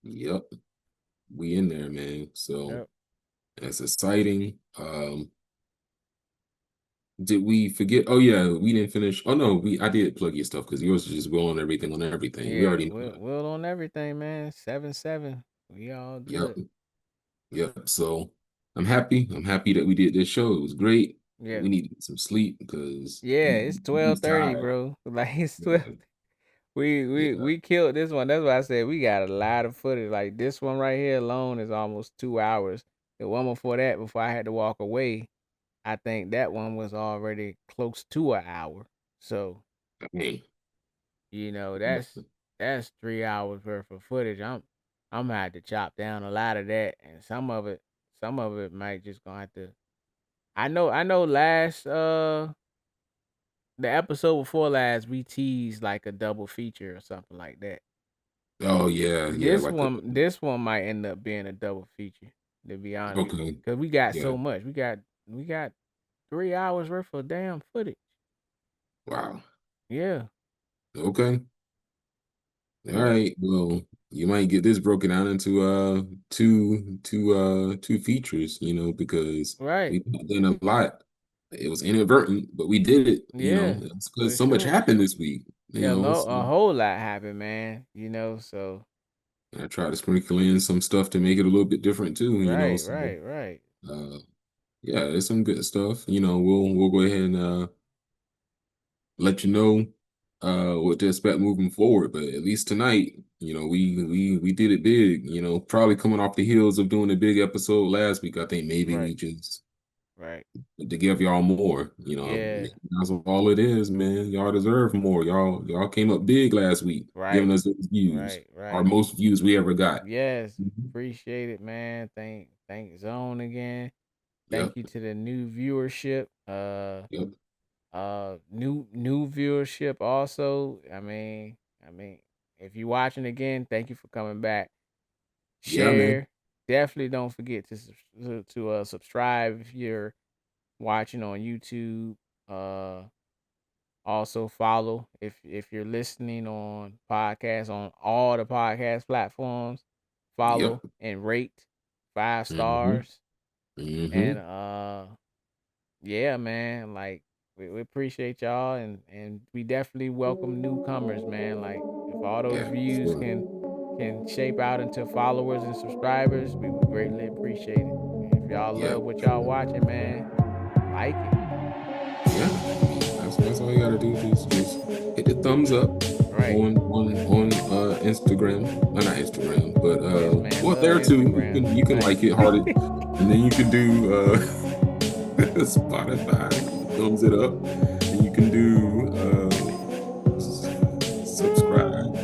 Yep. We in there, man. So Yep. that's exciting. Did we forget? Oh yeah, we didn't finish. Oh no, I did plug your stuff because yours is just Will on everything. We Yeah, already know Will, that. Will on everything, man. 7-7. We all Yep, good. yep. So I'm happy. I'm happy that we did this show. It was great. Yeah. We need to get some sleep because Yeah, it's he's 12:30, tired. bro. Like it's 12. Yeah, We we yeah. we killed this one. That's why I said we got a lot of footage. Like this one right here alone is almost 2 hours. The one before that, before I had to walk away, I think that one was already close to an hour. So Hey, that's 3 hours worth of footage. I'm gonna have to chop down a lot of that, and some of it might just gonna have to. I know. Last the episode before last, we teased like a double feature or something like that. Oh yeah, yeah, This like one might end up being a double feature. To be honest, okay, because we got yeah, so much. We got 3 hours worth of damn footage. wow, Yeah, okay, all yeah, right. Well, you might get this broken down into two features, because right. we done a lot. It was inadvertent, but we did it. Yeah, It's for because so much sure. happened this week. Yeah, So a whole lot happened, man. So I try to sprinkle in some stuff to make it a little bit different too. right, So right, right, uh, yeah, it's some good stuff. We'll go ahead and let you know what to expect moving forward. But at least tonight, we did it big. Probably coming off the heels of doing a big episode last week. I think maybe right, we just right. to give y'all more. Yeah, That's all it is, man. Y'all deserve more. Y'all came up big last week, giving right, us those views, right, our right. most views we ever got. Yes, Mhm. appreciate it, man. Thank Zone again. Thank Yep, you to the new viewership. yep, New viewership also. I mean, if you're watching again, thank you for coming back. yeah, man. Share. Definitely don't forget to subscribe if you're watching on YouTube. Uh, Also follow if you're listening on podcasts on all the podcast platforms. Yep. Follow and rate five Hmm. stars. And Hmm. yeah, man, like we appreciate y'all and we definitely welcome newcomers, man. Like if all those Yeah, views sure. can shape out into followers and subscribers, we would greatly appreciate it. And if y'all Yeah, love what y'all sure. watching, man, like it. Yeah, I mean that's all you gotta do. Just hit the thumbs up Right. on Instagram. Not Instagram, but This man well love there too. Instagram. You can Right. like it, heart it, and then you can do Spotify, thumbs it up, and you can do subscribe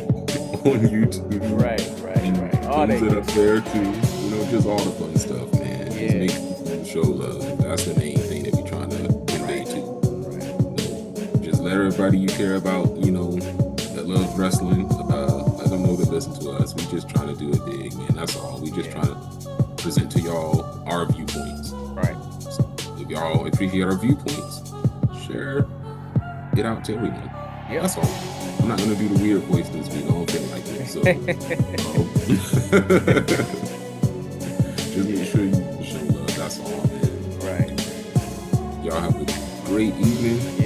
on YouTube Right, right, and right. All thumbs that it good up stuff. there too. Just all the fun stuff, man. Just Yeah. make people show love. That's the main thing that we're trying to convey Right. to. Right. Just let everybody you care about, that loves wrestling, let them know to listen to us. We just trying to do it big, man. That's all. We just Yeah. trying to present to y'all our viewpoints. Right. So if y'all appreciate our viewpoints, share it out to everyone. Yep. That's all. I'm not gonna do the weird voice this week. I don't feel like it. So just make sure you show love. That's all, man. Right. Y'all have a great evening.